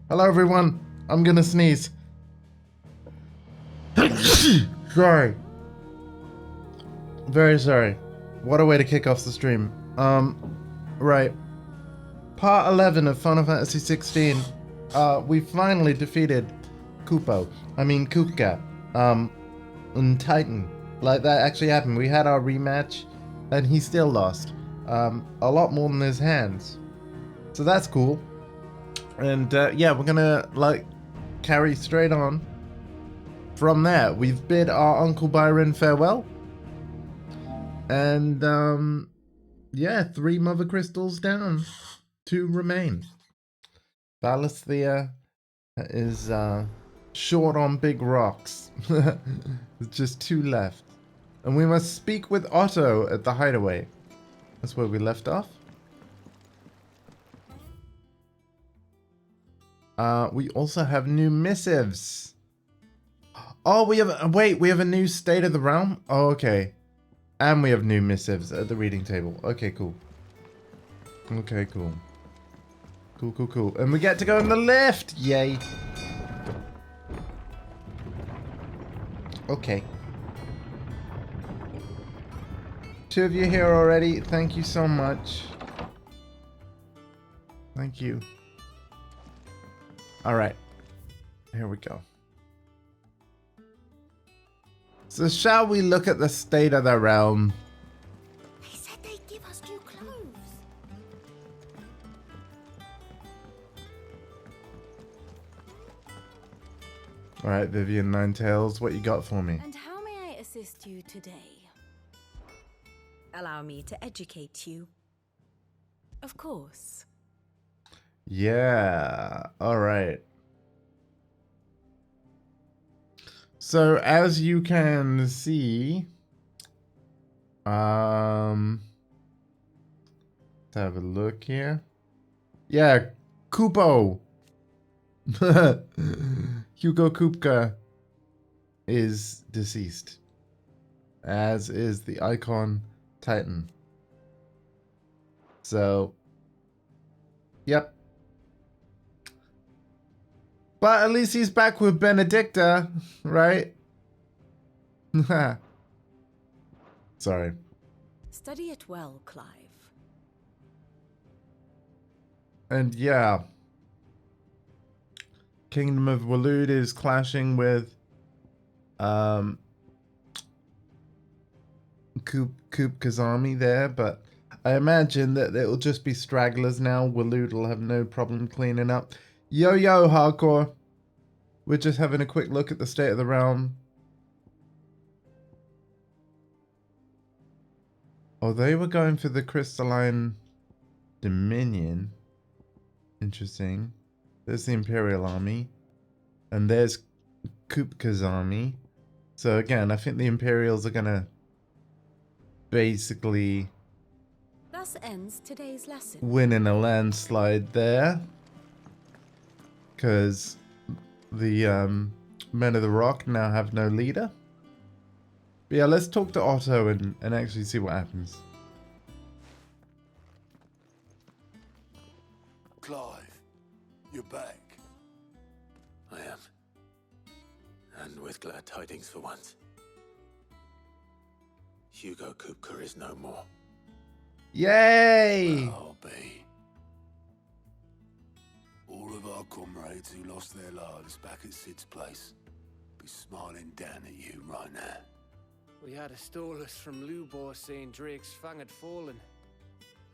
Hello, everyone. I'm gonna sneeze. Sorry. Very sorry. What a way to kick off the stream. Right. Part 11 of Final Fantasy XVI. We finally defeated Kupka, and Titan. Like, that actually happened. We had our rematch, and he still lost. A lot more than his hands. So that's cool. And, yeah, we're gonna, like, carry straight on. From there, we've bid our Uncle Byron farewell. And, yeah, 3 Mother Crystals down. 2 remain. Valisthea is, short on big rocks. There's just 2 left. And we must speak with Otto at the hideaway. That's where we left off. We also have new missives. Oh, we have, wait, we have a new State of the Realm? Oh, okay. And we have new missives at the reading table. Okay, cool. Okay, cool. Cool, cool, cool. And we get to go in the lift! Yay. Okay. 2 of you here already. Thank you so much. Thank you. Alright. Here we go. So shall we look at the state of the realm? They said they'd give us new clothes. Alright, Vivian Ninetails, what you got for me? And how may I assist you today? Allow me to educate you. Of course. Yeah, alright. So as you can see, let's have a look here. Yeah, Kupo. Hugo Kupka is deceased, as is the icon Titan. So, yep. But at least he's back with Benedicta, right? Sorry. Study it well, Clive. And yeah. Kingdom of Waloed is clashing with Kupka's army there, but I imagine that it'll just be stragglers now. Waloed will have no problem cleaning up. Yo, hardcore. We're just having a quick look at the state of the realm. Oh, they were going for the Crystalline Dominion. Interesting. There's the Imperial Army. And there's Kupka's army. So again, I think the Imperials are gonna basically Thus ends today's lesson. win in a landslide there. Because the Men of the Rock now have no leader. But yeah, let's talk to Otto and actually see what happens. Clive, you're back. I am. And with glad tidings for once. Hugo Kupka is no more. Yay! I'll be. All of our comrades who lost their lives back at Sid's place be smiling down at you right now. We had a stolus from Lubor saying Drake's fang had fallen.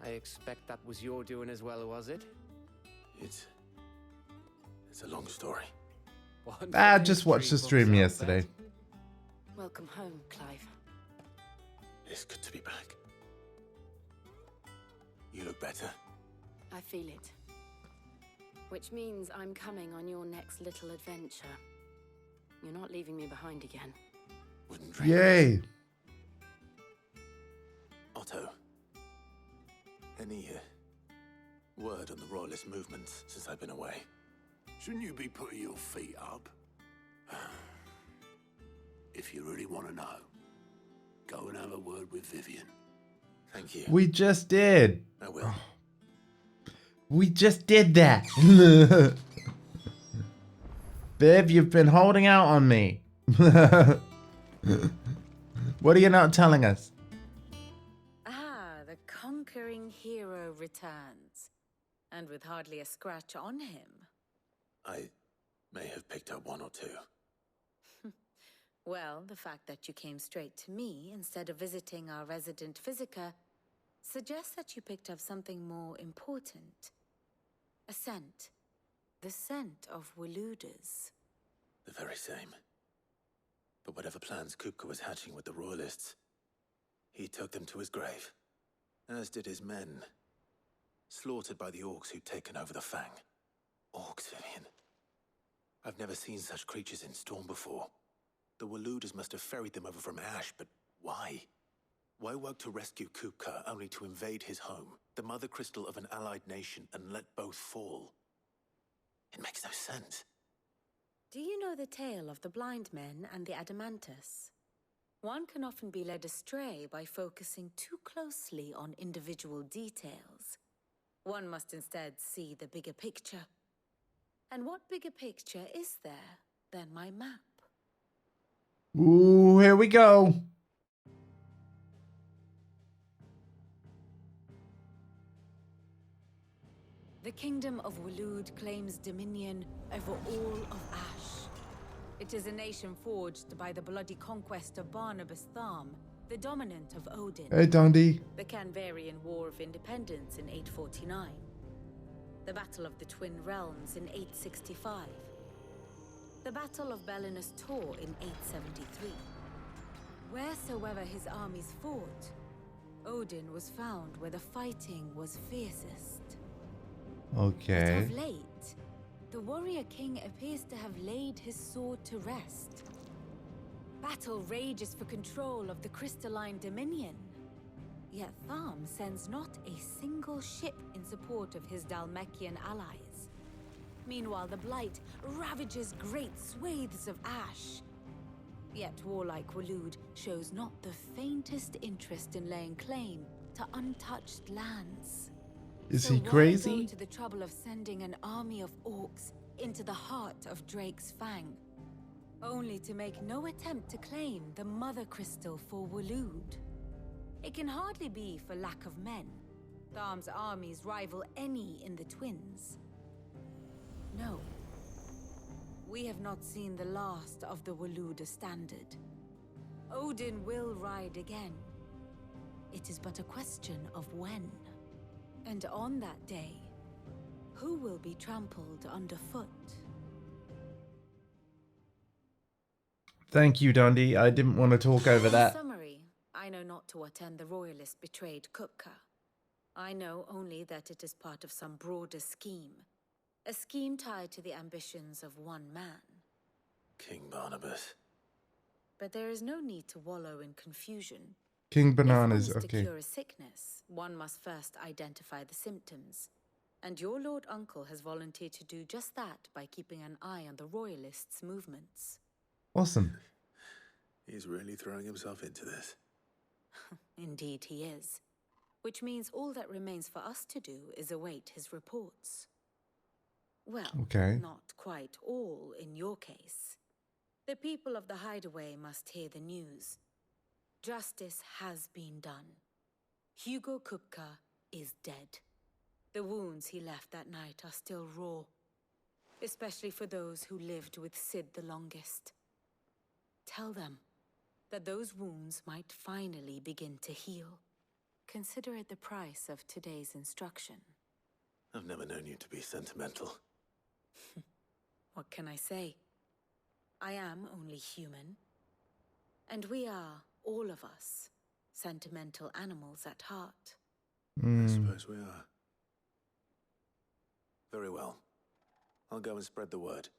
I expect that was your doing as well, was it? It's a long story. I just watched the stream yesterday. Welcome home, Clive. It's good to be back. You look better. I feel it. Which means I'm coming on your next little adventure. You're not leaving me behind again. Wouldn't dream. Yay! Otto. Any word on the Royalist movements since I've been away? Shouldn't you be putting your feet up? If you really want to know, go and have a word with Vivian. Thank you. We just did. I will. We just did that. Viv, you've been holding out on me. What are you not telling us? Ah, the conquering hero returns. And with hardly a scratch on him. I may have picked up one or two. Well, the fact that you came straight to me instead of visiting our resident physiker suggests that you picked up something more important. A scent. The scent of Waludas. The very same. But whatever plans Kupka was hatching with the Royalists, he took them to his grave. As did his men. Slaughtered by the orcs who'd taken over the Fang. Orcs, Vivian. I've never seen such creatures in Storm before. The Waludas must have ferried them over from Ash, but why? Why work to rescue Kupka only to invade his home, the mother crystal of an allied nation, and let both fall? It makes no sense. Do you know the tale of the blind men and the Adamantus? One can often be led astray by focusing too closely on individual details. One must instead see the bigger picture. And what bigger picture is there than my map? Ooh, here we go. The kingdom of Waloed claims dominion over all of Ash. It is a nation forged by the bloody conquest of Barnabas Tharm, the dominant of Odin. Hey, Dundee. The Canvarian War of Independence in 849. The Battle of the Twin Realms in 865. The Battle of Belinus Tor in 873. Wheresoever his armies fought, Odin was found where the fighting was fiercest. Okay. But of late, the warrior king appears to have laid his sword to rest. Battle rages for control of the crystalline dominion. Yet Tharm sends not a single ship in support of his Dhalmekian allies. Meanwhile, the Blight ravages great swathes of Ash. Yet warlike Waloed shows not the faintest interest in laying claim to untouched lands. Is So he why crazy? go to the trouble of sending an army of orcs into the heart of Drake's Fang, only to make no attempt to claim the Mother Crystal for Waloed? It can hardly be for lack of men. Tharm's armies rival any in the Twins. No. We have not seen the last of the Waluda standard. Odin will ride again. It is but a question of when. And on that day, who will be trampled underfoot? Thank you, Dundee. I didn't want to talk over In that. summary, I know not to what end the Royalists betrayed Kupka. I know only that it is part of some broader scheme. A scheme tied to the ambitions of one man. King Barnabas. But there is no need to wallow in confusion. King Bananas, If one is to okay. cure a sickness, one must first identify the symptoms. And your Lord Uncle has volunteered to do just that by keeping an eye on the Royalists' movements. Awesome. He's really throwing himself into this. Indeed he is. Which means all that remains for us to do is await his reports. Well, Okay. not quite all in your case. The people of the Hideaway must hear the news. Justice has been done. Hugo Kupka is dead. The wounds he left that night are still raw, especially for those who lived with Sid the longest. Tell them that those wounds might finally begin to heal. Consider it the price of today's instruction. I've never known you to be sentimental. What can I say? I am only human. And we are, all of us, sentimental animals at heart. I suppose we are. Very well. I'll go and spread the word.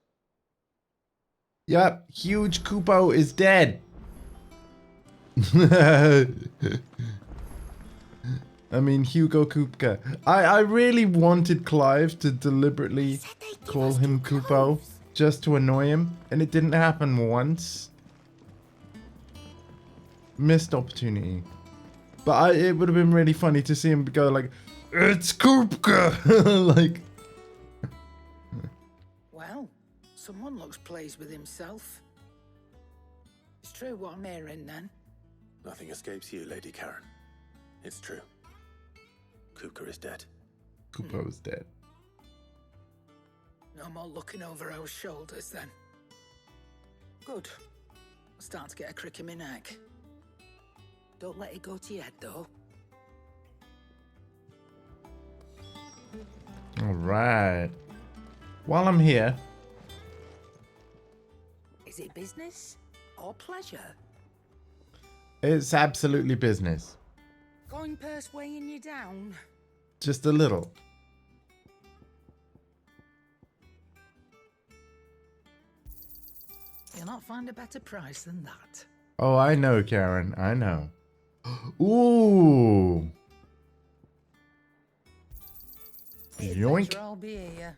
Yep, huge Kupo is dead. I mean, Hugo Kupka. I really wanted Clive to deliberately call him Kupo just to annoy him, and it didn't happen once. Missed opportunity. But it would have been really funny to see him go like, "It's Kupka!" Like, Well, Someone looks pleased with himself. It's true what I'm hearing, then. Nothing escapes you, Lady Karen. It's true. Kupka is dead. Kupo is dead. No more looking over our shoulders, then. Good. I'm starting to get a crick in my neck. Don't let it go to your head, though. All right. While I'm here, Is it business or pleasure? it's absolutely business. Coin purse weighing you down? Just a little. You'll not find a better price than that. Oh, I know, Karen. I know. Ooh. Yoink. Better I'll be here.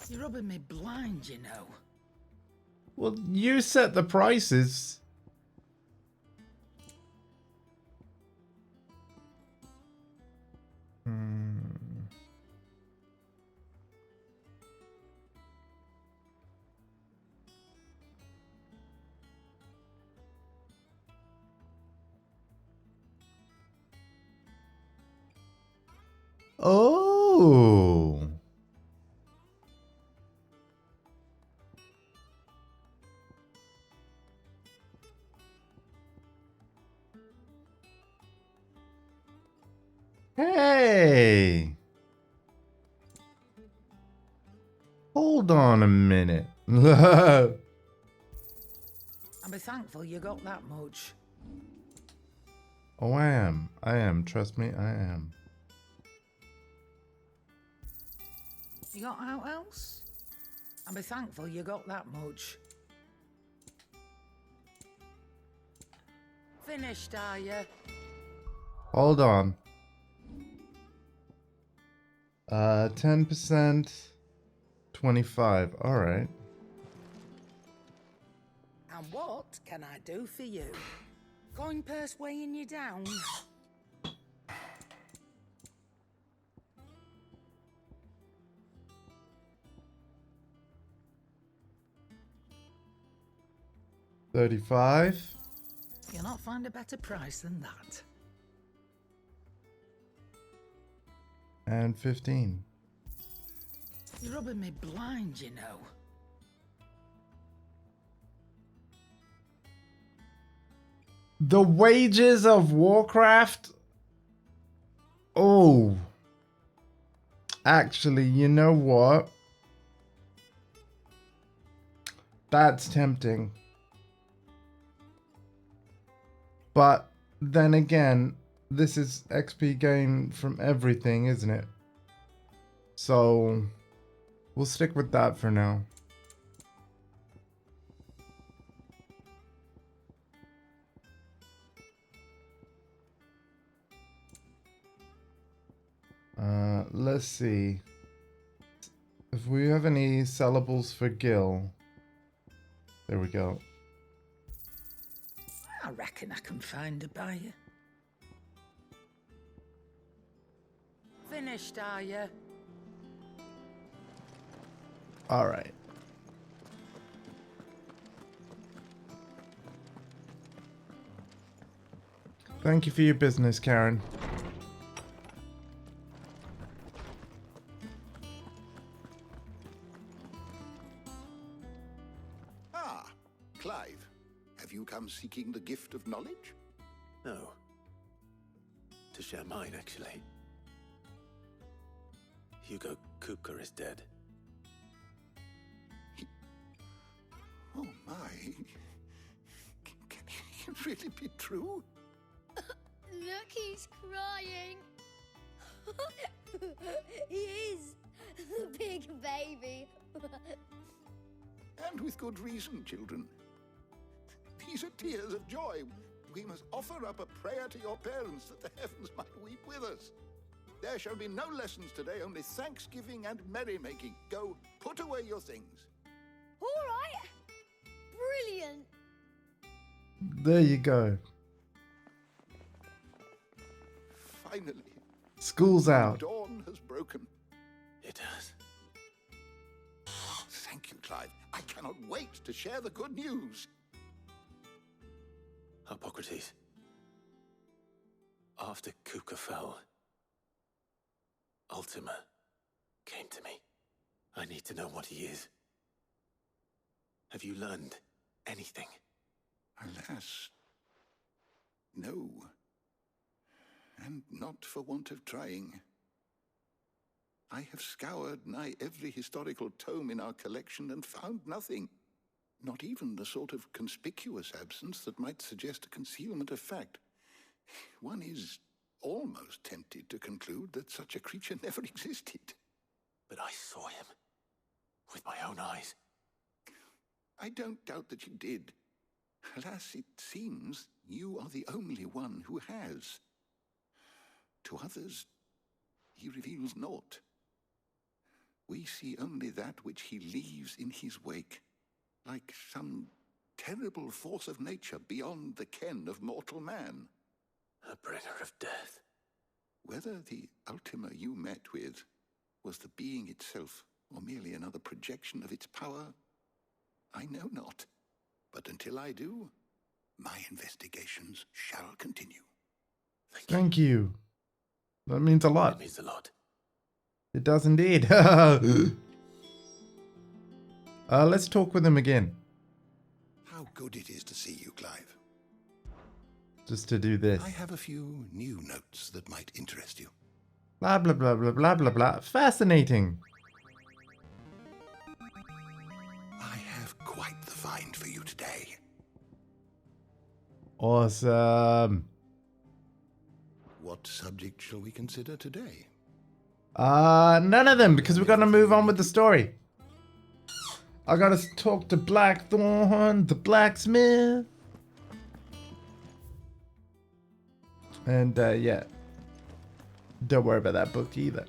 You're rubbing me blind, you know. Well, you set the prices. Oh. Hey. Hold on a minute. I'll be thankful you got that much. Oh, I am. I am. Trust me, I am. You got out else? I'll be thankful you got that much. Finished, are you? Hold on. 10%, 25. All right. And what can I do for you? Coin purse weighing you down? $35 You'll not find a better price than that. and $15. You're rubbing me blind, you know. The wages of Warcraft? Oh. Actually, you know what? That's tempting. But then again, this is XP gain from everything, isn't it? So we'll stick with that for now. Let's see if we have any sellables for Gil. There we go. I reckon I can find a buyer. Finished, are you? All right. Thank you for your business, Karen. Ah, Clive. Have you come seeking the gift of knowledge? No. To share mine, actually. Hugo Kupka is dead. Oh my. Can it really be true? Look, he's crying. He is. The big baby. And with good reason, children. These are tears of joy. We must offer up a prayer to your parents that the heavens might weep with us. There shall be no lessons today, only thanksgiving and merrymaking. Go, put away your things. All right. Brilliant. There you go. Finally, School's out. dawn has broken. It has. Thank you, Clive. I cannot wait to share the good news. Hippocrates. After Kupka fell, Ultima came to me. I need to know what he is. Have you learned anything? Alas, no. And not for want of trying. I have scoured nigh every historical tome in our collection and found nothing. Not even the sort of conspicuous absence that might suggest a concealment of fact. One is almost tempted to conclude that such a creature never existed. But I saw him with my own eyes. I don't doubt that you did. Alas, it seems you are the only one who has. To others, he reveals naught. We see only that which he leaves in his wake, like some terrible force of nature beyond the ken of mortal man. A bringer of death. Whether the Ultima you met with was the being itself, or merely another projection of its power, I know not. But until I do, my investigations shall continue. Thank you. That means a lot. It means a lot. It does indeed. Let's talk with him again. How good it is to see you, Clive. Just to do this. I have a few new notes that might interest you. Blah, blah, blah, blah, blah, blah, blah. Fascinating. I have quite the find for you today. Awesome. What subject shall we consider today? None of them, because we're gonna move on with the story. I gotta talk to Blackthorn, the blacksmith. And, yeah. Don't worry about that book either.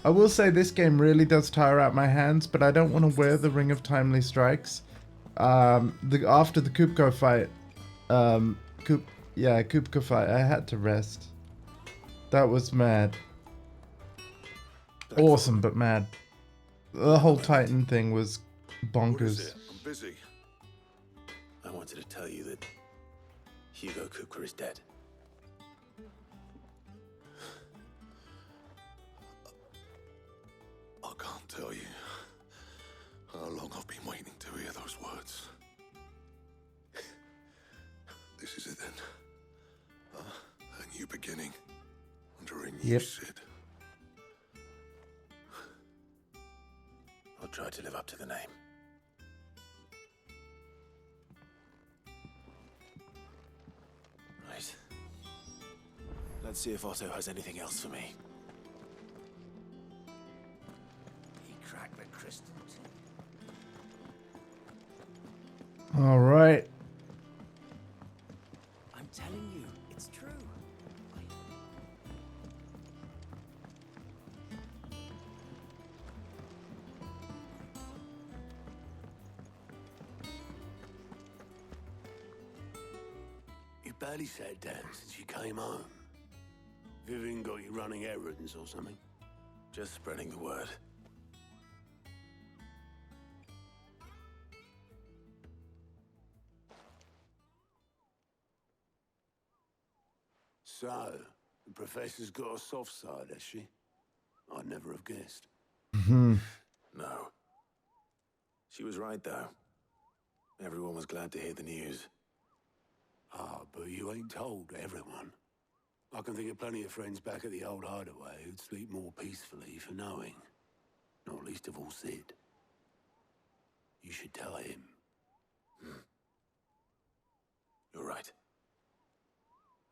I will say this game really does tire out my hands, but I don't want to wear the Ring of Timely Strikes. After the Kupko fight, Kupka fight, I had to rest. That was mad. Awesome, but mad. The whole Titan thing was bonkers. I'm busy. I wanted to tell you that Hugo Kupka is dead. I can't tell you how long I've been waiting to hear those words. This is it then. A new beginning under a new Sid. I'll try to live up to the name. Right. Let's see if Otto has anything else for me. He cracked the crystal too. All right. I'm telling you, it's true. You barely sat down since you came home. Vivian got you running errands or something? Just spreading the word. So, the professor's got a soft side, has she? I'd never have guessed. No. She was right, though. Everyone was glad to hear the news. Ah, but you ain't told everyone. I can think of plenty of friends back at the old hideaway who'd sleep more peacefully for knowing. Not least of all Sid. You should tell him. You're right.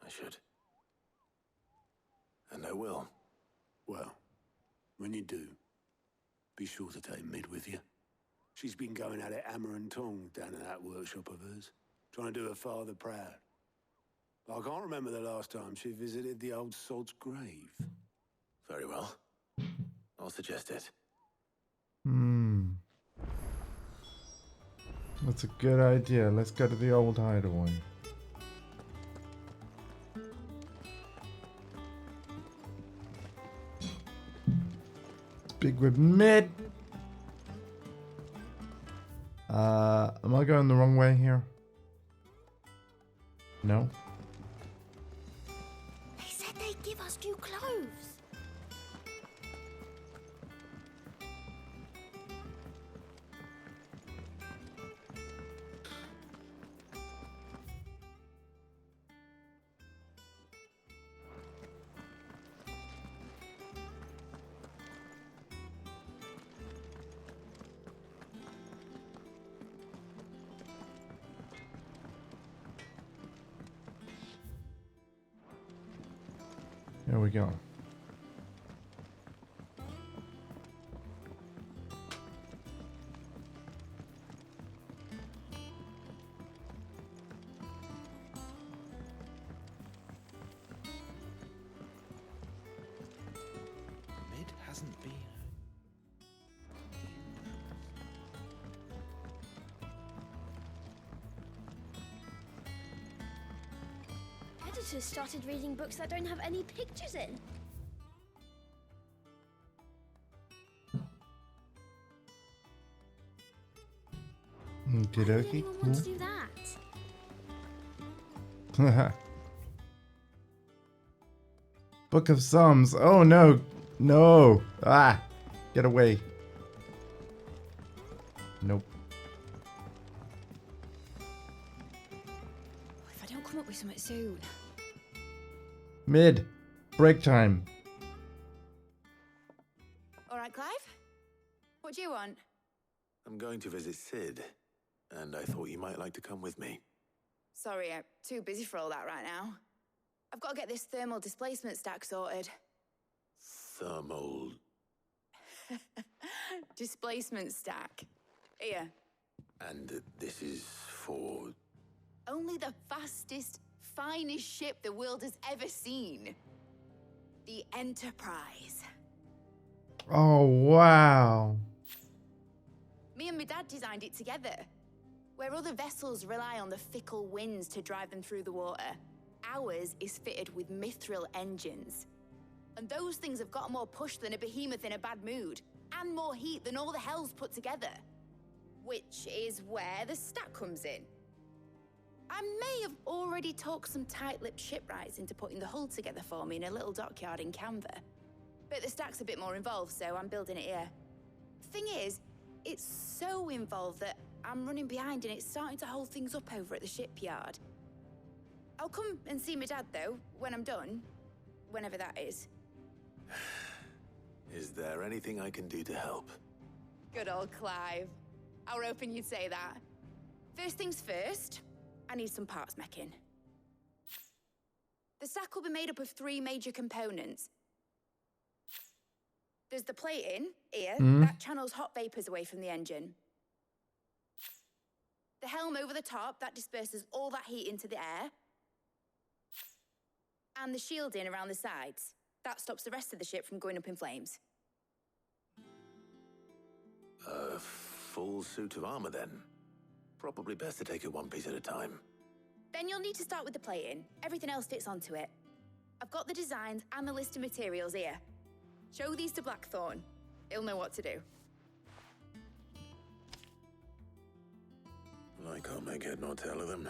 I should. And I will. Well, when you do, be sure to take Mid with you. She's been going at it hammer and tongs down in that workshop of hers, trying to do her father proud. I can't remember the last time she visited the old sod's grave. Very well. I'll suggest it. That's a good idea. Let's go to the old hideaway. Big with mid. Am I going the wrong way here? No. They said they'd give us new clothes. There we go. Mid hasn't been. Editors started reading books that don't have any pictures in. Okie Why would dokie. anyone want to do that? Cool. Book of Psalms. Oh no. No. Ah. Get away. Nope. If I don't come up with something soon. Mid. Break time. All right, Clive? What do you want? I'm going to visit Sid, and I thought you might like to come with me. Sorry, I'm too busy for all that right now. I've got to get this thermal displacement stack sorted. Thermal... Displacement stack. Here. And this is for... Only the fastest, finest ship the world has ever seen. The Enterprise. Oh wow. Me and my dad designed it together. Where other vessels rely on the fickle winds to drive them through the water, ours is fitted with mithril engines. And those things have got more push than a behemoth in a bad mood, and more heat than all the hells put together. Which is where the stack comes in. I may have already talked some tight-lipped shipwrights into putting the hull together for me in a little dockyard in Canva. But the stack's a bit more involved, so I'm building it here. Thing is, it's so involved that I'm running behind and it's starting to hold things up over at the shipyard. I'll come and see my dad, though, when I'm done. Whenever that is. Is there anything I can do to help? Good old Clive. I were hoping you'd say that. First things first, I need some parts meching. The stack will be made up of 3 major components. There's the plating, here, that channels hot vapors away from the engine. The helm over the top, that disperses all that heat into the air. And the shielding around the sides. That stops the rest of the ship from going up in flames. A full suit of armor, then? Probably best to take it one piece at a time. Then you'll need to start with the plating. Everything else fits onto it. I've got the designs and the list of materials here. Show these to Blackthorn. He'll know what to do. I can't make head nor tail of them.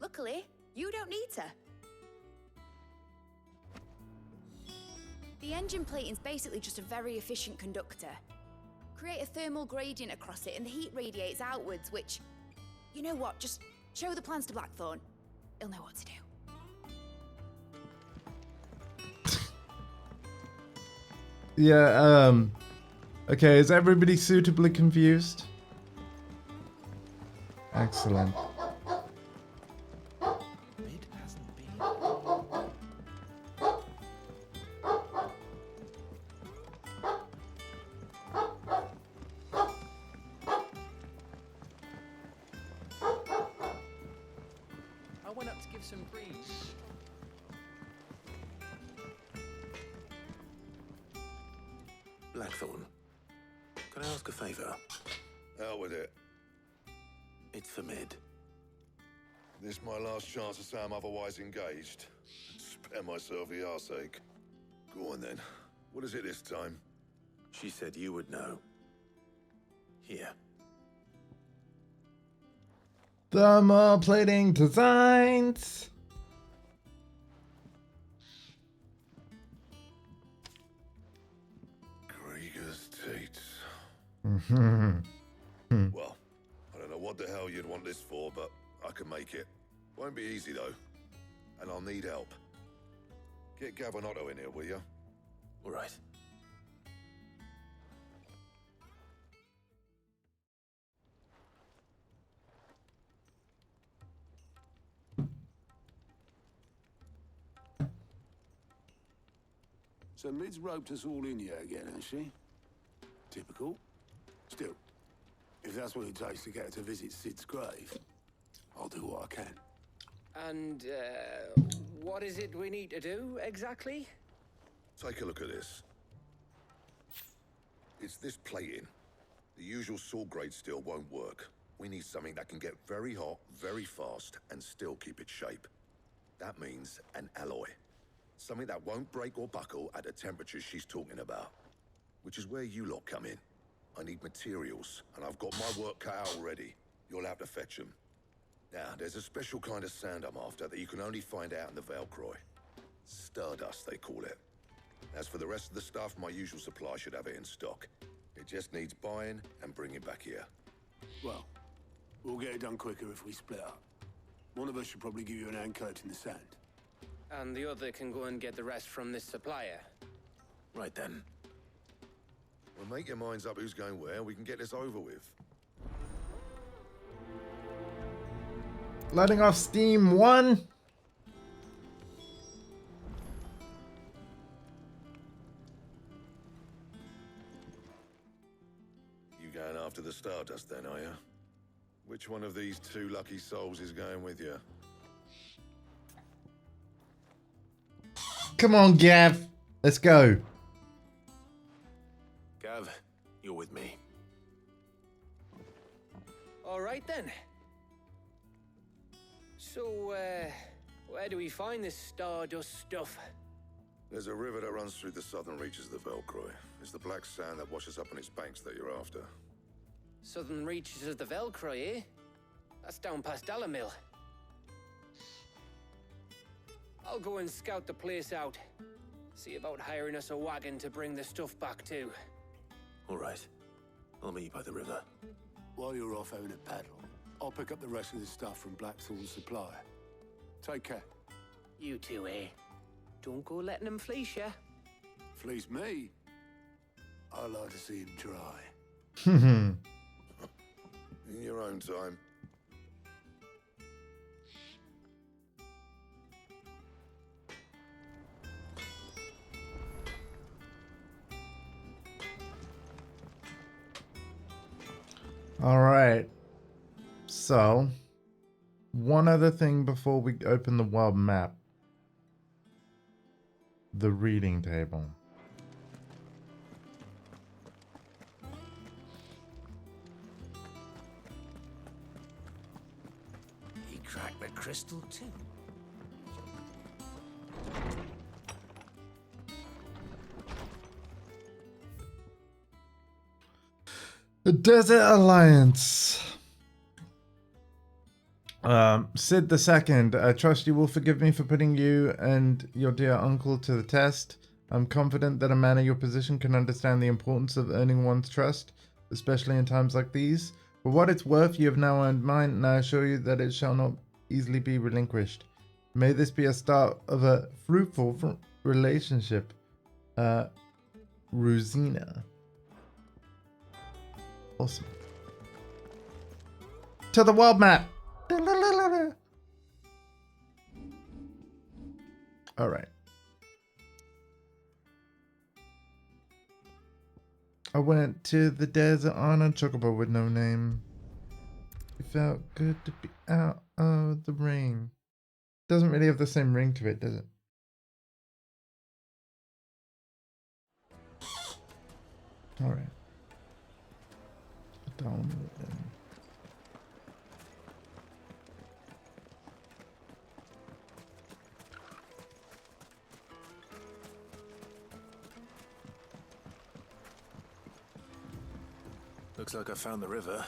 Luckily, you don't need to. The engine plating's basically just a very efficient conductor. Create a thermal gradient across it and the heat radiates outwards, which... You know what, just show the plans to Blackthorn. He'll know what to do. Yeah, okay, is everybody suitably confused? Excellent. Mid hasn't been. I went up to give some breeze. Blackthorn, can I ask a favor? Hell with it. It's for Mid. This my last chance to say I'm otherwise engaged. Spare myself the arseache. Go on then. What is it this time? She said you would know. Here. Thermoplating designs. Krieger's teats. Mhm. Well, I don't know what the hell you'd want this for, but I can make it. Won't be easy though. And I'll need help. Get Gavin-Otto in here, will you? All right. So Mid's roped us all in here again, has she? Typical. Still, if that's what it takes to get her to visit Sid's grave, I'll do what I can. And, what is it we need to do, exactly? Take a look at this. It's this plating. The usual saw grade steel won't work. We need something that can get very hot, very fast, and still keep its shape. That means an alloy. Something that won't break or buckle at the temperatures she's talking about. Which is where you lot come in. I need materials, and I've got my work cut out already. You'll have to fetch them. Now, there's a special kind of sand I'm after that you can only find out in the Velcroy. Stardust, they call it. As for the rest of the stuff, my usual supply should have it in stock. It just needs buying and bringing back here. Well, we'll get it done quicker if we split up. One of us should probably give you an hand collecting the sand. And the other can go and get the rest from this supplier. Right then. Well, make your minds up who's going where, we can get this over with. Letting off steam 1. You going after the Stardust then, are you? Which one of these two lucky souls is going with you? Come on, Gav. Let's go. Gav, you're with me. All right, then. So, where do we find this Stardust stuff? There's a river that runs through the southern reaches of the Velcroy. It's the black sand that washes up on its banks that you're after. Southern reaches of the Velcroy, eh? That's down past Dalamil. I'll go and scout the place out. See about hiring us a wagon to bring the stuff back to. All right. I'll meet you by the river. While you're off having a paddle, I'll pick up the rest of the stuff from Blackthorn's supplier. Take care. You two, eh? Don't go letting them fleece ya. Fleece me? I like to see him try. In your own time. All right. So, one other thing before we open the world map. The reading table. He cracked the crystal too. The Desert Alliance. Sid II, I trust you will forgive me for putting you and your dear uncle to the test. I'm confident that a man in your position can understand the importance of earning one's trust, especially in times like these. For what it's worth, you have now earned mine, and I assure you that it shall not easily be relinquished. May this be a start of a fruitful relationship. Rosina. Awesome. To the world map. All right. I went to the desert on a chocobo with no name. It felt good to be out of the rain. Doesn't really have the same ring to it, does it? All right. Down. Looks like I found the river.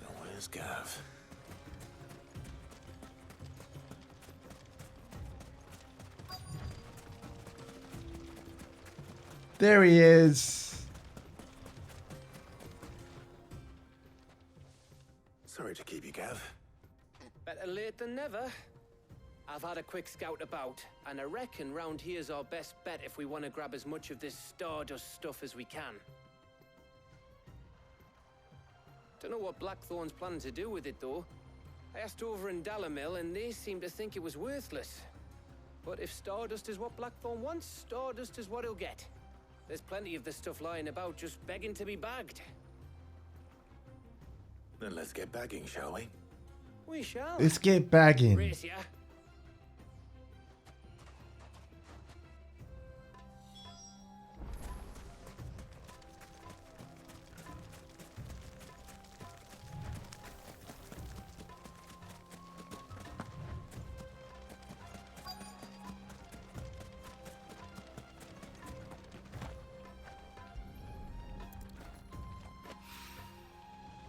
Now where's Gav? There he is. Sorry to keep you, Gav. Better late than never. I've had a quick scout about, and I reckon round here's our best bet if we want to grab as much of this Stardust stuff as we can. Don't know what Blackthorn's planning to do with it, though. I asked over in Dalamil, and they seem to think it was worthless. But if Stardust is what Blackthorn wants, Stardust is what he'll get. There's plenty of this stuff lying about, just begging to be bagged. Then let's get bagging, shall we? We shall. Let's get bagging. Race, yeah?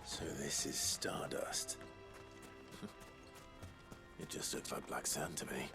So this is Stardust. It just looks like black sand to me.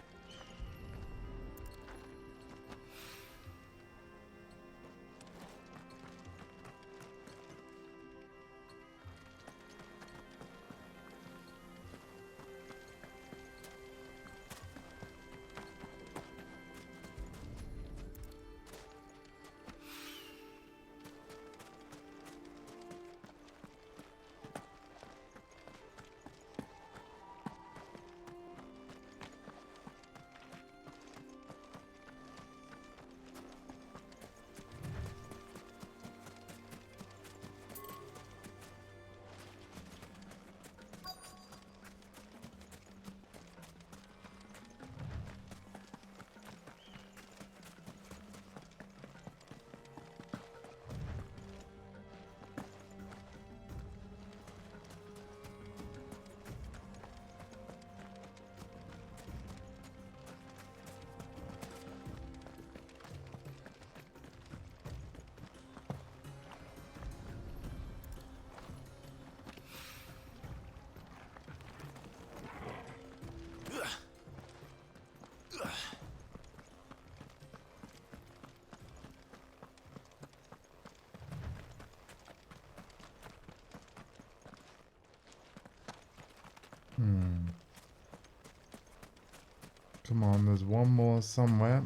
Come on, there's one more somewhere.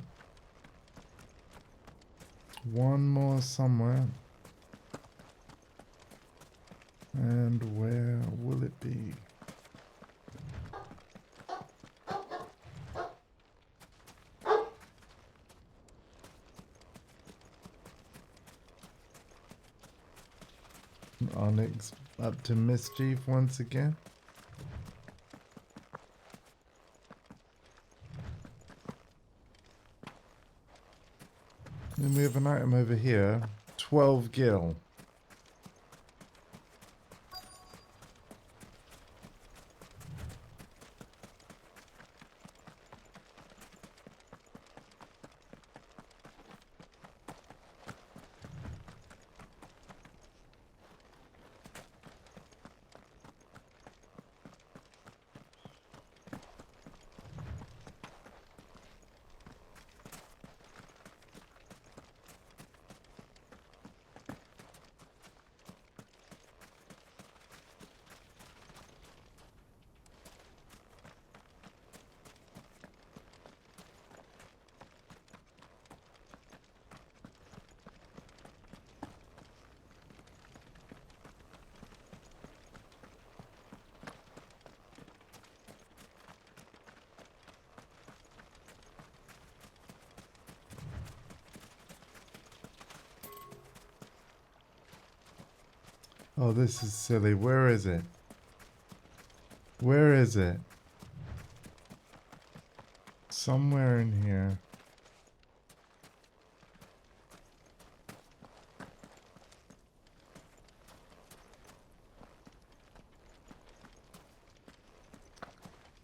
One more somewhere. And where will it be? Onyx up to mischief once again. Then we have an item over here, 12 gil. Oh, this is silly. Where is it? Where is it? Somewhere in here.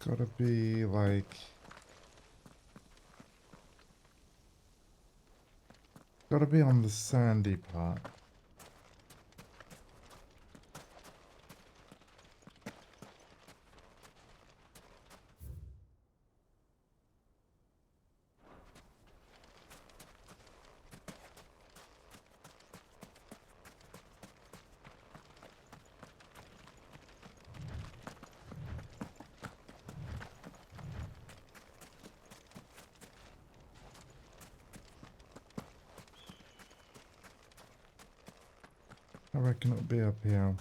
Gotta be like... Gotta be on the sandy part. I reckon it'll be up here.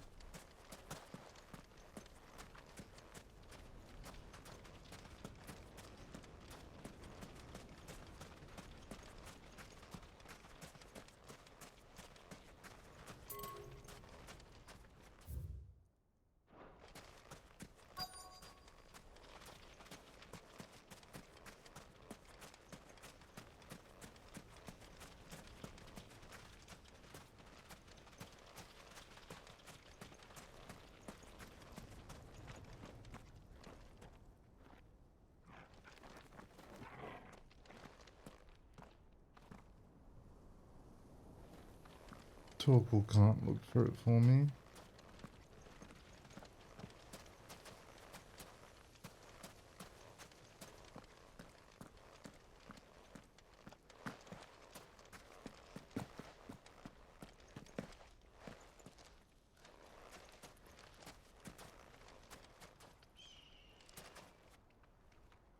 Torkel can't look for it for me.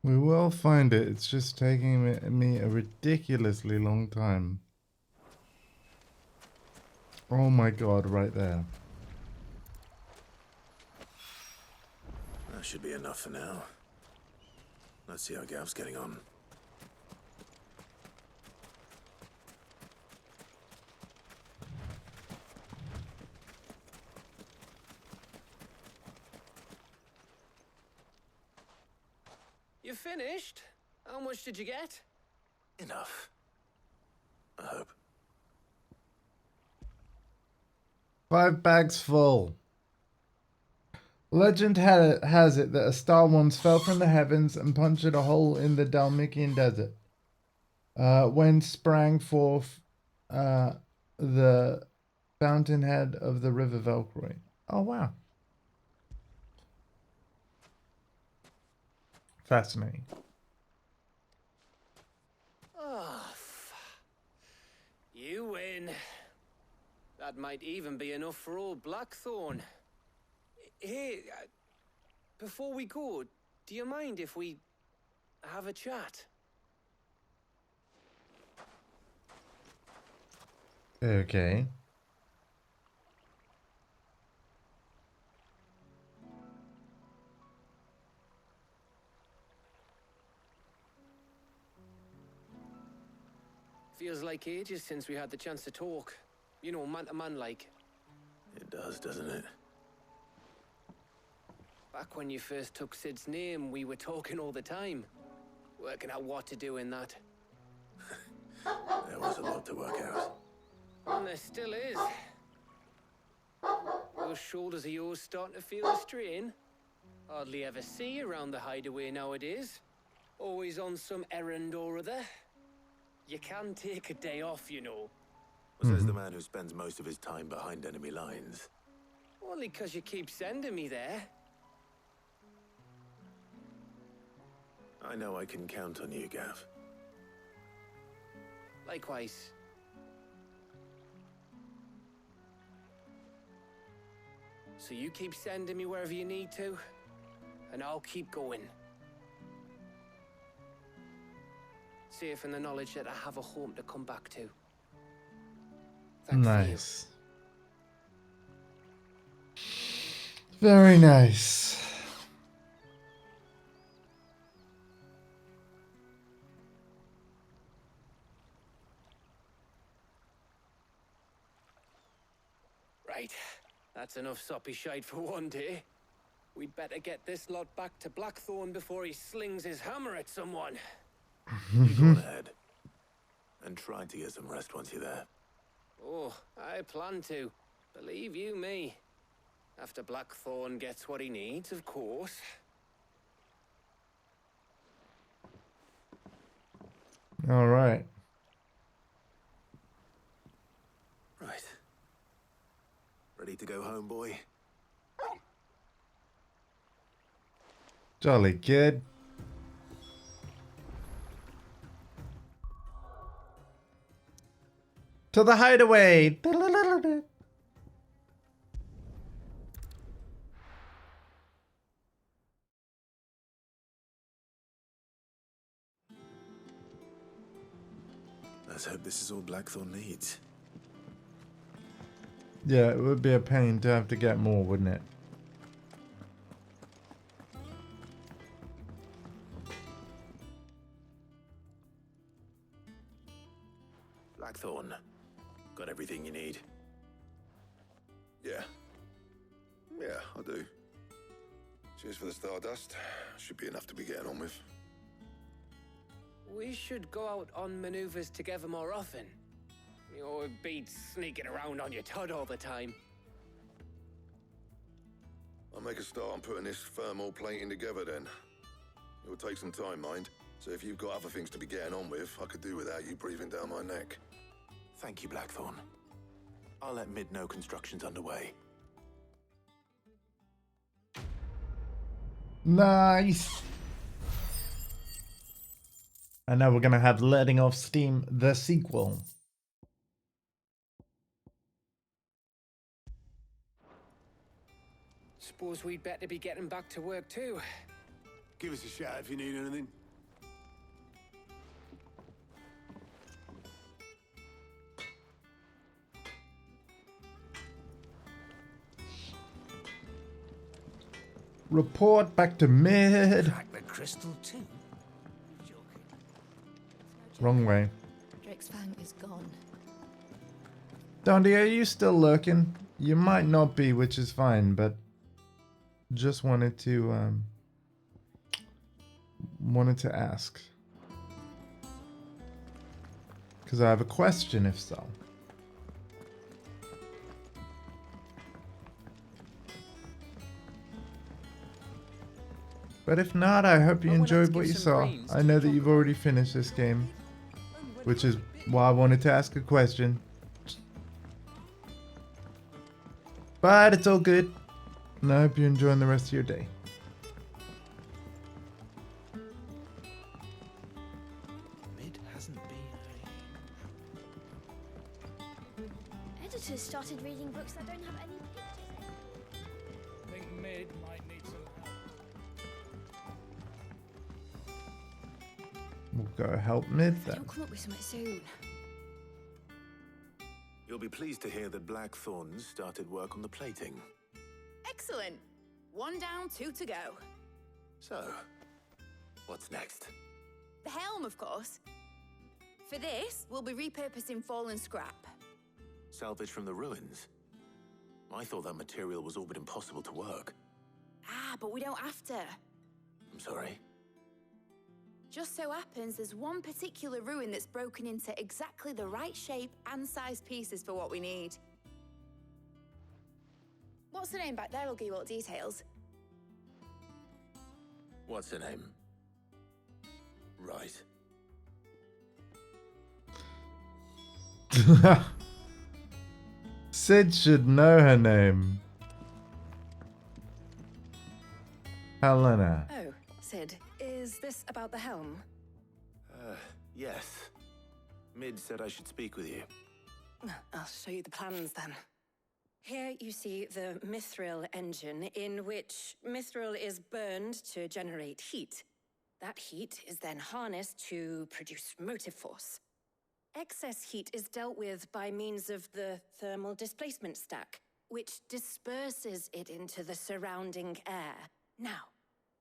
We will find it. It's just taking me a ridiculously long time. Oh my god, right there. That should be enough for now. Let's see how Gav's getting on. You finished? How much did you get? Enough. I hope. 5 bags full. Legend has it that a star once fell from the heavens and punctured a hole in the Dalmatian desert. When sprang forth the fountainhead of the river Valkyrie. Oh, wow. Fascinating. Oh, you win. That might even be enough for old Blackthorn. Hey, before we go, do you mind if we have a chat? Okay. Feels like ages since we had the chance to talk. You know, man to man like. It does, doesn't it? Back when you first took Sid's name, we were talking all the time. Working out what to do in that. There was a lot to work out. And there still is. Those shoulders of yours starting to feel the strain. Hardly ever see you around the hideaway nowadays. Always on some errand or other. You can take a day off, you know. Says the man who spends most of his time behind enemy lines. Only 'cause you keep sending me there. I know I can count on you, Gav. Likewise. So you keep sending me wherever you need to, and I'll keep going. Safe in the knowledge that I have a home to come back to. Thanks Nice. Very nice. Right. That's enough soppy shite for one day. We'd better get this lot back to Blackthorn before he slings his hammer at someone. You go on ahead. And try to get some rest once you're there. Oh, I plan to. Believe you me. After Blackthorn gets what he needs, of course. All right. Right. Ready to go home, boy? Jolly good. To the hideaway. Let's hope this is all Blackthorn needs. Yeah, it would be a pain to have to get more, wouldn't it? Blackthorn, got everything you need? Yeah. Yeah, I do. Cheers for the Stardust. Should be enough to be getting on with. We should go out on maneuvers together more often. You'll be sneaking around on your Todd all the time. I'll make a start on putting this thermal plating together then. It will take some time, mind. So if you've got other things to be getting on with, I could do without you breathing down my neck. Thank you, Blackthorn. I'll let Mid know construction's underway. Nice. And now we're gonna have Letting Off Steam, the sequel. Suppose we'd better be getting back to work too. Give us a shout if you need anything. Report back to Mid. Crack the crystal too? Wrong way. Drake's Fang is gone. Dondi, are you still lurking? You might not be, which is fine, but just wanted to ask. Because I have a question if so. But if not, I hope you enjoyed what you saw. I know that you've already finished this game, which is why I wanted to ask a question. But it's all good, and I hope you're enjoying the rest of your day. Mid hasn't been. Editors started reading books that don't have any pictures in. I think Mid might need some help. We'll go help Mid then. Don't come up with something soon. You'll be pleased to hear that Blackthorn started work on the plating. Excellent. 1 down, 2 to go. So, what's next? The helm, of course. For this, we'll be repurposing fallen scrap. Salvage from the ruins? I thought that material was all but impossible to work. Ah, but we don't have to. I'm sorry. Just so happens there's one particular ruin that's broken into exactly the right shape and size pieces for what we need. What's the name back there? I'll give you all the details. What's her name? Right. Sid should know her name. Helena. Oh, Sid, is this about the helm? Yes. Mid said I should speak with you. I'll show you the plans then. Here you see the mithril engine, in which mithril is burned to generate heat. That heat is then harnessed to produce motive force. Excess heat is dealt with by means of the thermal displacement stack, which disperses it into the surrounding air. Now,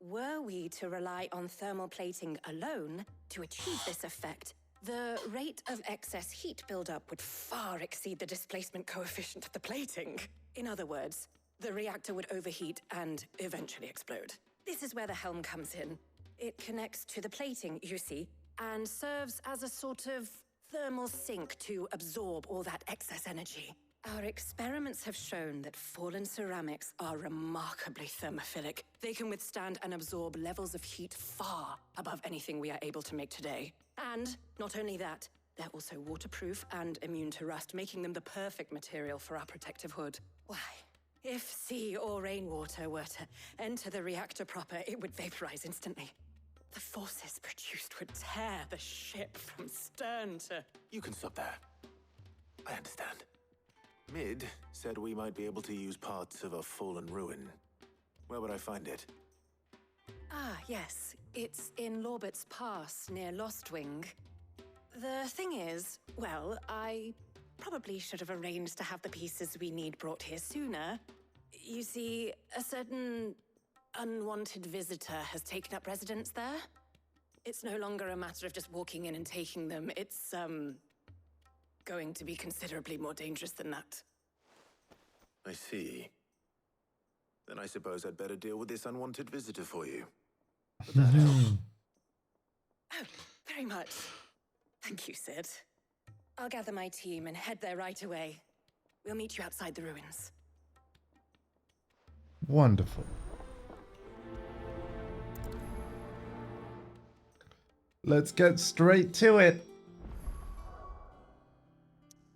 were we to rely on thermal plating alone to achieve this effect, the rate of excess heat buildup would far exceed the displacement coefficient of the plating. In other words, the reactor would overheat and eventually explode. This is where the helm comes in. It connects to the plating, you see, and serves as a sort of thermal sink to absorb all that excess energy. Our experiments have shown that fallen ceramics are remarkably thermophilic. They can withstand and absorb levels of heat far above anything we are able to make today. And not only that, they're also waterproof and immune to rust, making them the perfect material for our protective hood. Why, if sea or rainwater were to enter the reactor proper, it would vaporize instantly. The forces produced would tear the ship from stern to... You can stop there. I understand. Mid said we might be able to use parts of a fallen ruin. Where would I find it? Ah, yes. It's in Lorbert's Pass, near Lostwing. The thing is, well, I probably should have arranged to have the pieces we need brought here sooner. You see, a certain unwanted visitor has taken up residence there. It's no longer a matter of just walking in and taking them. It's, going to be considerably more dangerous than that. I see. Then I suppose I'd better deal with this unwanted visitor for you. Would that help? Oh, very much. Thank you, Sid. I'll gather my team and head there right away. We'll meet you outside the ruins. Wonderful. Let's get straight to it.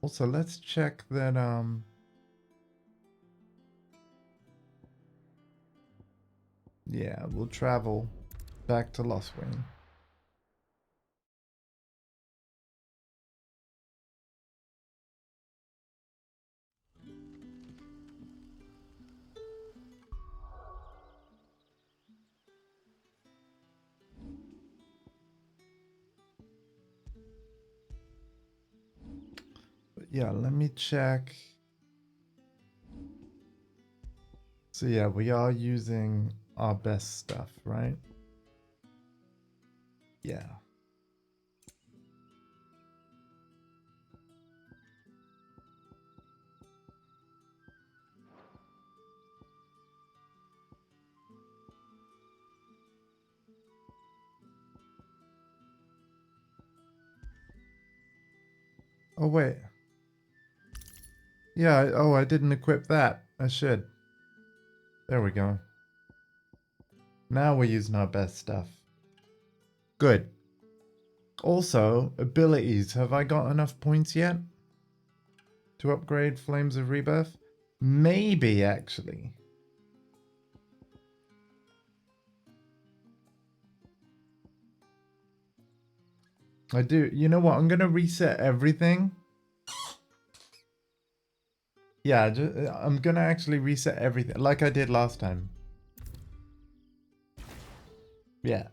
Also, let's check that, yeah, we'll travel back to Lostwing. But yeah, let me check. So yeah, we are using our best stuff, right? Yeah. Oh wait. Yeah, oh, I didn't equip that. I should. There we go. Now we're using our best stuff. Good. Also, abilities. Have I got enough points yet to upgrade Flames of Rebirth? Maybe, actually. I do. You know what? I'm going to reset everything. Yeah, I'm going to actually reset everything like I did last time. Yeah.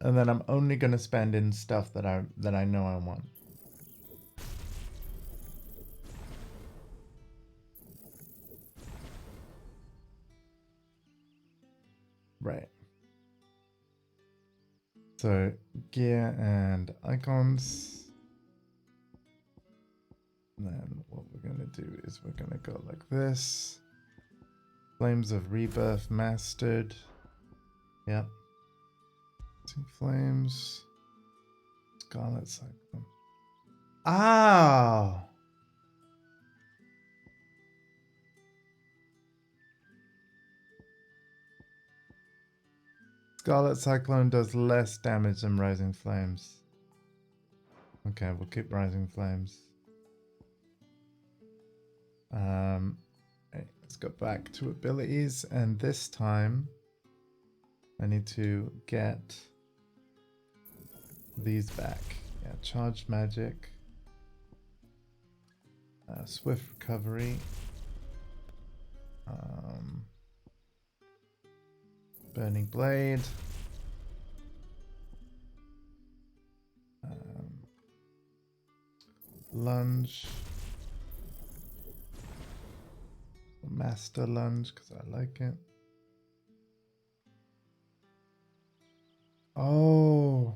And then I'm only going to spend in stuff that I know I want. Right. So, gear and icons. Then what we're going to do is we're going to go like this. Flames of Rebirth mastered. Yep. Two flames. Scarlet Cyclone. Ah! Scarlet Cyclone does less damage than Rising Flames. Okay, we'll keep Rising Flames. Okay, let's go back to abilities, and this time I need to get these back. Yeah, charged magic, swift recovery, burning blade, lunge. Master lunge because I like it. Oh.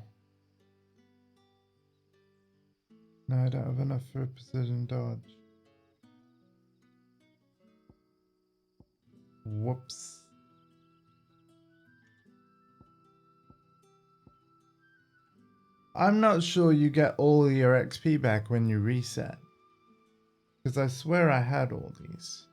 No, I don't have enough for a precision dodge. Whoops. I'm not sure you get all your XP back when you reset. Because I swear I had all these.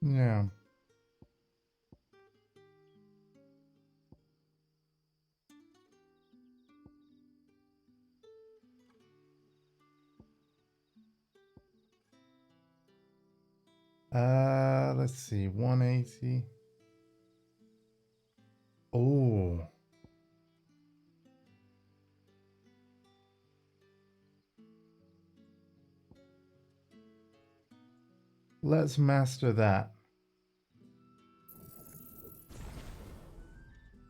Yeah. Let's see, 180. Oh. Let's master that.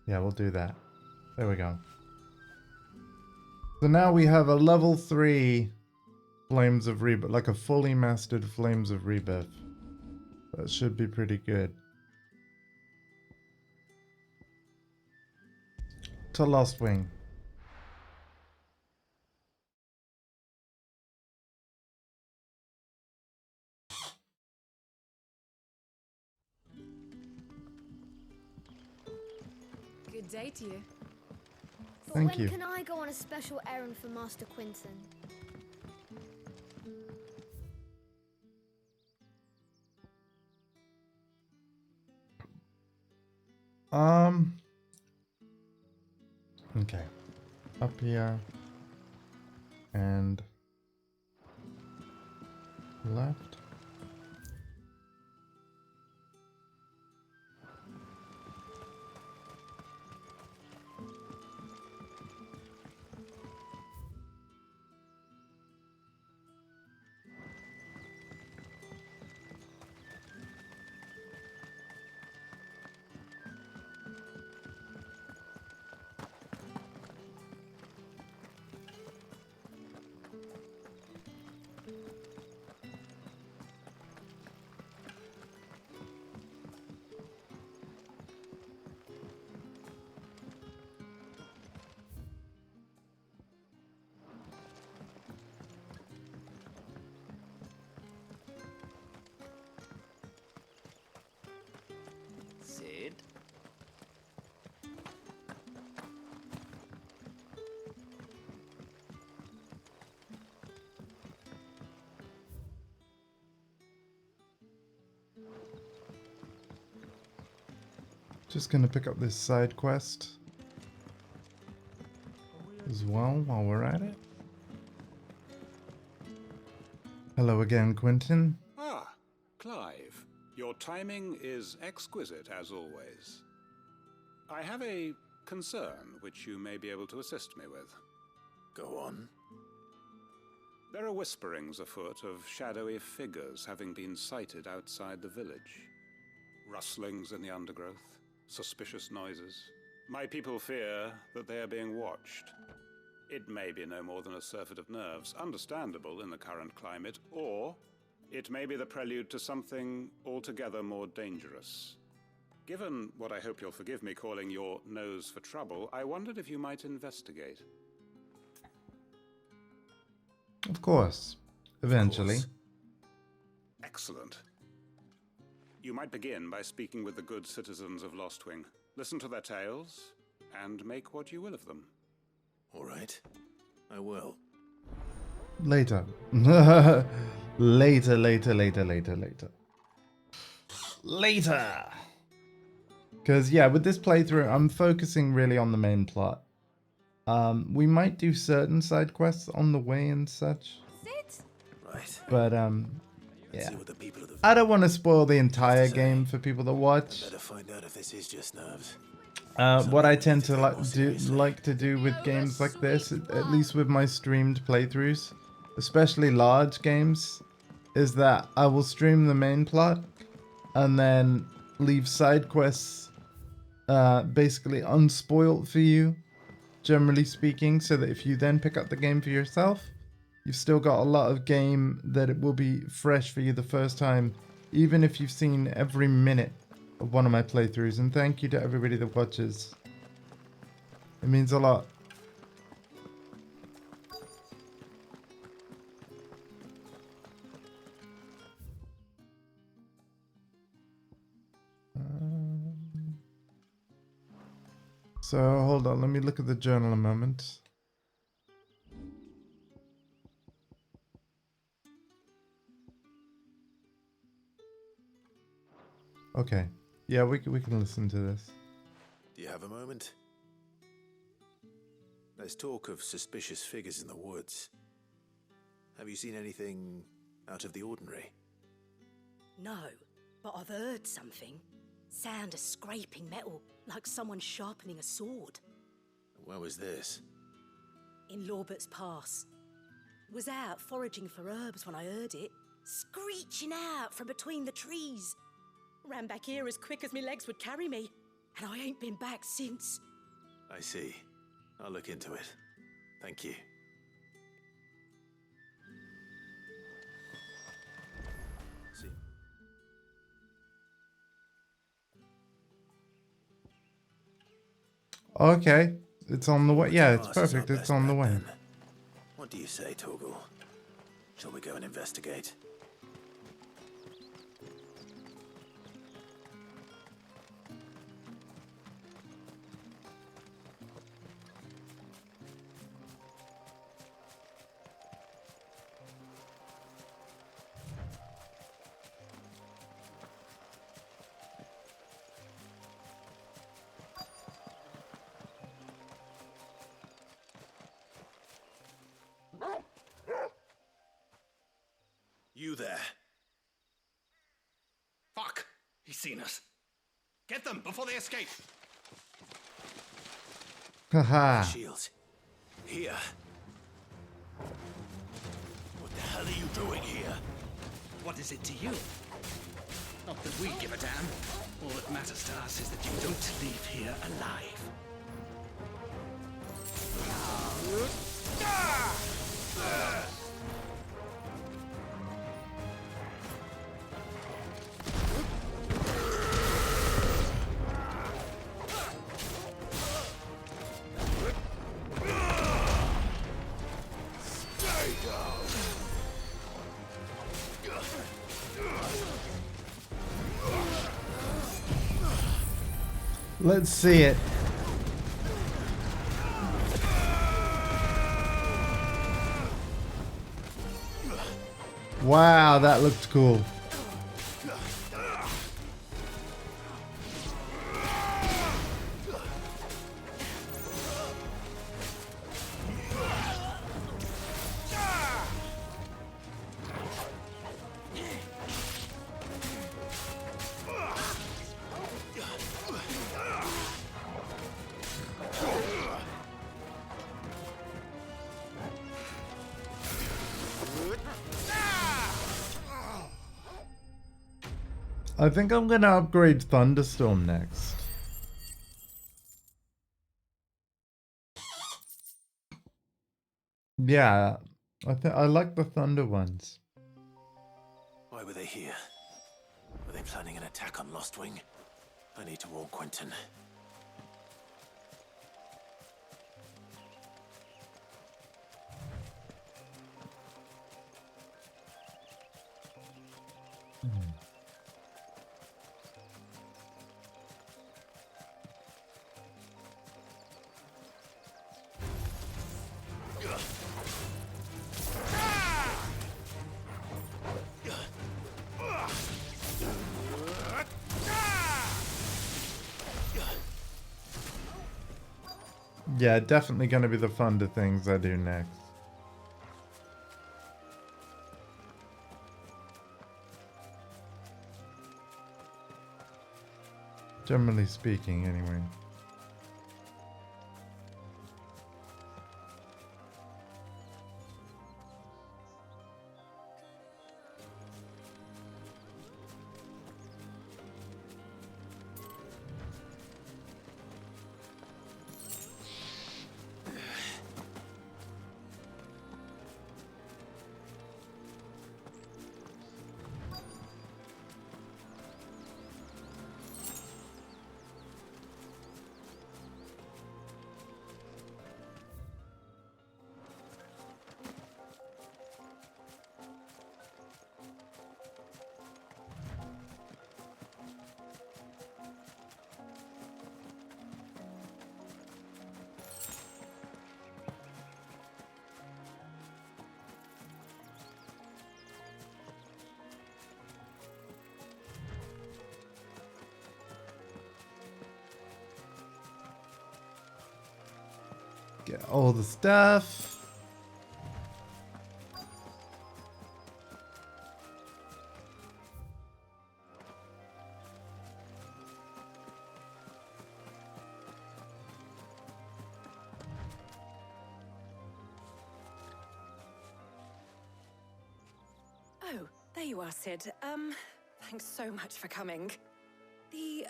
Yeah, we'll do that. There we go. So now we have a level 3 Flames of Rebirth, like a fully mastered Flames of Rebirth. That should be pretty good. To Lost Wing. Good day to you. But Thank when you. can I go on a special errand for Master Quinton? Okay. Up here. And left. Sid? Just gonna pick up this side quest as well while we're at it. Hello again, Quentin. Ah, Clive. Your timing is exquisite as always. I have a concern which you may be able to assist me with. Go on. There are whisperings afoot of shadowy figures having been sighted outside the village. Rustlings in the undergrowth, suspicious noises. My people fear that they are being watched. It may be no more than a surfeit of nerves, understandable in the current climate, or it may be the prelude to something altogether more dangerous. Given what I hope you'll forgive me calling your nose for trouble, I wondered if you might investigate. Of course. Eventually. Of course. Excellent. You might begin by speaking with the good citizens of Lostwing. Listen to their tales, and make what you will of them. All right. I will. Later. Later. Because, yeah, with this playthrough, I'm focusing really on the main plot. We might do certain side quests on the way and such. Right. But, yeah. I don't want to spoil the entire game for people to watch. Better find out if this is just nerves. What I tend to like to do with games like this, at least with my streamed playthroughs, especially large games, is that I will stream the main plot and then leave side quests basically unspoiled for you, generally speaking, so that if you then pick up the game for yourself, you've still got a lot of game that it will be fresh for you the first time, even if you've seen every minute of one of my playthroughs. And thank you to everybody that watches. It means a lot. So hold on, let me look at the journal a moment. Okay. Yeah, we can listen to this. Do you have a moment? There's talk of suspicious figures in the woods. Have you seen anything out of the ordinary? No, but I've heard something. Sound of scraping metal, like someone sharpening a sword. Where was this? In Lorbert's Pass. Was out foraging for herbs when I heard it, screeching out from between the trees. Ran back here as quick as my legs would carry me, and I ain't been back since. I see. I'll look into it. Thank you. See. Okay, it's on the way. Yeah, it's Pass is our perfect. It's best on the bet, way. then. What do you say, Torgal? Shall we go and investigate? You there? Fuck! He's seen us. Get them before they escape. Haha. Shields. Here. What the hell are you doing here? What is it to you? Not that we give a damn. All that matters to us is that you don't leave here alive. Let's see it. Wow, that looked cool. I think I'm gonna upgrade Thunderstorm next. Yeah, I like the Thunder ones. Why were they here? Were they planning an attack on Lostwing? I need to warn Quentin. Yeah, definitely gonna be the Thunder things I do next. Generally speaking, anyway. Get all the stuff. There you are, Sid. Thanks so much for coming. The,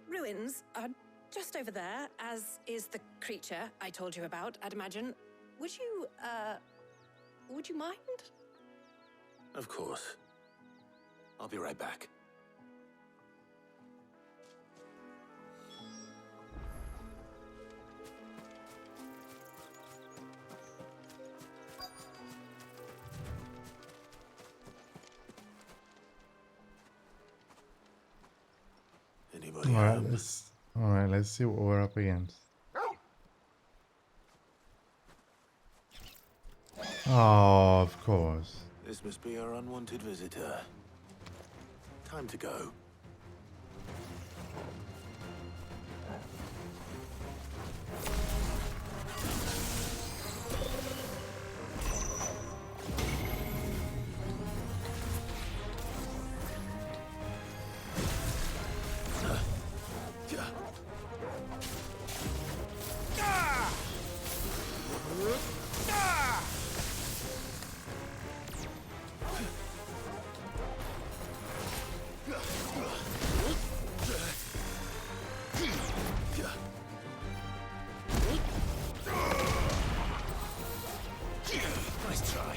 ruins are just over there, as is the creature I told you about, I'd imagine. Would you mind? Of course. I'll be right back. Anybody home? Alright, let's see what we're up against. Oh, of course. This must be our unwanted visitor. Time to go. Nice try.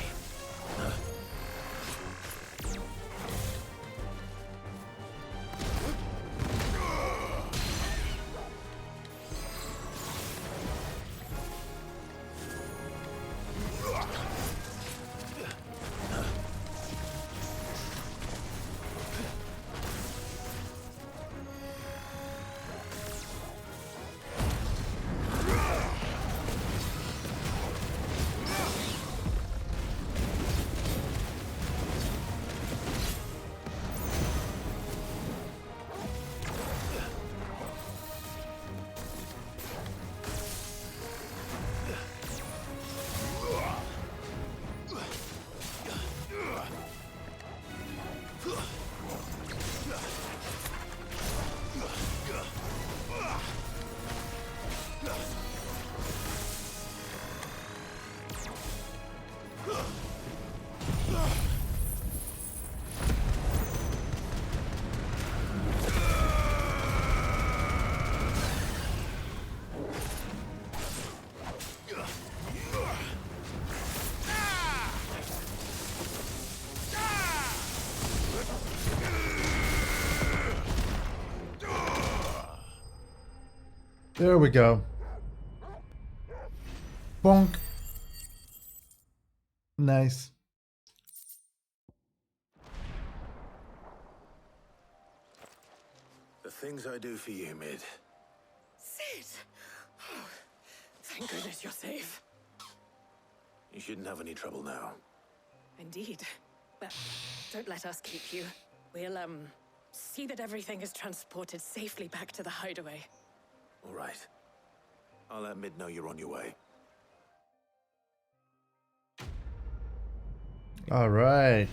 There we go. Bonk. Nice. The things I do for you, Mid. Sid! Oh, thank goodness you're safe. You shouldn't have any trouble now. Indeed. But don't let us keep you. We'll, see that everything is transported safely back to the hideaway. All right. I'll let Mid know you're on your way. All right.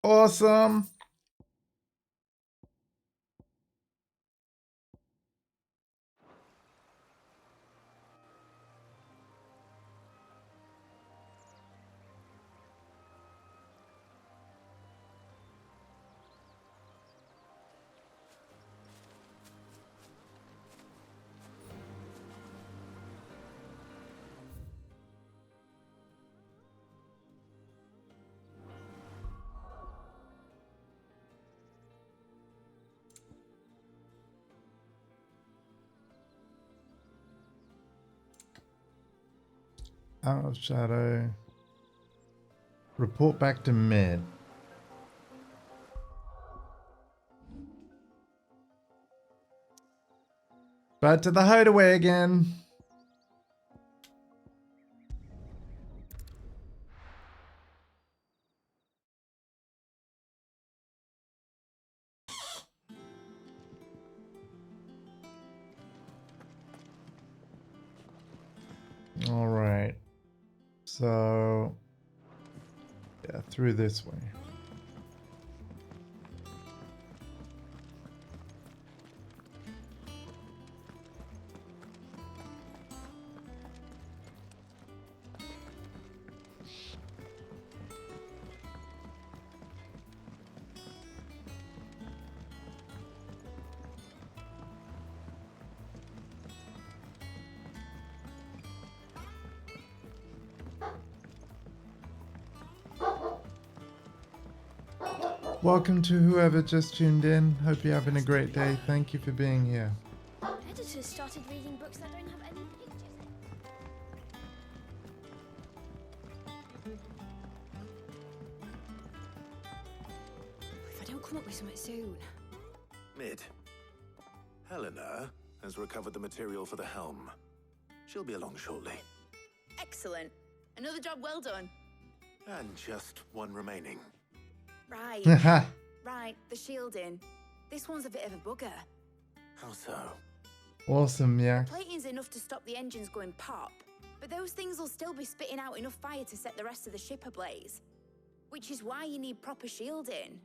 Awesome. Out of shadow. Report back to Mid. Back to the hideaway again. All right. So, yeah, through this way. Welcome to whoever just tuned in. Hope you're having a great day. Thank you for being here. Editors started reading books that don't have any pictures in. If I don't come up with something soon. Mid. Helena has recovered the material for the helm. She'll be along shortly. Excellent. Another job well done. And just one remaining. Right. Right, the shielding. This one's a bit of a bugger. How so? Awesome, yeah. Plating's enough to stop the engines going pop, but those things will still be spitting out enough fire to set the rest of the ship ablaze. Which is why you need proper shielding.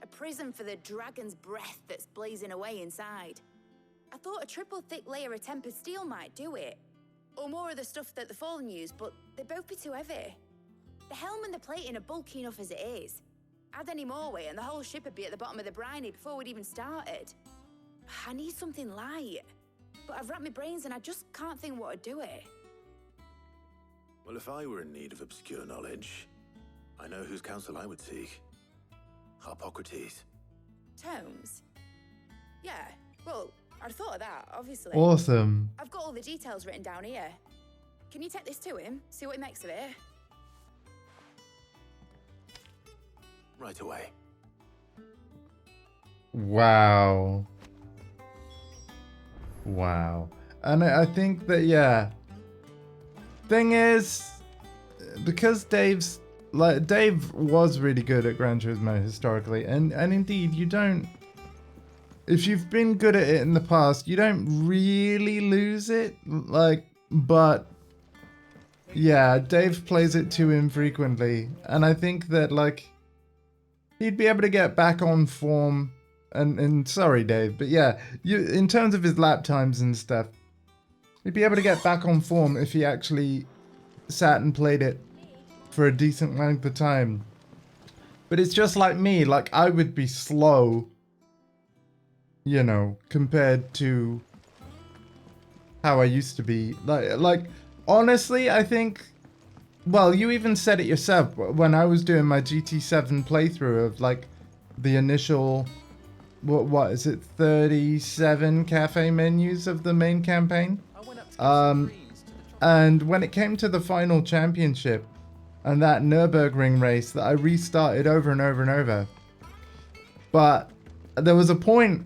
A prison for the dragon's breath that's blazing away inside. I thought a triple thick layer of tempered steel might do it. Or more of the stuff that the Fallen use, but they'd both be too heavy. The helm and the plating are bulky enough as it is. Add any more weight and the whole ship would be at the bottom of the briny before we'd even started. I need something light. But I've racked my brains and I just can't think what would do it. Well, if I were in need of obscure knowledge, I know whose counsel I would seek. Harpocrates. Tomes? Yeah, well, I'd thought of that, obviously. Awesome. I've got all the details written down here. Can you take this to him? See what he makes of it? Right away. Wow. Wow. And I think that, yeah. Thing is, because Dave was really good at Gran Turismo historically, and indeed, you don't, if you've been good at it in the past, you don't really lose it, but yeah, Dave plays it too infrequently, and I think that, he'd be able to get back on form, and sorry, Dave, but yeah, in terms of his lap times and stuff, he'd be able to get back on form if he actually sat and played it for a decent length of time. But it's just like me, I would be slow, you know, compared to how I used to be. Honestly, I think, well, you even said it yourself when I was doing my GT7 playthrough of the initial, what is it, 37 cafe menus of the main campaign. And when it came to the final championship and that Nürburgring race that I restarted over and over and over. But there was a point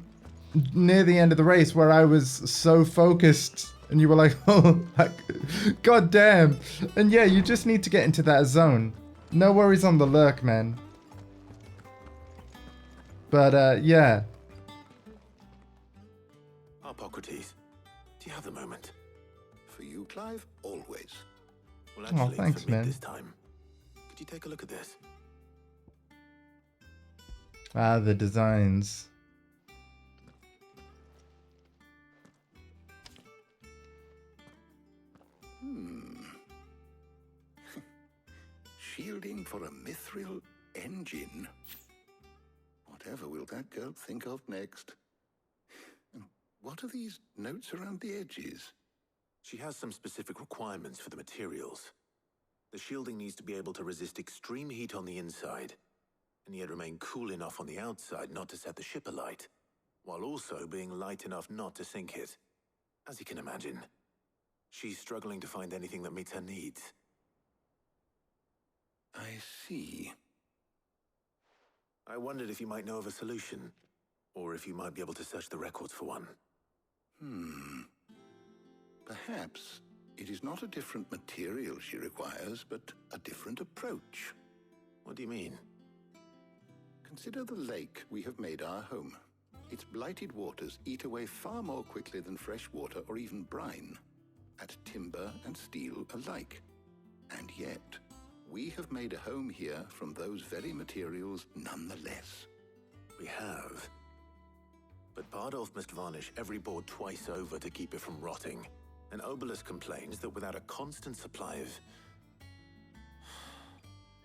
near the end of the race where I was so focused and you were like, oh, god damn. And yeah, you just need to get into that zone. No worries on the lurk, man. But yeah. Harpocrates, do you have the moment? For you, Clive, always. Well, actually, thanks, for me man. this time. Could you take a look at this? Ah, the designs. Shielding for a mithril engine. Whatever will that girl think of next? And what are these notes around the edges? She has some specific requirements for the materials. The shielding needs to be able to resist extreme heat on the inside, and yet remain cool enough on the outside not to set the ship alight, while also being light enough not to sink it. As you can imagine, she's struggling to find anything that meets her needs. I see. I wondered if you might know of a solution, or if you might be able to search the records for one. Perhaps it is not a different material she requires, but a different approach. What do you mean? Consider the lake we have made our home. Its blighted waters eat away far more quickly than fresh water or even brine, at timber and steel alike. And yet, we have made a home here from those very materials nonetheless. We have. But Bardolph must varnish every board twice over to keep it from rotting. And Obelisk complains that without a constant supply of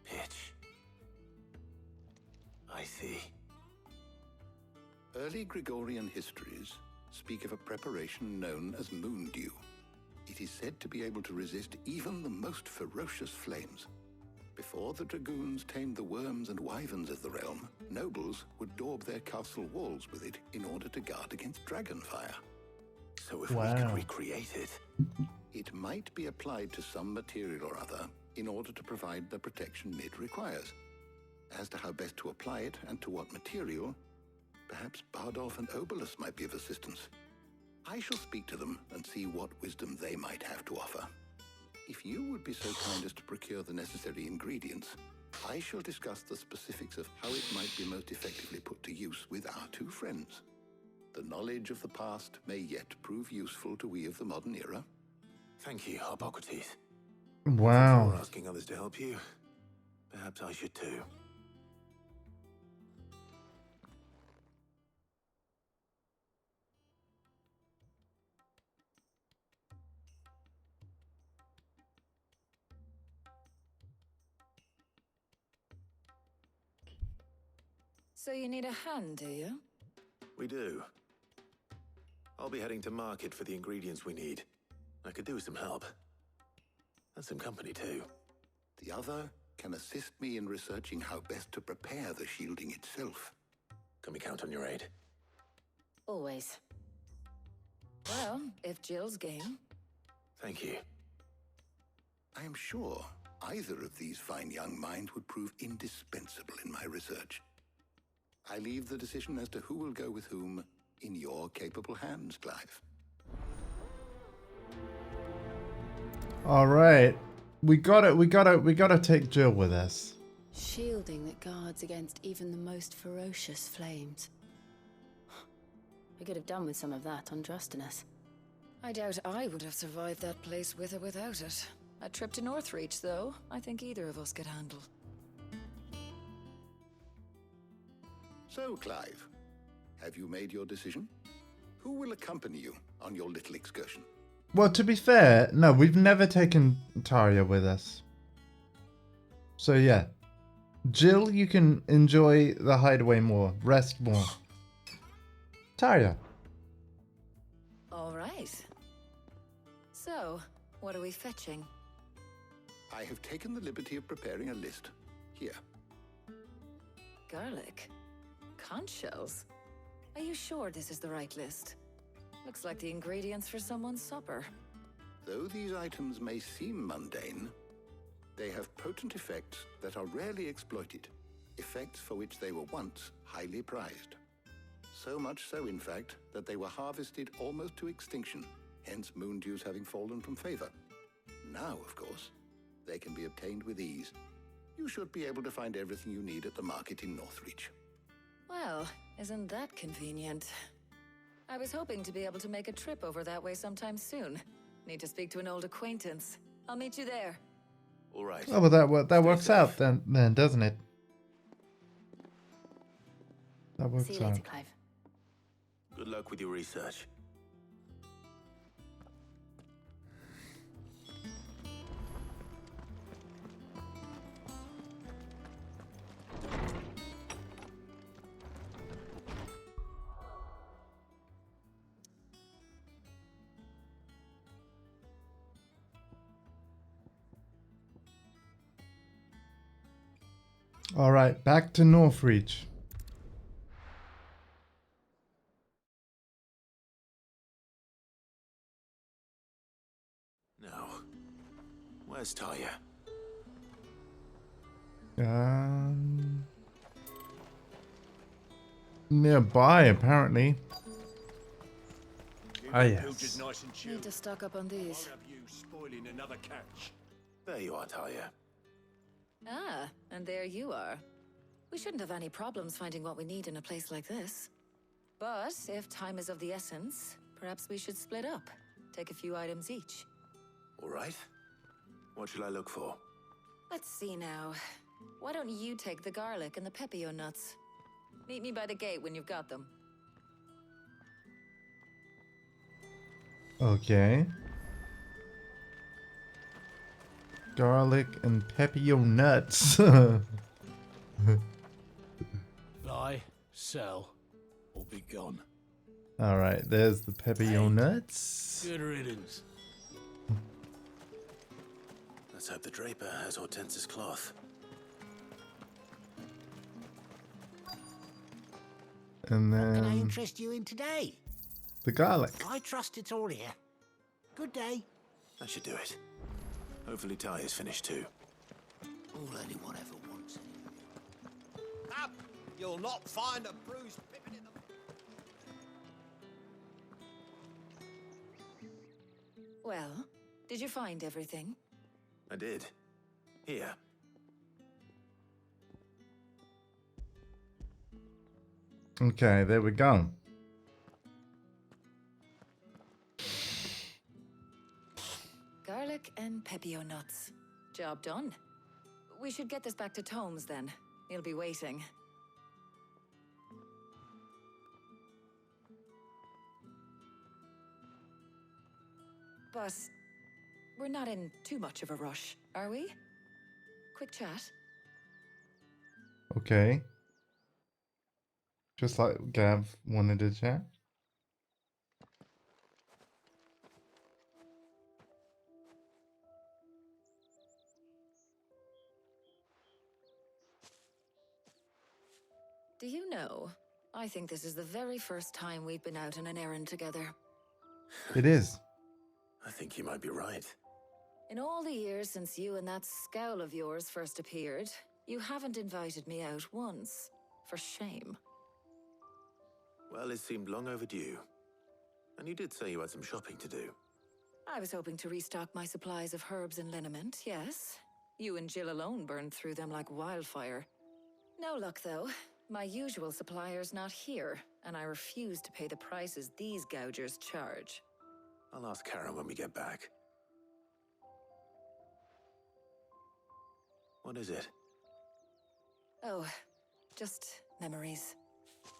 pitch. I see. Early Gregorian histories speak of a preparation known as moon dew. It is said to be able to resist even the most ferocious flames. Before the dragoons tamed the worms and wyverns of the realm, nobles would daub their castle walls with it in order to guard against dragon fire. So if we could recreate it... It might be applied to some material or other in order to provide the protection Mid requires. As to how best to apply it and to what material, perhaps Bardolph and Obolus might be of assistance. I shall speak to them and see what wisdom they might have to offer. If you would be so kind as to procure the necessary ingredients, I shall discuss the specifics of how it might be most effectively put to use with our two friends. The knowledge of the past may yet prove useful to we of the modern era. Thank you, Hippocrates. Wow. Before asking others to help you, perhaps I should too. So you need a hand, do you? We do. I'll be heading to market for the ingredients we need. I could do with some help. And some company too. The other can assist me in researching how best to prepare the shielding itself. Can we count on your aid? Always. Well, if Jill's game. Thank you. I am sure either of these fine young minds would prove indispensable in my research. I leave the decision as to who will go with whom in your capable hands, Clive. All right, we gotta take Jill with us. Shielding that guards against even the most ferocious flames. We could have done with some of that on Drustinus. I doubt I would have survived that place with or without it. A trip to Northreach, though, I think either of us could handle. So, Clive, have you made your decision? Who will accompany you on your little excursion? Well, to be fair, no, we've never taken Tarja with us. So yeah, Jill, you can enjoy the hideaway more, rest more. Tarja. All right. So, what are we fetching? I have taken the liberty of preparing a list. Here. Garlic? Conch shells? Are you sure this is the right list? Looks like the ingredients for someone's supper. Though these items may seem mundane, they have potent effects that are rarely exploited, effects for which they were once highly prized. So much so, in fact, that they were harvested almost to extinction, hence moon dews having fallen from favor. Now, of course, they can be obtained with ease. You should be able to find everything you need at the market in Northreach. Well, isn't that convenient? I was hoping to be able to make a trip over that way sometime soon. Need to speak to an old acquaintance. I'll meet you there. All right. Oh, well, that works out then, doesn't it? That works See you later, out. Clive. Good luck with your research. All right, back to Northreach. Now, where's Tarja? Nearby, apparently. Ah, yes. Need to stock up on these. Spoiling another catch. There you are, Tarja. Ah, and there you are. We shouldn't have any problems finding what we need in a place like this. But if time is of the essence, perhaps we should split up. Take a few items each. All right. What should I look for? Let's see now. Why don't you take the garlic and the pepio nuts? Meet me by the gate when you've got them. Okay. Garlic and pepio nuts. Buy, sell, or be gone. All right, there's the pepio nuts. Good riddance. Let's hope the draper has Hortense's cloth. And What can I then interest you in today? the garlic. I trust it's all here. Good day. That should do it. Hopefully Ty is finished too. All anyone ever wants. Up! You'll not find a bruised pippin in the... Well, did you find everything? I did. Here. Okay, there we go. Garlic and pepio nuts. Job done. We should get this back to Tomes then. He'll be waiting. But we're not in too much of a rush, are we? Quick chat. Okay. Just like Gav wanted to chat. Do you know, I think this is the very first time we've been out on an errand together. It is. I think you might be right. In all the years since you and that scowl of yours first appeared, you haven't invited me out once. For shame. Well, it seemed long overdue. And you did say you had some shopping to do. I was hoping to restock my supplies of herbs and liniment, yes. You and Jill alone burned through them like wildfire. No luck, though. My usual supplier's not here, and I refuse to pay the prices these gougers charge. I'll ask Karen when we get back. What is it? Oh, just memories.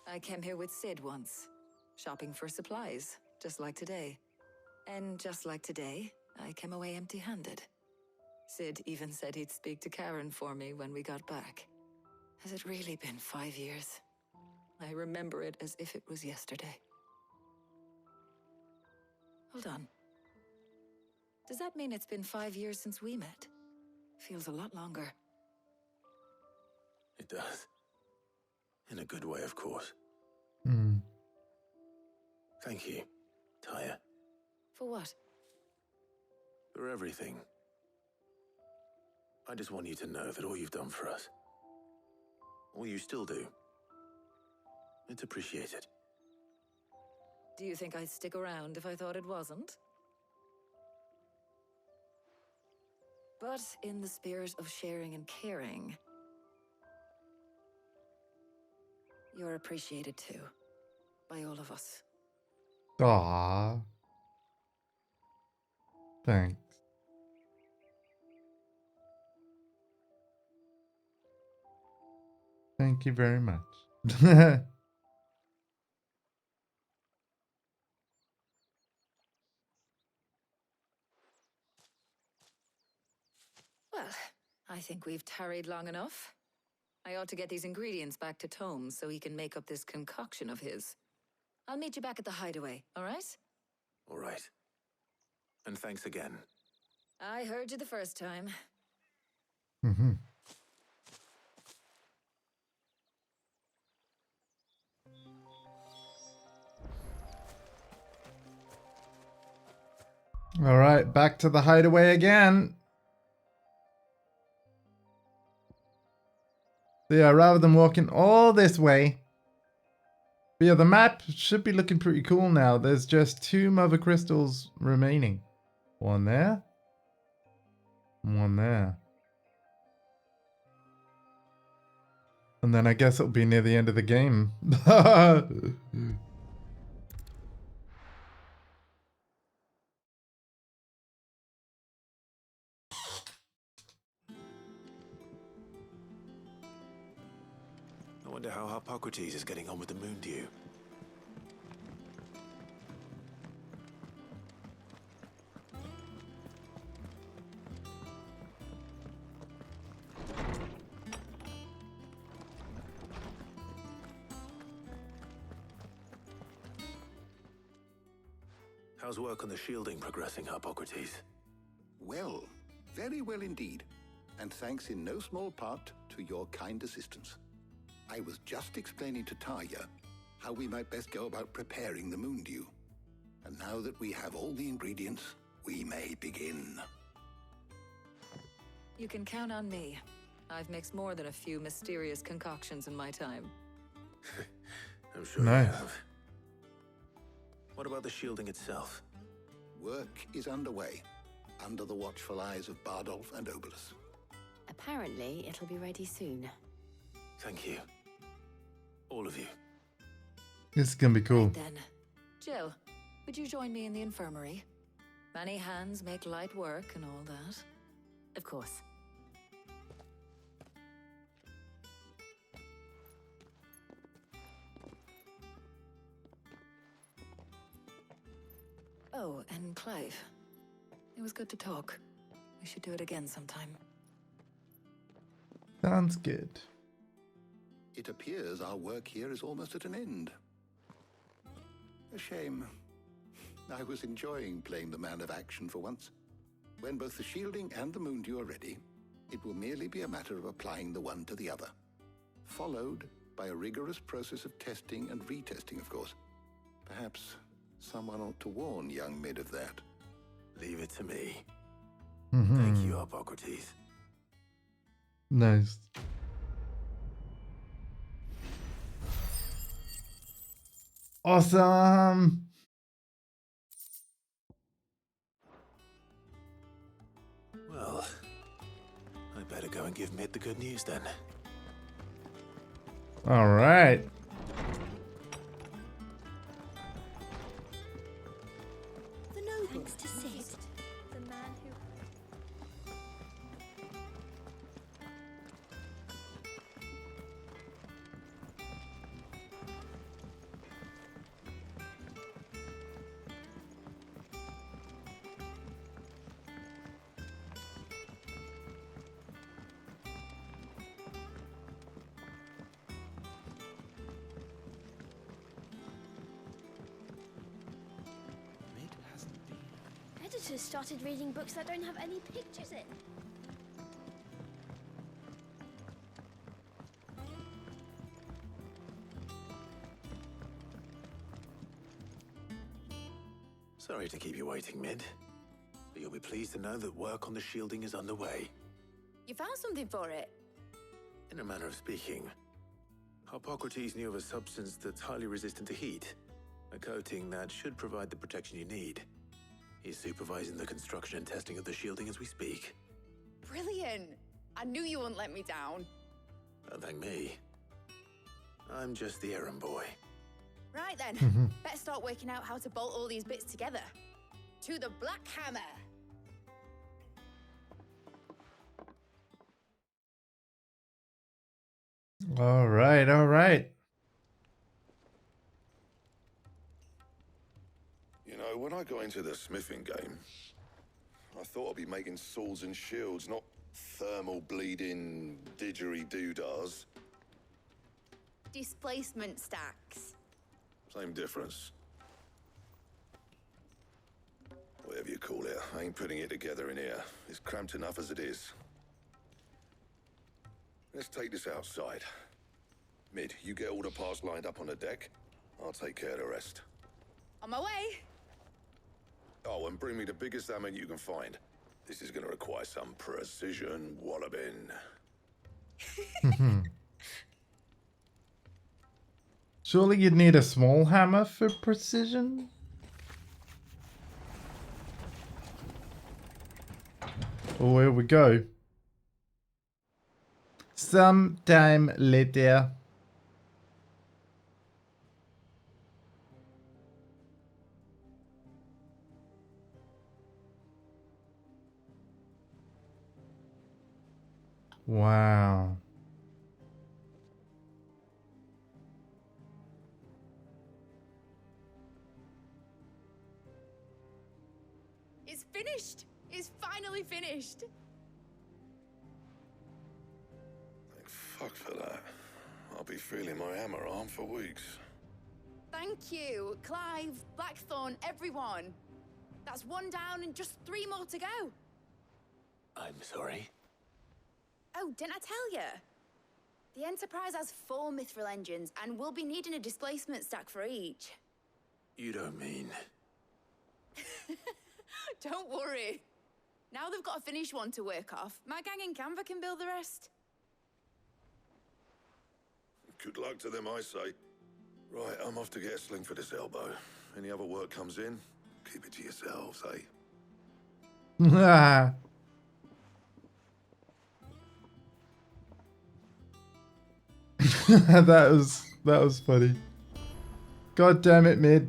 I came here with Sid once, shopping for supplies, just like today. And just like today, I came away empty-handed. Sid even said he'd speak to Karen for me when we got back. Has it really been 5 years? I remember it as if it was yesterday. Hold on. Does that mean it's been 5 years since we met? Feels a lot longer. It does. In a good way, of course. Hmm. Thank you, Tyre. For what? For everything. I just want you to know that all you've done for us, all you still do, it's appreciated. Do you think I'd stick around if I thought it wasn't? But in the spirit of sharing and caring, you're appreciated too, by all of us. Aww. Thanks. Thank you very much. Well, I think we've tarried long enough. I ought to get these ingredients back to Tomes so he can make up this concoction of his. I'll meet you back at the hideaway, all right? All right. And thanks again. I heard you the first time. Mm-hmm. All right, back to the hideaway again. So yeah, rather than walking all this way. But yeah, the map should be looking pretty cool now. There's just 2 mother crystals remaining. One there. One there. And then I guess it'll be near the end of the game. I wonder how Hippocrates is getting on with the moon dew. How's work on the shielding progressing, Hippocrates? Well, very well indeed. And thanks in no small part to your kind assistance. I was just explaining to Tarja, how we might best go about preparing the moon dew. And now that we have all the ingredients, we may begin. You can count on me. I've mixed more than a few mysterious concoctions in my time. I'm sure Nice. you have. What about the shielding itself? Work is underway, under the watchful eyes of Bardolph and Obolus. Apparently, it'll be ready soon. Thank you. All of you. This is gonna be cool. Then, Jill, would you join me in the infirmary? Many hands make light work and all that. Of course. Oh, and Clive. It was good to talk. We should do it again sometime. Sounds good. It appears our work here is almost at an end. A shame. I was enjoying playing the man of action for once. When both the shielding and the moon dew are ready, it will merely be a matter of applying the one to the other. Followed by a rigorous process of testing and retesting, of course. Perhaps someone ought to warn young Mid of that. Leave it to me. Mhm. Thank you, Hippocrates. Nice. Awesome. Well, I better go and give Mid the good news then. All right. The noble to sit. The man who... Editors started reading books that don't have any pictures in. Sorry to keep you waiting, Mid. But you'll be pleased to know that work on the shielding is underway. You found something for it? In a manner of speaking, Hippocrates knew of a substance that's highly resistant to heat. A coating that should provide the protection you need. He's supervising the construction and testing of the shielding as we speak. Brilliant! I knew you wouldn't let me down. Don't thank me. I'm just the errand boy. Right then, better start working out how to bolt all these bits together. To the Black Hammer! All right. All right. You know, when I got into the smithing game, I thought I'd be making swords and shields, not thermal bleeding didgeridoo-dahs. Displacement stacks. Same difference. Whatever you call it, I ain't putting it together in here. It's cramped enough as it is. Let's take this outside. Mid, you get all the parts lined up on the deck. I'll take care of the rest. On my way! Oh, and bring me the biggest hammer you can find. This is gonna require some precision walloping. Surely you'd need a small hammer for precision? Oh, here we go. Sometime later. Wow. It's finished! It's finally finished! Thank fuck for that. I'll be feeling my hammer arm for weeks. Thank you, Clive, Blackthorn, everyone. That's one down and just 3 more to go. I'm sorry. Oh, didn't I tell you? The Enterprise has 4 mithril engines, and we'll be needing a displacement stack for each. You don't mean... Don't worry. Now they've got a finished one to work off. My gang in Canva can build the rest. Good luck to them, I say. Right, I'm off to get a sling for this elbow. Any other work comes in, keep it to yourselves, eh? That was funny. God damn it, Mid.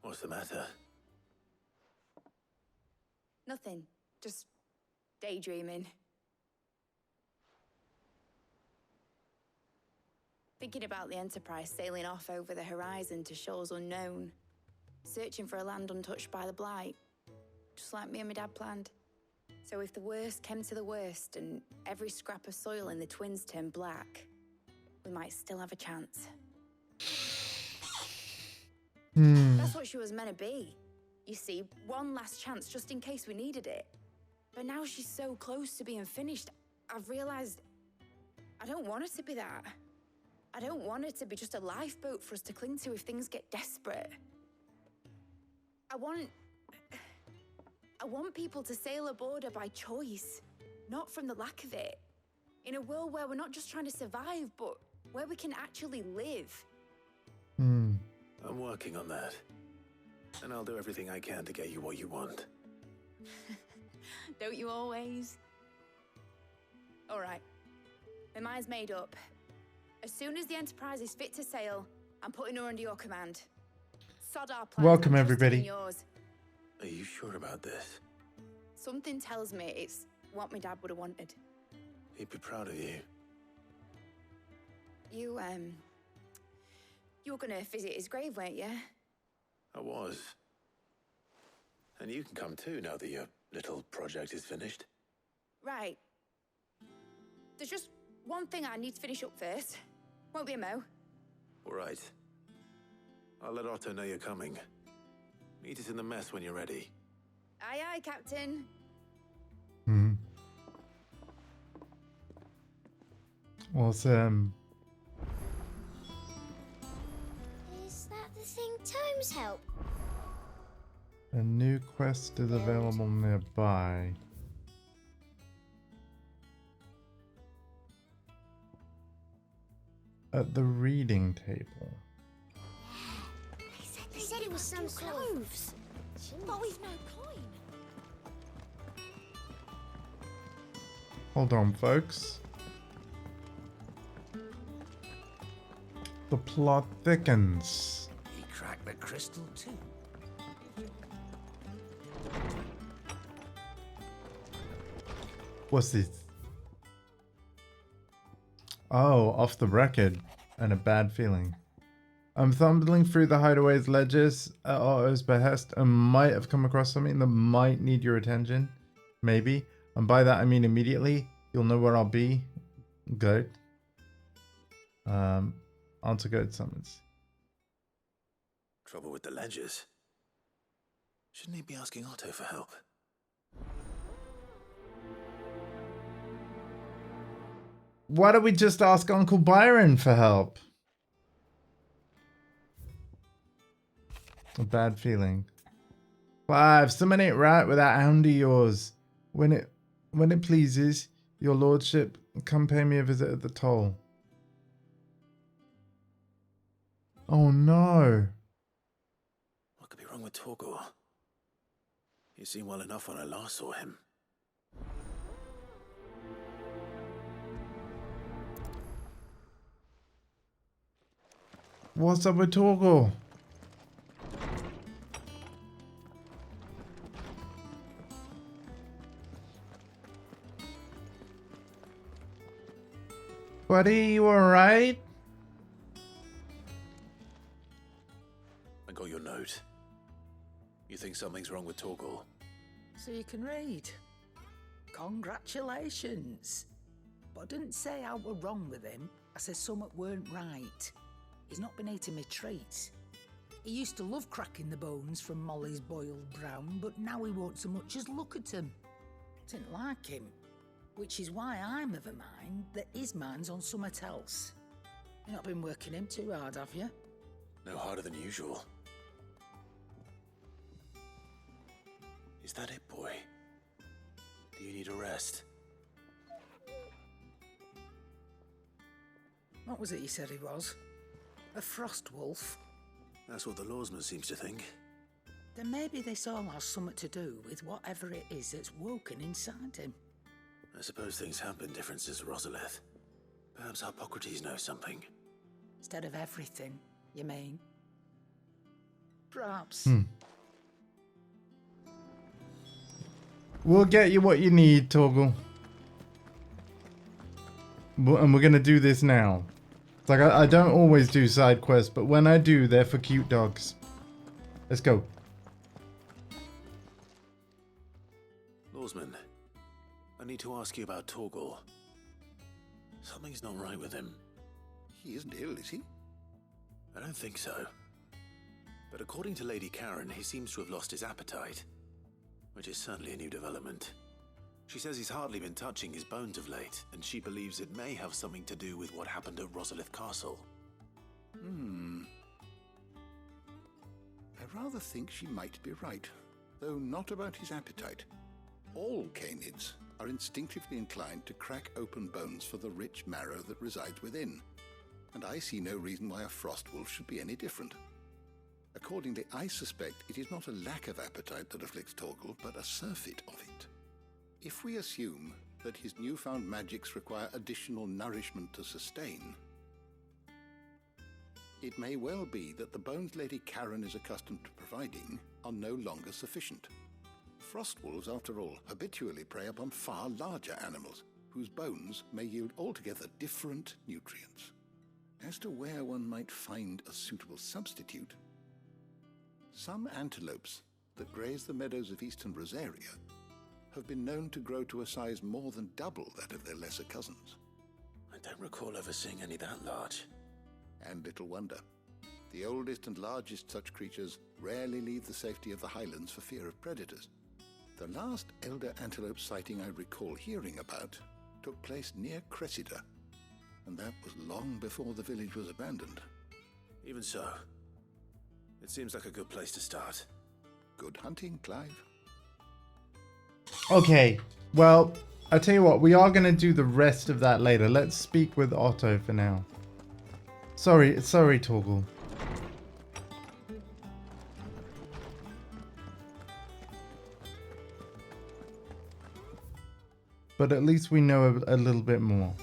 What's the matter? Nothing. Just daydreaming. Thinking about the Enterprise sailing off over the horizon to shores unknown. Searching for a land untouched by the Blight. Just like me and my dad planned. So if the worst came to the worst and every scrap of soil in the Twins turned black, we might still have a chance. That's what she was meant to be. You see, one last chance just in case we needed it. But now she's so close to being finished, I've realized I don't want her to be that. I don't want her to be just a lifeboat for us to cling to if things get desperate. I want people to sail aboard her by choice, not from the lack of it. In a world where we're not just trying to survive, but where we can actually live. I'm working on that. And I'll do everything I can to get you what you want. Don't you always? All right. My mind's made up. As soon as the Enterprise is fit to sail, I'm putting her under your command. Sod our plans. Welcome, I'm trusting in everybody. yours. Are you sure about this? Something tells me it's what my dad would have wanted. He'd be proud of you. You were gonna visit his grave, weren't you? I was. And you can come too now that your little project is finished. Right. There's just one thing I need to finish up first. Won't be a mo. All right. I'll let Otto know you're coming. Meet us in the mess when you're ready. Aye, aye, Captain. Awesome. Is that the thing Tomes help? A new quest is available nearby. At the reading table. They said it was some cloves. But we've no coin. Hold on, folks. The plot thickens. He cracked the crystal too. What's this? Oh, off the record. And a bad feeling. I'm thumbling through the hideaway's ledgers at Otto's behest and might have come across something that might need your attention. Maybe. And by that I mean immediately. You'll know where I'll be. Goat. Answer goat summons. Trouble with the ledgers. Shouldn't he be asking Otto for help? Why don't we just ask Uncle Byron for help? A bad feeling. Clive, something ain't right with that hound of yours. When it pleases your lordship, come pay me a visit at the toll. Oh no. What could be wrong with Torgor? He seemed well enough when I last saw him. What's up with Torgor? Buddy, you alright? I got your note. You think something's wrong with Torgor? So you can read. Congratulations. But I didn't say I were wrong with him. I said something weren't right. He's not been eating me treats. He used to love cracking the bones from Molly's boiled brown, but now he won't so much as look at 'em. Didn't like him. Which is why I'm of a mind that his mind's on something else. You've not been working him too hard, have you? No harder than usual. Is that it, boy? Do you need a rest? What was it he said he was? A frost wolf? That's what the lawsman seems to think. Then maybe this all has something to do with whatever it is that's woken inside him. I suppose things have been different since Rosalith. Perhaps Hippocrates knows something. Instead of everything, you mean? Perhaps. We'll get you what you need, Torgal. And we're gonna do this now. It's like I don't always do side quests, but when I do, they're for cute dogs. Let's go. Lawsman, I need to ask you about Torgal. Something's not right with him. He isn't ill, is he? I don't think so. But according to Lady Karen, he seems to have lost his appetite. Which is certainly a new development. She says he's hardly been touching his bones of late, and she believes it may have something to do with what happened at Rosalith Castle. I rather think she might be right, though not about his appetite. All canids are instinctively inclined to crack open bones for the rich marrow that resides within, and I see no reason why a frost wolf should be any different. Accordingly, I suspect it is not a lack of appetite that afflicts Torgal, but a surfeit of it. If we assume that his newfound magics require additional nourishment to sustain, it may well be that the bones Lady Karen is accustomed to providing are no longer sufficient. Frost wolves, after all, habitually prey upon far larger animals, whose bones may yield altogether different nutrients. As to where one might find a suitable substitute, some antelopes that graze the meadows of eastern Rosaria have been known to grow to a size more than double that of their lesser cousins. I don't recall ever seeing any that large. And little wonder. The oldest and largest such creatures rarely leave the safety of the highlands for fear of predators. The last elder antelope sighting I recall hearing about took place near Cressida, and that was long before the village was abandoned. Even so, it seems like a good place to start. Good hunting, Clive. Okay, well, I tell you what, we are going to do the rest of that later. Let's speak with Otto for now. Sorry, Torgal. But at least we know a little bit more.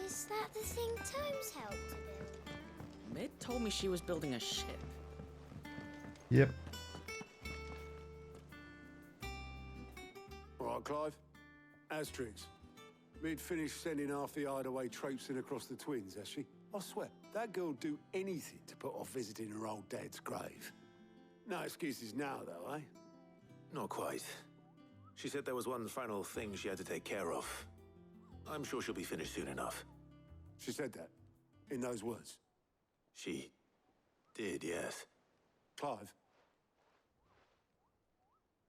Is that the thing Tomes helped to build? Mid told me she was building a ship. Yep. All right, Clive. Asterix. Mid finished sending half the hideaway traipsing across the twins, has she? I swear, that girl'd do anything to put off visiting her old dad's grave. No excuses now, though, eh? Not quite. She said there was one final thing she had to take care of. I'm sure she'll be finished soon enough. She said that? In those words? She did, yes. Clive?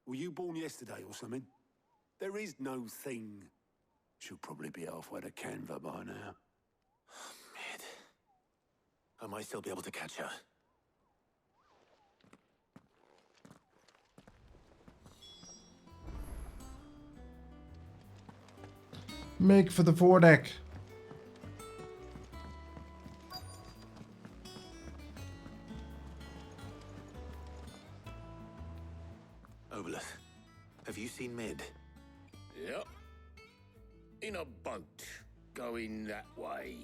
Were you born yesterday or something? There is no thing. She'll probably be halfway to Canva by now. Mid. I might still be able to catch her. Make for the foredeck. Oboleth, have you seen Mid? Yep. In a boat, going that way.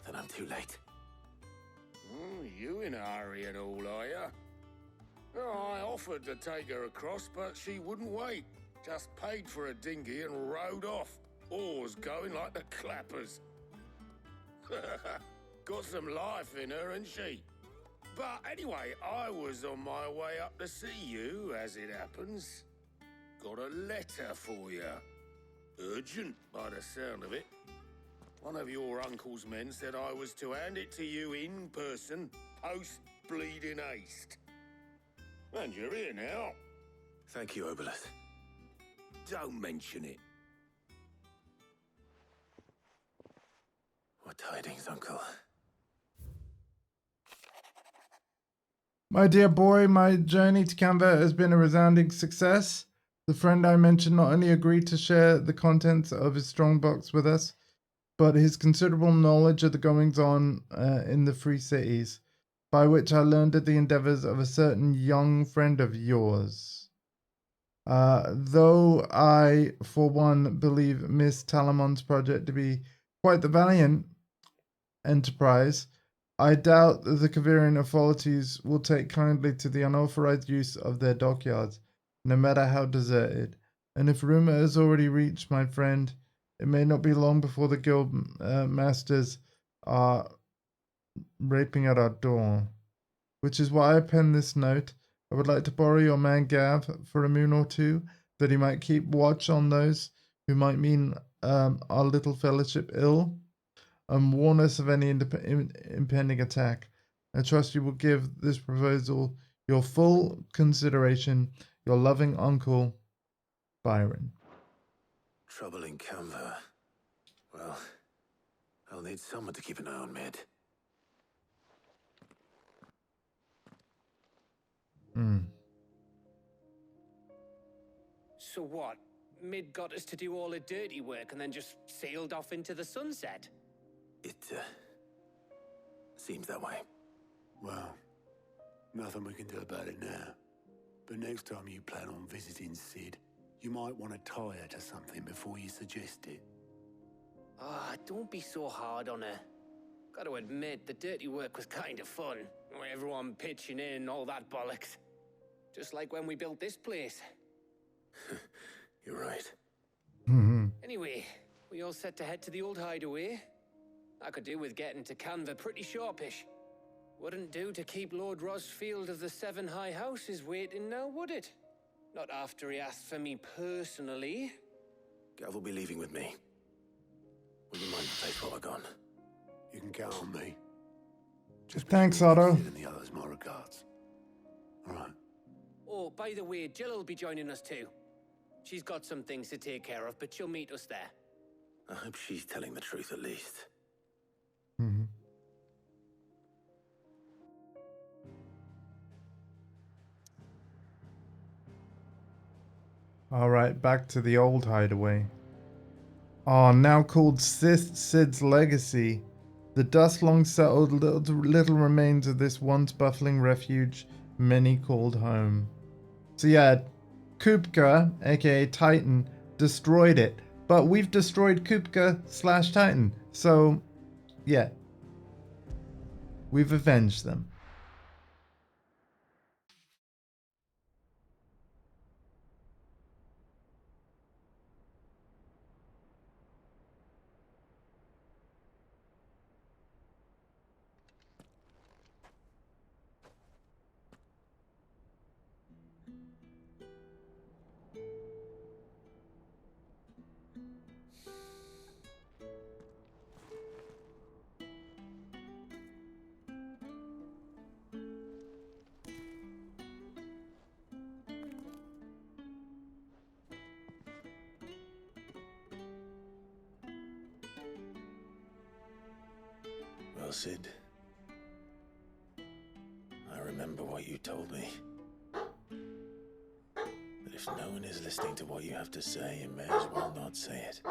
Then I'm too late. You in a hurry at all, are ya? Oh, I offered to take her across, but she wouldn't wait. Just paid for a dinghy and rowed off. Oars going like the clappers. Got some life in her, ain't she? But anyway, I was on my way up to see you, as it happens. Got a letter for you. Urgent, by the sound of it. One of your uncle's men said I was to hand it to you in person, post bleeding haste. And you're here now. Thank you, Obelith. Don't mention it. What tidings, Uncle? My dear boy, my journey to Canva has been a resounding success. The friend I mentioned not only agreed to share the contents of his strongbox with us, but his considerable knowledge of the goings-on in the Free Cities, by which I learned of the endeavors of a certain young friend of yours. Though I, for one, believe Miss Talamon's project to be quite the valiant enterprise, I doubt that the Kavirian authorities will take kindly to the unauthorized use of their dockyards, no matter how deserted. And if rumor has already reached my friend, it may not be long before the guild masters are raping at our door. Which is why I penned this note. I would like to borrow your man Gav for a moon or two, that he might keep watch on those who might mean our little fellowship ill, and warn us of any impending attack. I trust you will give this proposal your full consideration. Your loving uncle, Byron. Trouble in Canva. Well, I'll need someone to keep an eye on Mid. So what? Mid got us to do all the dirty work and then just sailed off into the sunset? It, seems that way. Well, nothing we can do about it now. But next time you plan on visiting Sid, you might want to tie her to something before you suggest it. Ah, don't be so hard on her. Gotta admit, the dirty work was kind of fun. Everyone pitching in and all that bollocks. Just like when we built this place. You're right. Anyway, we all set to head to the old hideaway. I could do with getting to Canva pretty sharpish. Wouldn't do to keep Lord Rosfield of the Seven High Houses waiting now, would it? Not after he asked for me personally. Gav will be leaving with me. Will you mind the place while we're gone? You can count on me. Thanks, Otto. And the others, my regards. All right. Oh, by the way, Jill will be joining us too. She's got some things to take care of, but she'll meet us there. I hope she's telling the truth at least. Alright, back to the old hideaway. Now called Sid's Legacy. The dust long settled little remains of this once bustling refuge many called home. So yeah, Kupka, aka Titan, destroyed it. But we've destroyed Kupka / Titan. So, yeah. We've avenged them. Well, Sid, I remember what you told me. That if no one is listening to what you have to say, you may as well not say it.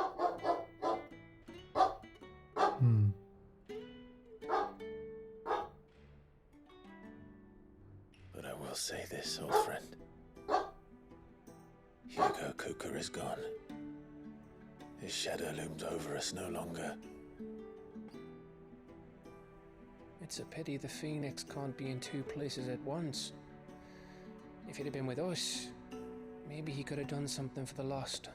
But I will say this, old friend. Hugo Kuka is gone. His shadow looms over us no longer. It's a pity the Phoenix can't be in two places at once. If he'd have been with us, maybe he could have done something for the lost.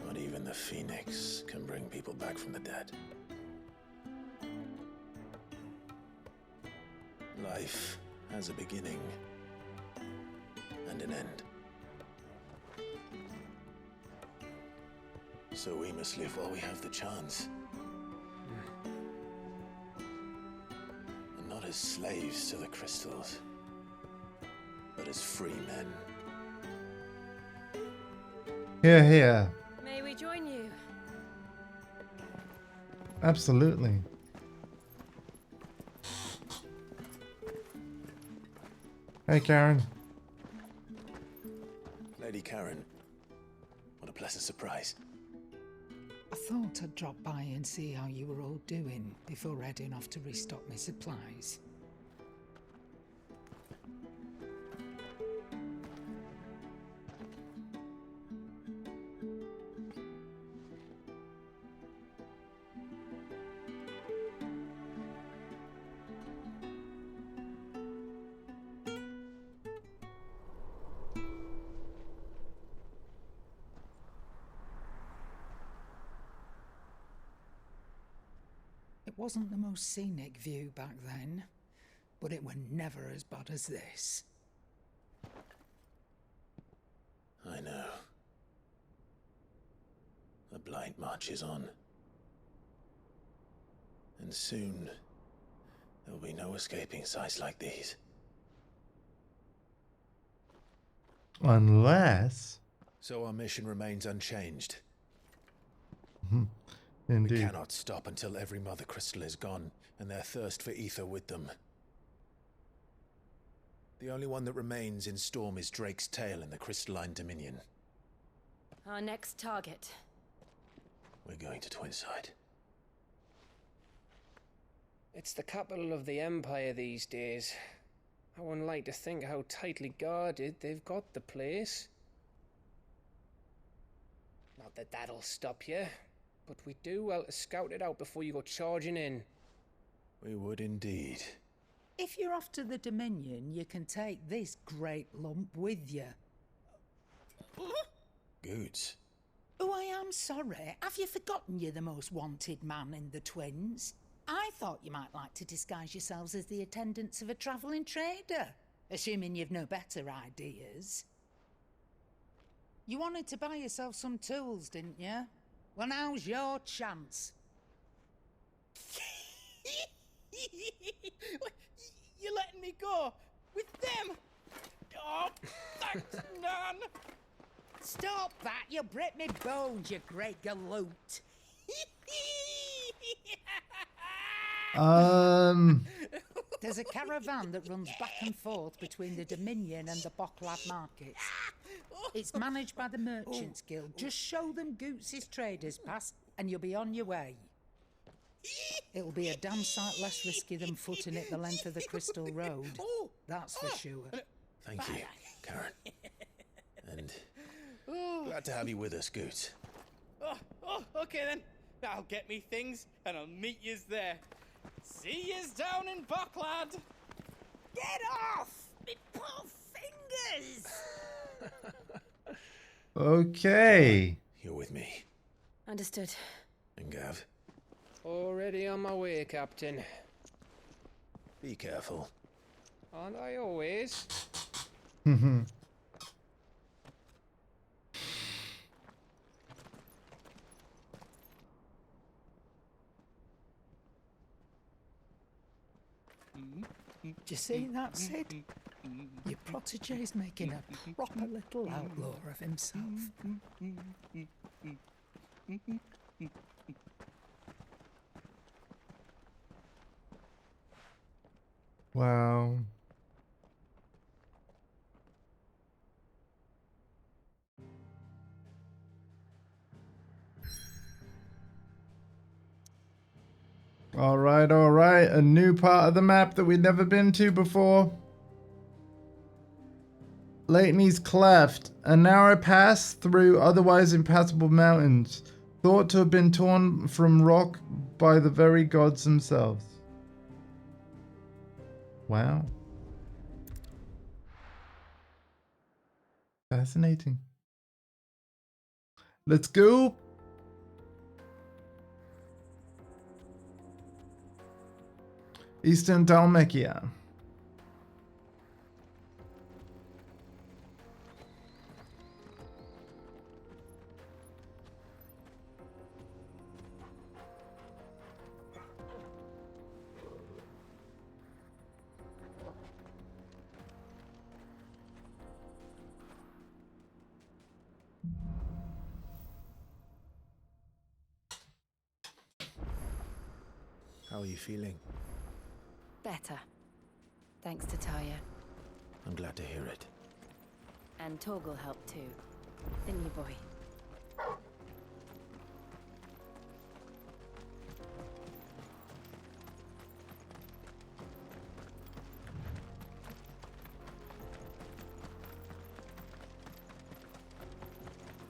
Not even the Phoenix can bring people back from the dead. Life has a beginning and an end. So we must live while we have the chance. as slaves to the crystals, but as free men. Here. May we join you? Absolutely. Hey, Karen. Lady Karen, what a pleasant surprise. I thought I'd drop by and see how you were all doing before heading off to restock my supplies. It wasn't the most scenic view back then, but it were never as bad as this. I know. The blight marches on. And soon, there'll be no escaping sights like these. Unless... So our mission remains unchanged. Indeed. We cannot stop until every Mother Crystal is gone, and their thirst for ether with them. The only one that remains in Storm is Drake's tail in the Crystalline Dominion. Our next target. We're going to Twinside. It's the capital of the Empire these days. I wouldn't like to think how tightly guarded they've got the place. Not that that'll stop you, but we do well to scout it out before you go charging in. We would indeed. If you're off to the Dominion, you can take this great lump with you. Goods. Oh, I am sorry. Have you forgotten you're the most wanted man in the Twins? I thought you might like to disguise yourselves as the attendants of a travelling trader, assuming you've no better ideas. You wanted to buy yourself some tools, didn't you? Well, now's your chance. You're letting me go with them? Oh, thanks, Nan. Stop that! You'll break me bones, you great galoot. There's a caravan that runs back and forth between the Dominion and the Bocklad markets. It's managed by the Merchants Guild. Just show them Goots' traders pass and you'll be on your way. It'll be a damn sight less risky than footing it the length of the Crystal Road. That's for sure. Thank you, Karen. And glad to have you with us, Goots. Okay then. I'll get me things and I'll meet yous there. See yous down in Bocklad. Get off! Me poor fingers! Okay. You're with me. Understood. And Gav? Already on my way, Captain. Be careful. Aren't I always? Do you see that, Sid? Your protege's making a proper little outlaw of himself. Wow. All right. A new part of the map that we've never been to before. Leitney's Cleft, a narrow pass through otherwise impassable mountains, thought to have been torn from rock by the very gods themselves. Wow. Fascinating. Let's go. Eastern Dalmatia. How are you feeling? Better. Thanks to Taya. I'm glad to hear it. And Torgal helped too. Didn't you, boy?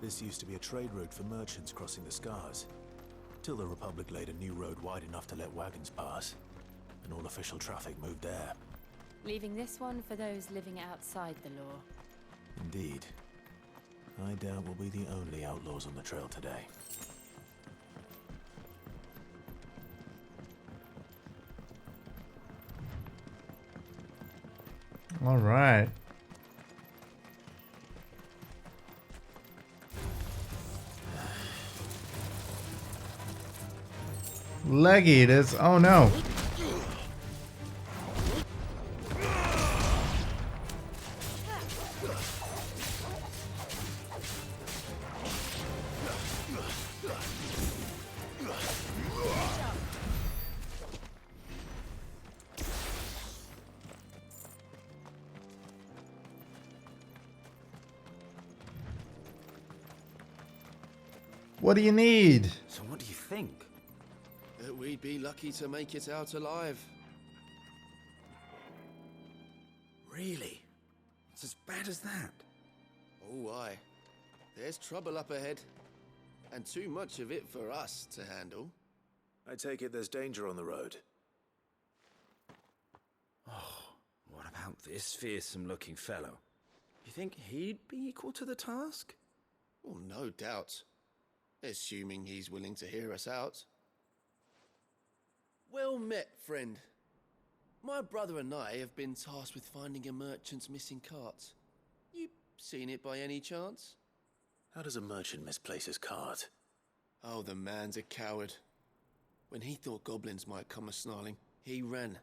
This used to be a trade route for merchants crossing the Scars, till the Republic laid a new road wide enough to let wagons pass, and all official traffic moved there. Leaving this one for those living outside the law. Indeed. I doubt we'll be the only outlaws on the trail today. All right. Leggy it is. Oh no. What do you need? So what do you think? That we'd be lucky to make it out alive. Really? It's as bad as that? Oh, aye. There's trouble up ahead. And too much of it for us to handle. I take it there's danger on the road. Oh, what about this fearsome-looking fellow? You think he'd be equal to the task? Well, no doubt. Assuming he's willing to hear us out. Well met, friend. My brother and I have been tasked with finding a merchant's missing cart. You seen it by any chance? How does a merchant misplace his cart? Oh, the man's a coward. When he thought goblins might come a-snarling, he ran,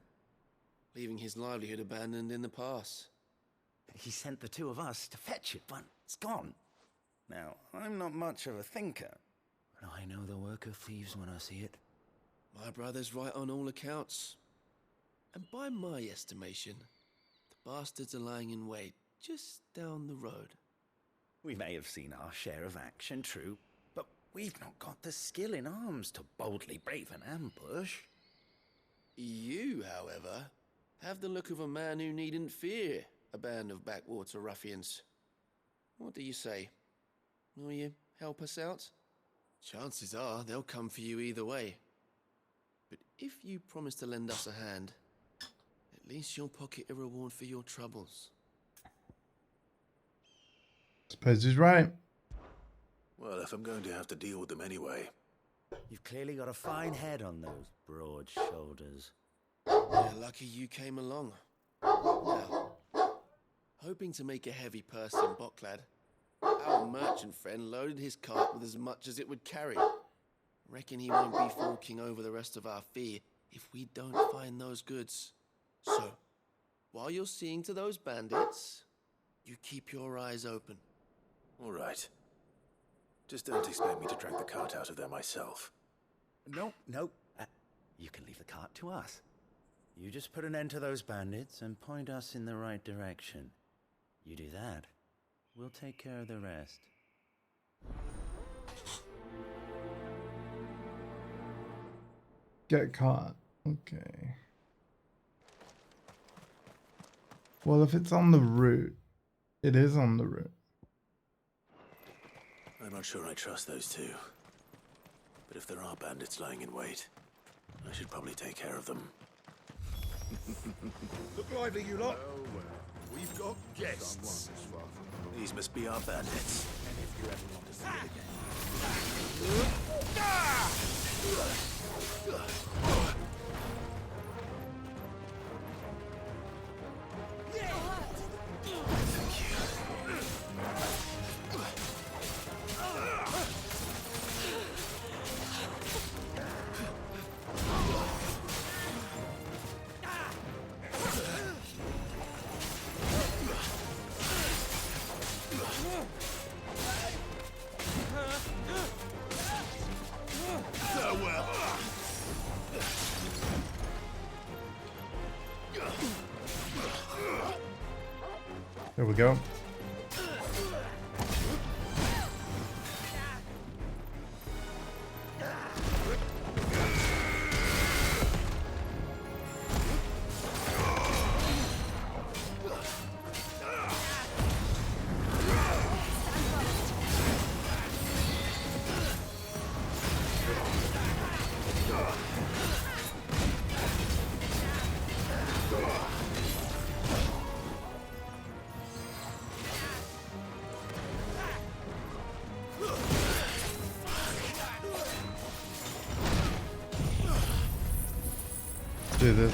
leaving his livelihood abandoned in the pass. He sent the two of us to fetch it, but it's gone. Now, I'm not much of a thinker, but I know the work of thieves when I see it. My brother's right on all accounts. And by my estimation, the bastards are lying in wait just down the road. We may have seen our share of action, true, but we've not got the skill in arms to boldly brave an ambush. You, however, have the look of a man who needn't fear a band of backwater ruffians. What do you say? Will you help us out? Chances are they'll come for you either way. But if you promise to lend us a hand, at least you'll pocket a reward for your troubles. Suppose he's right. Well, if I'm going to have to deal with them anyway. You've clearly got a fine head on those broad shoulders. We're lucky you came along. Now, hoping to make a heavy purse in Boklad, our merchant friend loaded his cart with as much as it would carry. Reckon he won't be forking over the rest of our fee if we don't find those goods. So, while you're seeing to those bandits, you keep your eyes open. All right. Just don't expect me to drag the cart out of there myself. No. You can leave the cart to us. You just put an end to those bandits and point us in the right direction. You do that, we'll take care of the rest. Get caught. Okay. Well, if it's on the route, it is on the route. I'm not sure I trust those two. But if there are bandits lying in wait, I should probably take care of them. Look lively, you lot. We've got guests. These must be our bandits. And if you ever want to see it again. There we go. Do this.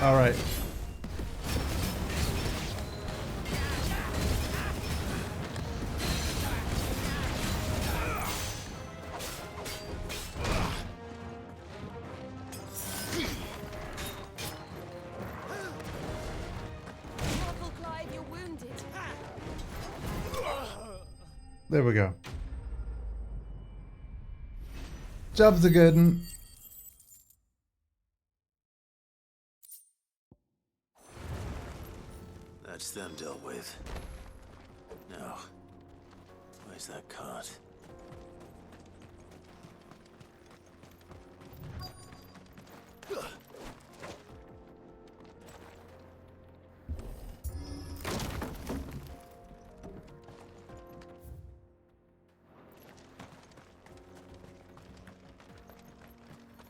All right. There we go. Job's a good one. That's them dealt with. Now, where's that cart?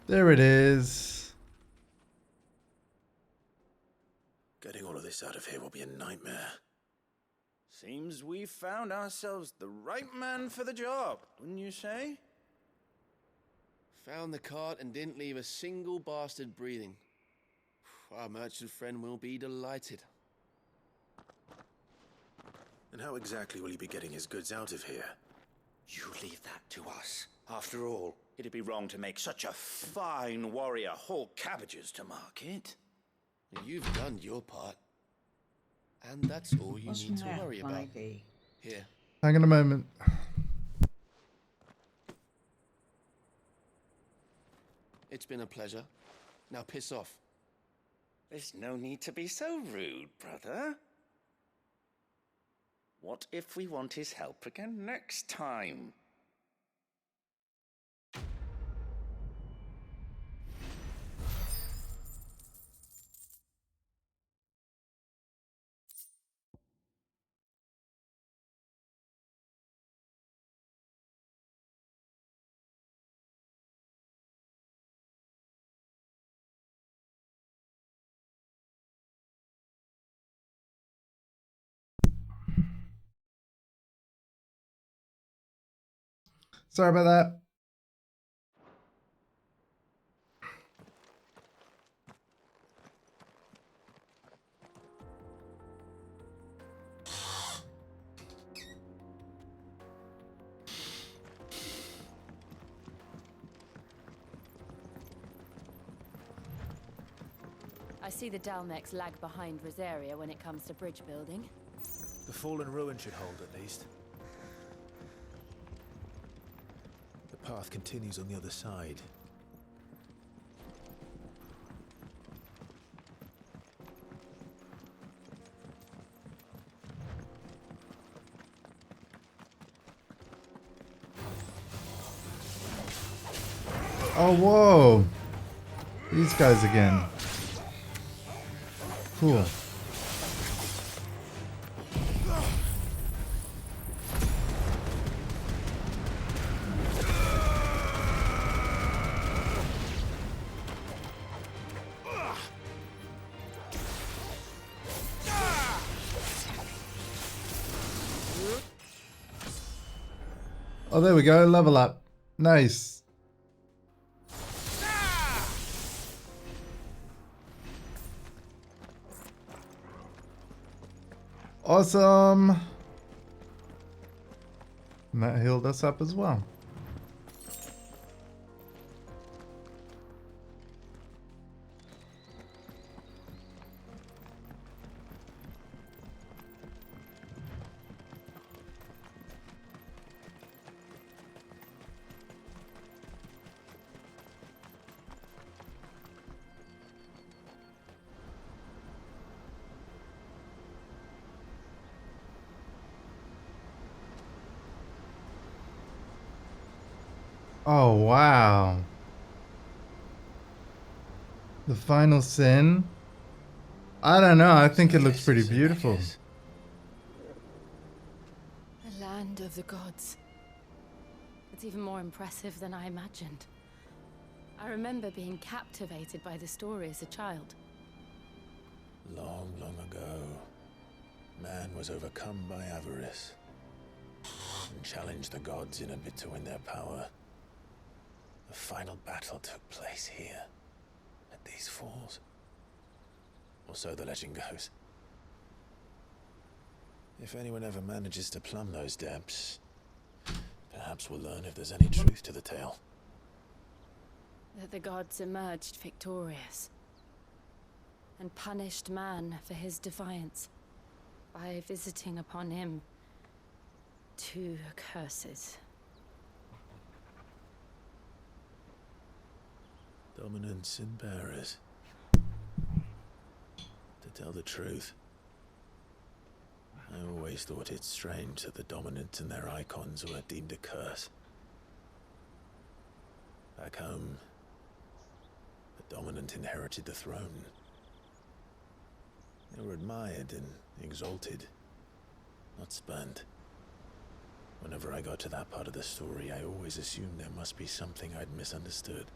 There it is. Getting all of this out of here will be a nightmare. Seems we found ourselves the right man for the job, wouldn't you say? Found the cart and didn't leave a single bastard breathing. Our merchant friend will be delighted. And how exactly will he be getting his goods out of here? You leave that to us. After all, it'd be wrong to make such a fine warrior haul cabbages to market. You've done your part. And that's all you need to worry about. Here. Hang on a moment. It's been a pleasure. Now piss off. There's no need to be so rude, brother. What if we want his help again next time? Sorry about that. I see the Dalmex lag behind Rosaria when it comes to bridge building. The fallen ruin should hold, at least. The path continues on the other side. Oh, whoa. These guys again. Cool. Oh, there we go. Level up. Nice. Awesome. And that healed us up as well. Oh, wow. The final sin? I don't know. I think it looks pretty beautiful. The land of the gods. It's even more impressive than I imagined. I remember being captivated by the story as a child. Long, long ago, man was overcome by avarice and challenged the gods in a bid to win their power. The final battle took place here, at these falls. Or so the legend goes. If anyone ever manages to plumb those depths, perhaps we'll learn if there's any truth to the tale. That the gods emerged victorious and punished man for his defiance by visiting upon him 2 curses. Dominants and bearers. To tell the truth, I always thought it strange that the dominants and their icons were deemed a curse. Back home, the dominant inherited the throne. They were admired and exalted, not spurned. Whenever I got to that part of the story, I always assumed there must be something I'd misunderstood.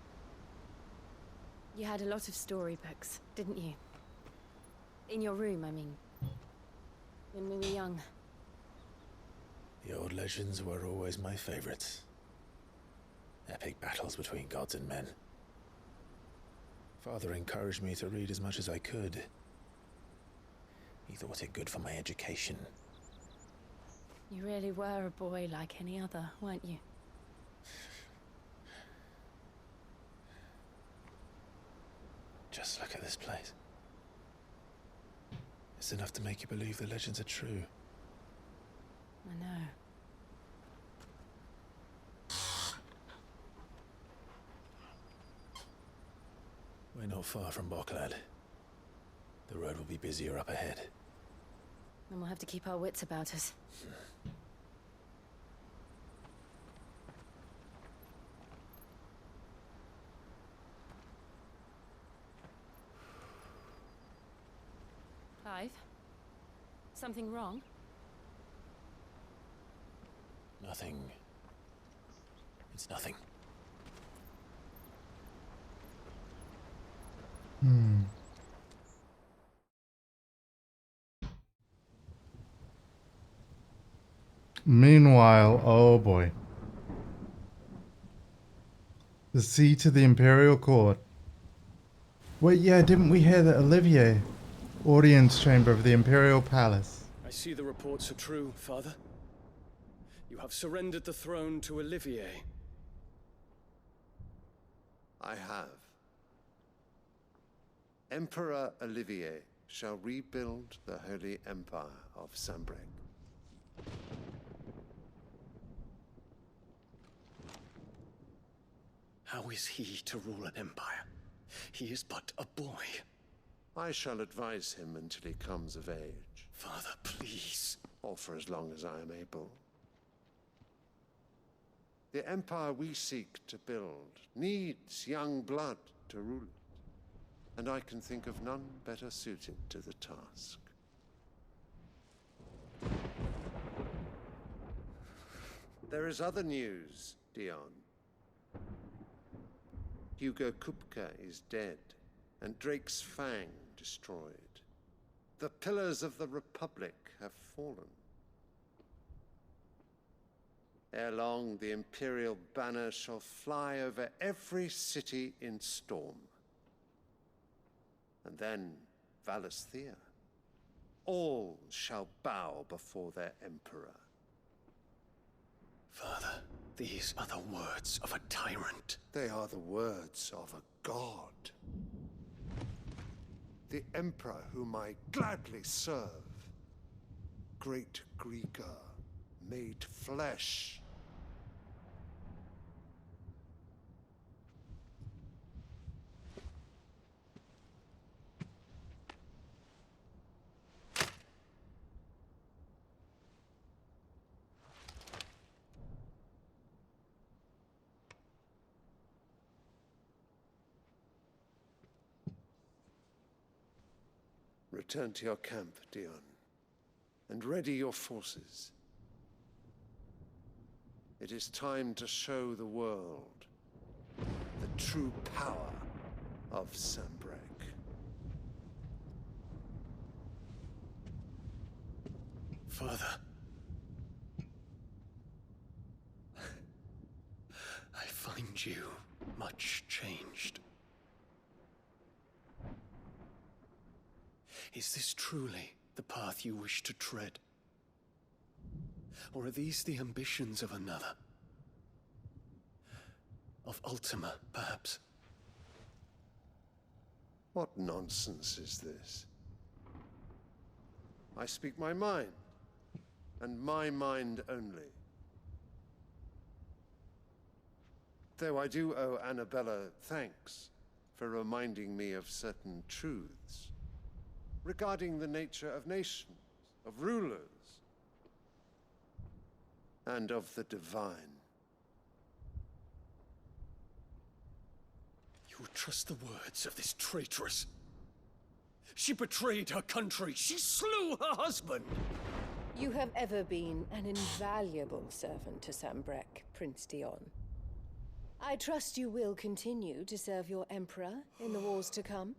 You had a lot of storybooks, didn't you? In your room, I mean. When we were young. The old legends were always my favorites. Epic battles between gods and men. Father encouraged me to read as much as I could. He thought it good for my education. You really were a boy like any other, weren't you? Just look at this place. It's enough to make you believe the legends are true. I know. We're not far from Boklad. The road will be busier up ahead. And we'll have to keep our wits about us. Clive? Something wrong? Nothing. It's nothing. Meanwhile, oh boy. The seat of the Imperial Court. Wait, yeah, didn't we hear that Olivier? Audience chamber of the Imperial Palace. I see the reports are true, Father. You have surrendered the throne to Olivier. I have. Emperor Olivier shall rebuild the Holy Empire of Sanbreque. How is he to rule an empire? He is but a boy. I shall advise him until he comes of age. Father, please. Or for as long as I am able. The empire we seek to build needs young blood to rule it, and I can think of none better suited to the task. There is other news, Dion. Hugo Kupka is dead, and Drake's Fang destroyed. The pillars of the Republic have fallen. Ere long, the Imperial banner shall fly over every city in Storm. And then Valisthea. All shall bow before their Emperor. Father, these are the words of a tyrant. They are the words of a god. The Emperor whom I gladly serve. Great Greeker, made flesh. Return to your camp, Dion, and ready your forces. It is time to show the world the true power of Sanbreque. Father, I find you much changed. Is this truly the path you wish to tread? Or are these the ambitions of another? Of Ultima, perhaps? What nonsense is this? I speak my mind, and my mind only. Though I do owe Annabella thanks for reminding me of certain truths regarding the nature of nations, of rulers, and of the divine. You would trust the words of this traitress? She betrayed her country. She slew her husband. You have ever been an invaluable servant to Sanbreque, Prince Dion. I trust you will continue to serve your Emperor in the wars to come.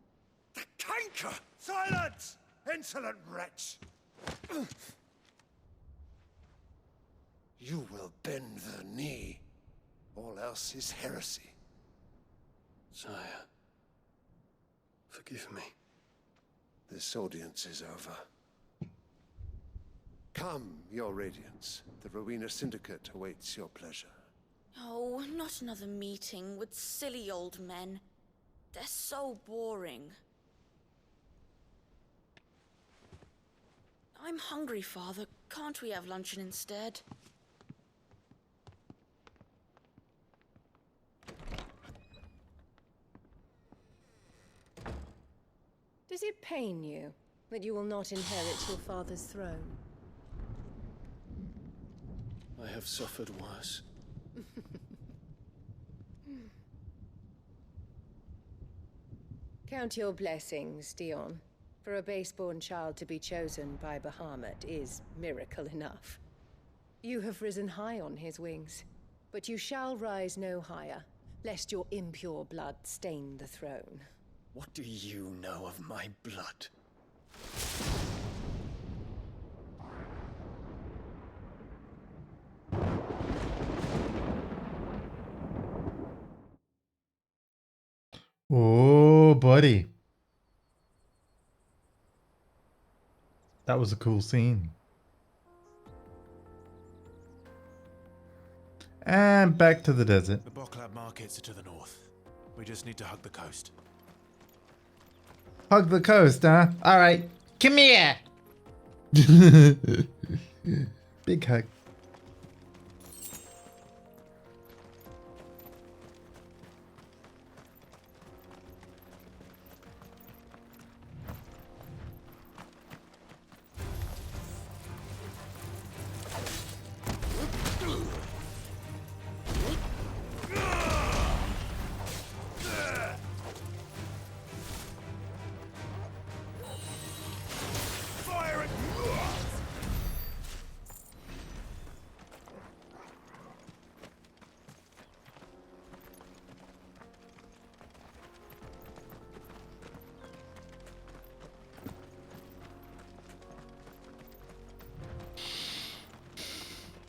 The canker! Silence! Insolent wretch! You will bend the knee. All else is heresy. Sire, forgive me. This audience is over. Come, your Radiance. The Rowena Syndicate awaits your pleasure. Oh, not another meeting with silly old men. They're so boring. I'm hungry, Father. Can't we have luncheon instead? Does it pain you that you will not inherit your father's throne? I have suffered worse. Count your blessings, Dion. For a base-born child to be chosen by Bahamut is miracle enough. You have risen high on his wings, but you shall rise no higher, lest your impure blood stain the throne. What do you know of my blood? Oh, buddy. That was a cool scene. And back to the desert. The Boklab markets are to the north. We just need to hug the coast. Hug the coast, huh? Alright. Come here! Big hug.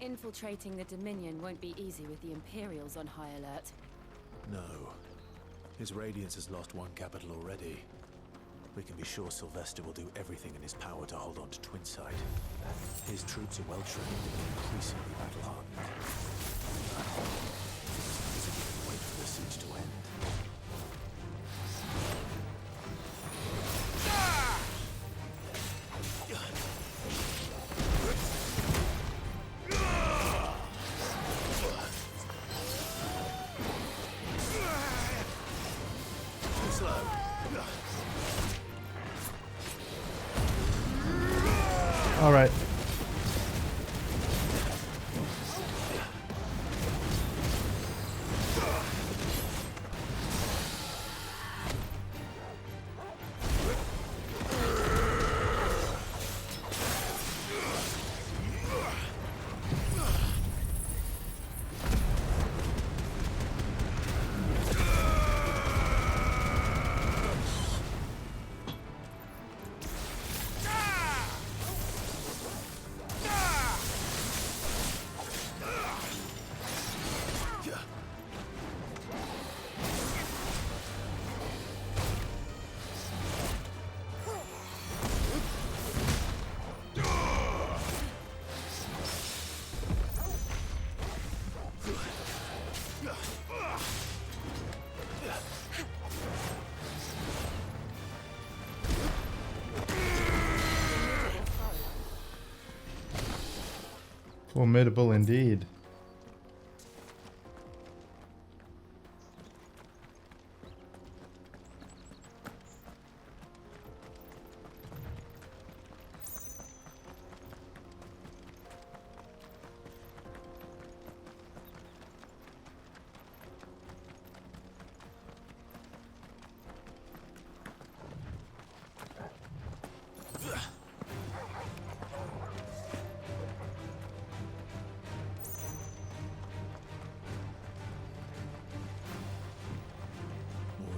Infiltrating the Dominion won't be easy with the Imperials on high alert. No. His Radiance has lost one capital already. We can be sure Sylvester will do everything in his power to hold on to Twinside. His troops are well trained and increasingly battle-hardened. Wait for the siege to end. All right. Formidable indeed.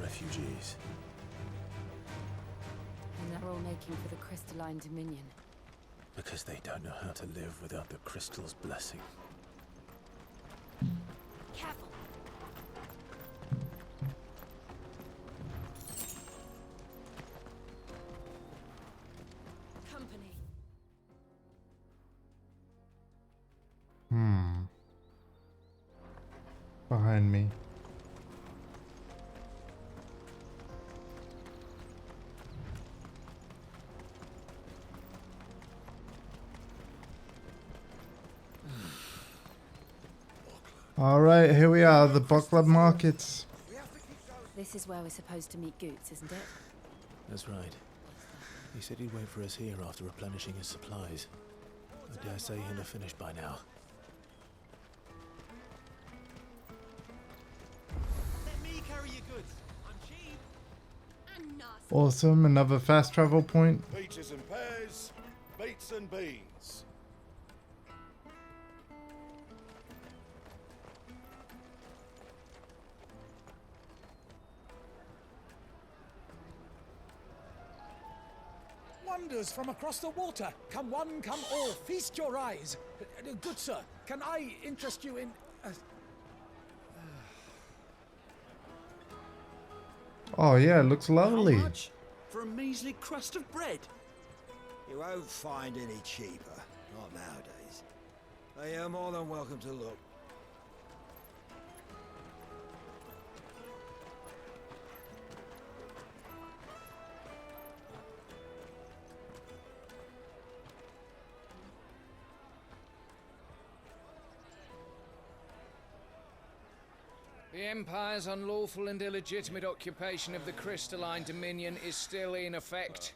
Refugees. And they're all making for the crystalline Dominion. Because they don't know how to live without the crystal's blessing. Careful. Company. Behind me. All right, here we are, the Buckler Markets. This is where we're supposed to meet Goots, isn't it? That's right. He said he'd wait for us here after replenishing his supplies. I dare say he'll have finished by now. Let me carry your goods. I'm cheap. And nasty. Awesome, another fast travel point. Peaches and pears, beets and beans. Wonders from across the water. Come one, come all. Feast your eyes. Good sir, can I interest you in... Oh yeah, it looks lovely. How much for a measly crust of bread? You won't find any cheaper. Not nowadays. But you're more than welcome to look. The Empire's unlawful and illegitimate occupation of the crystalline Dominion is still in effect.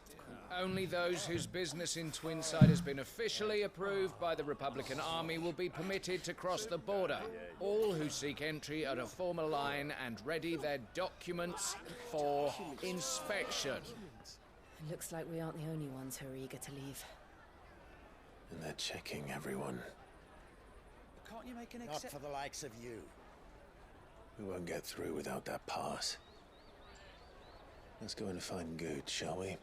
Only those whose business in Twinside has been officially approved by the Republican Army will be permitted to cross the border. All who seek entry are to form a line and ready their documents for inspection. It looks like we aren't the only ones who are eager to leave. And they're checking everyone. Can't you make an exception? Not for the likes of you. We won't get through without that pass. Let's go and find Good, shall we?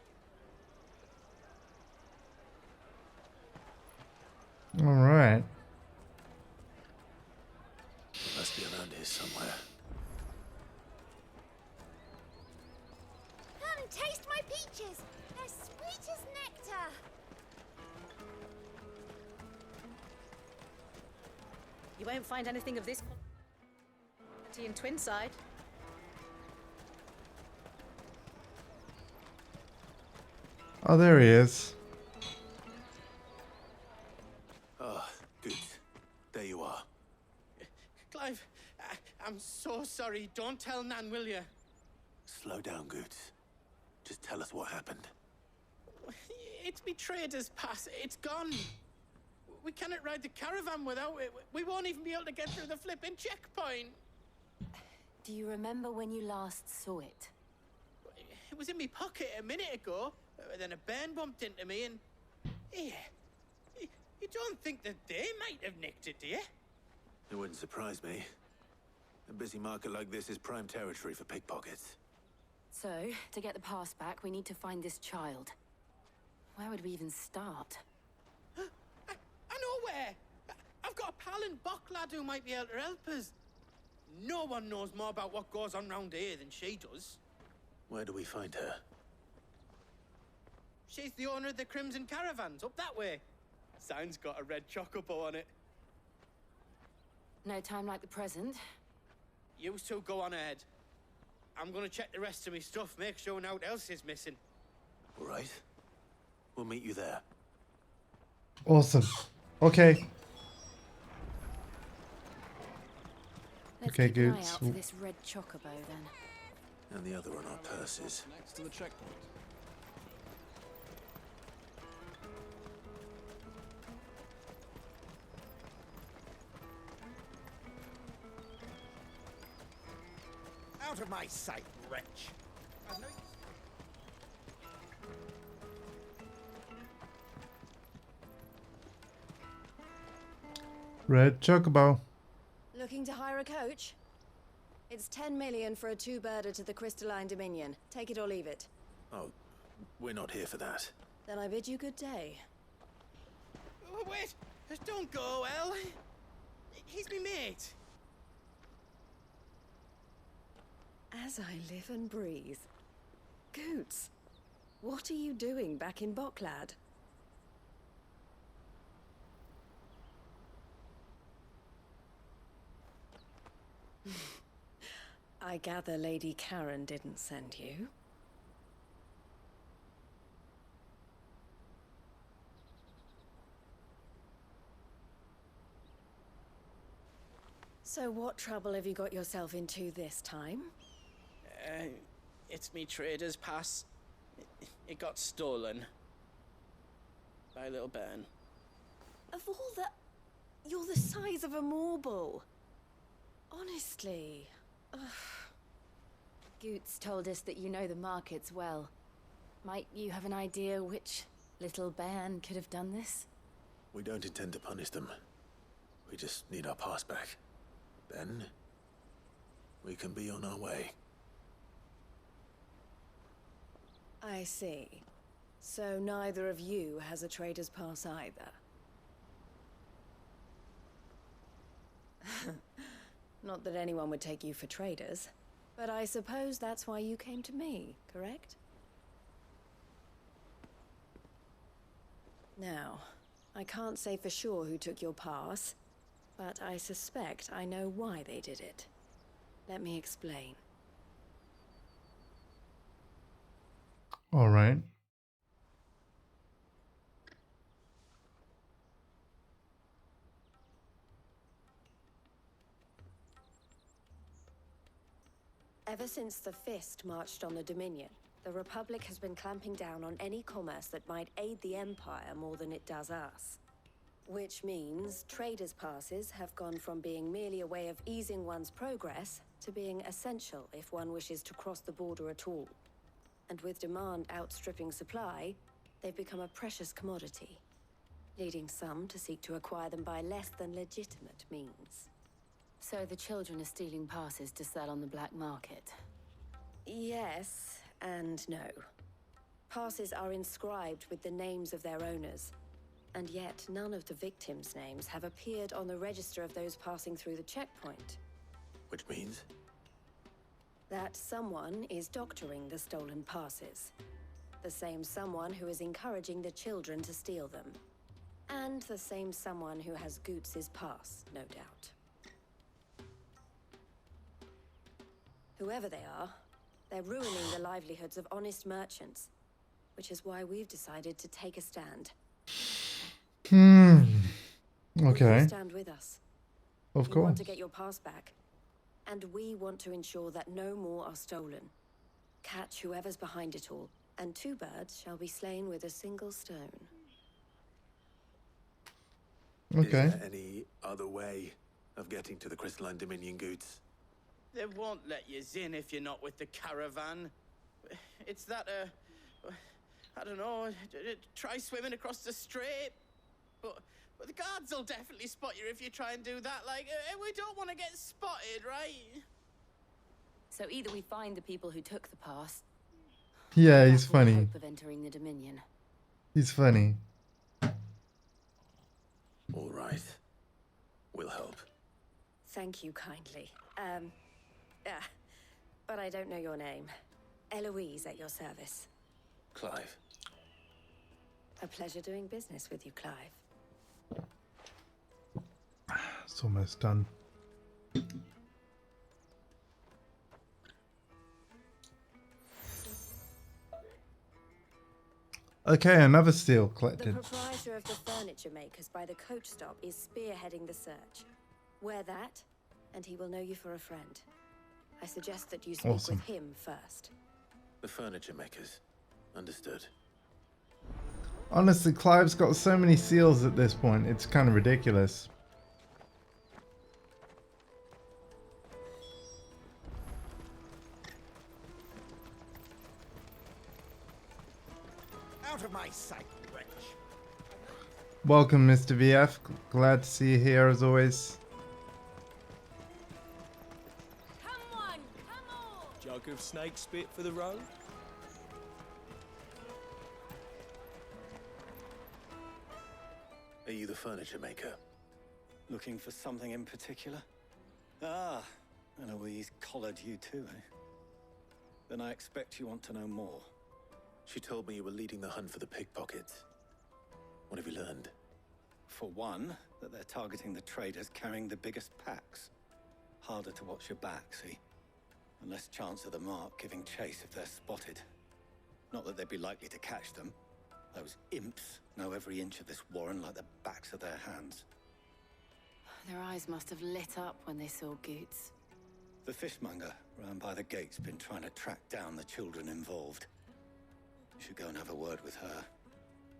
All right. here somewhere. Come taste my peaches. They're sweet as nectar. You won't find anything of this quality in Twinside. Oh, there he is. Ah, good. There you are. Clive, I'm so sorry. Don't tell Nan, will you? Slow down, Goots. Just tell us what happened. It's betrayed us, Pass. It's gone. We cannot ride the caravan without it. We won't even be able to get through the flipping checkpoint. Do you remember when you last saw it? It was in my pocket a minute ago. Then a bairn bumped into me and... Here. You don't think that they might have nicked it, do you? It wouldn't surprise me. A busy market like this is prime territory for pickpockets. So, to get the pass back, we need to find this child. Where would we even start? I know where! I've got a pal in Bocklad who might be able to help us. No one knows more about what goes on round here than she does. Where do we find her? She's the owner of the Crimson Caravans, up that way. Sign's got a red chocobo on it. No time like the present. You two go on ahead. I'm gonna check the rest of my stuff, make sure nothing else is missing. All right. We'll meet you there. Awesome. Okay. Let's Okay, keep an eye Goots. out for this red chocobo then. And the other on our purses. Next to the checkpoint. Out of my sight, wretch! Red Chocobo. Looking to hire a coach? It's 10 million for a two-birder to the Crystalline Dominion. Take it or leave it. Oh, we're not here for that. Then I bid you good day. Oh, wait! Don't go, El. He's me mate. As I live and breathe. Goots, what are you doing back in Bocklad? I gather Lady Karen didn't send you. So what trouble have you got yourself into this time? It's me trader's pass. It got stolen. By a little bairn. Of all the... You're the size of a marble. Honestly. Ugh. Goots told us that you know the markets well. Might you have an idea which little bairn could have done this? We don't intend to punish them. We just need our pass back. Then, we can be on our way. I see. So neither of you has a trader's pass either. Not that anyone would take you for traders, but I suppose that's why you came to me, correct? Now, I can't say for sure who took your pass, but I suspect I know why they did it. Let me explain. All right. Ever since the Fist marched on the Dominion, the Republic has been clamping down on any commerce that might aid the Empire more than it does us. Which means traders' passes have gone from being merely a way of easing one's progress to being essential if one wishes to cross the border at all. And with demand outstripping supply, they've become a precious commodity, leading some to seek to acquire them by less than legitimate means. So the children are stealing passes to sell on the black market? Yes and no. Passes are inscribed with the names of their owners, and yet none of the victims' names have appeared on the register of those passing through the checkpoint. Which means? That someone is doctoring the stolen passes. The same someone who is encouraging the children to steal them. And the same someone who has Goots's pass, no doubt. Whoever they are, they're ruining the livelihoods of honest merchants, which is why we've decided to take a stand. Okay. Will you stand with us? Of You course. want to get your pass back, and we want to ensure that no more are stolen. Catch whoever's behind it all, and 2 birds shall be slain with a single stone. Okay. Is there any other way of getting to the Crystalline Dominion, Goots? They won't let you in if you're not with the caravan. It's that, I don't know, try swimming across the strait. But the guards will definitely spot you if you try and do that. Like, we don't want to get spotted, right? So either we find the people who took the pass. Yeah, he's or funny. hope of entering the Dominion. He's funny. All right. We'll help. Thank you kindly. But I don't know your name. Eloise at your service. Clive. A pleasure doing business with you, Clive. It's almost done. Okay, another steal The collected. proprietor of the furniture makers by the coach stop is spearheading the search. Wear that, and he will know you for a friend. I suggest that you speak Awesome. with him first. The furniture makers. Understood. Honestly, Clive's got so many seals at this point, it's kind of ridiculous. Out of my sight, wretch. Welcome, Mr. VF. Glad to see you here as always. Jug of snake spit for the road? Are you the furniture maker? Looking for something in particular? Ah, Eloise collared you too, eh? Then I expect you want to know more. She told me you were leading the hunt for the pickpockets. What have you learned? For one, that they're targeting the traders carrying the biggest packs. Harder to watch your back, see? And less chance of the mark giving chase if they're spotted. Not that they'd be likely to catch them. Those imps know every inch of this warren like the backs of their hands. Their eyes must have lit up when they saw Goots. The fishmonger round by the gate's been trying to track down the children involved. You should go and have a word with her.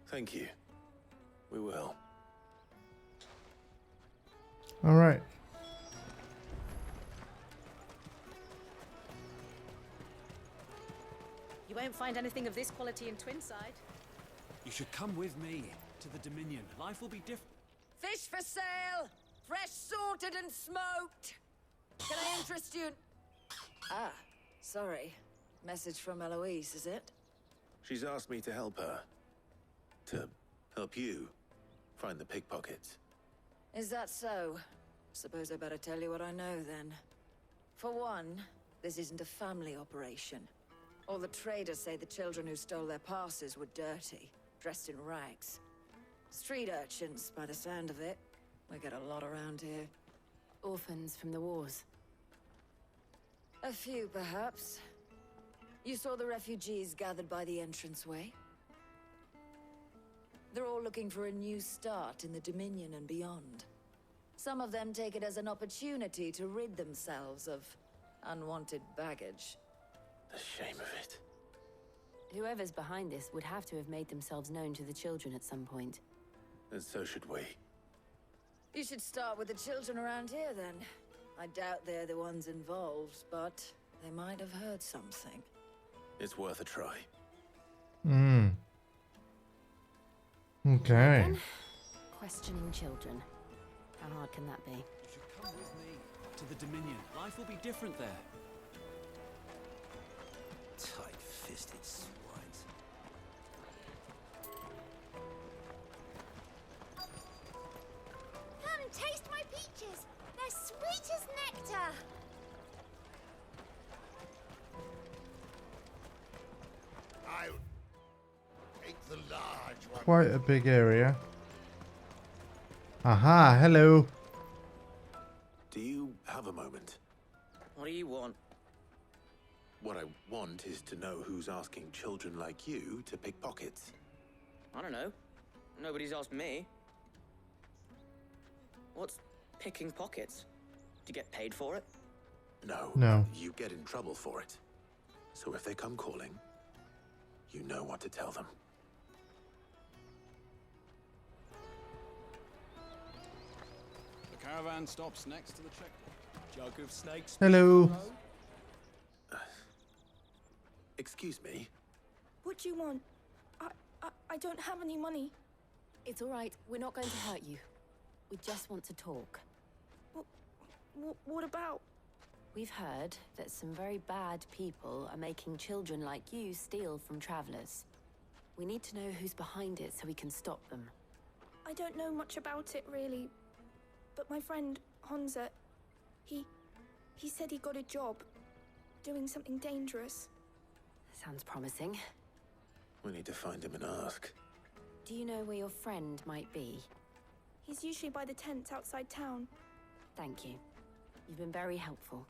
Thank you. We will. All right. You won't find anything of this quality in Twinside. You should come with me to the Dominion. Life will be different. Fish for sale! Fresh sorted and smoked! Can I interest you in... Ah, sorry. Message from Eloise, is it? She's asked me to help her. To help you find the pickpockets. Is that so? Suppose I better tell you what I know, then. For one, this isn't a family operation. All the traders say the children who stole their passes were dirty, dressed in rags. Street urchins, by the sound of it. We get a lot around here. Orphans from the wars. A few, perhaps. You saw the refugees gathered by the entranceway? They're all looking for a new start in the Dominion and beyond. Some of them take it as an opportunity to rid themselves of unwanted baggage. The shame of it. Whoever's behind this would have to have made themselves known to the children at some point. And so should we. You should start with the children around here, then. I doubt they're the ones involved, but they might have heard something. It's worth a try. Hmm. Okay. Then, questioning children. How hard can that be? You should come with me to the Dominion. Life will be different there. Tight-fisted swines. Come taste my peaches. They're sweet as nectar. the large one. Quite a big area. Aha, hello. Do you have a moment? What do you want? What I want is to know who's asking children like you to pick pockets. I don't know. Nobody's asked me. What's picking pockets? Do you get paid for it? No. No. You get in trouble for it. So if they come calling, you know what to tell them. The caravan stops next to the checkpoint. Jug of snakes. Hello. Excuse me? What do you want? I don't have any money. It's all right. We're not going to hurt you. We just want to talk. What about? We've heard that some very bad people are making children like you steal from travelers. We need to know who's behind it so we can stop them. I don't know much about it, really. But my friend, Honza, he said he got a job doing something dangerous. Sounds promising. We need to find him and ask. Do you know where your friend might be? He's usually by the tents outside town. Thank you. You've been very helpful.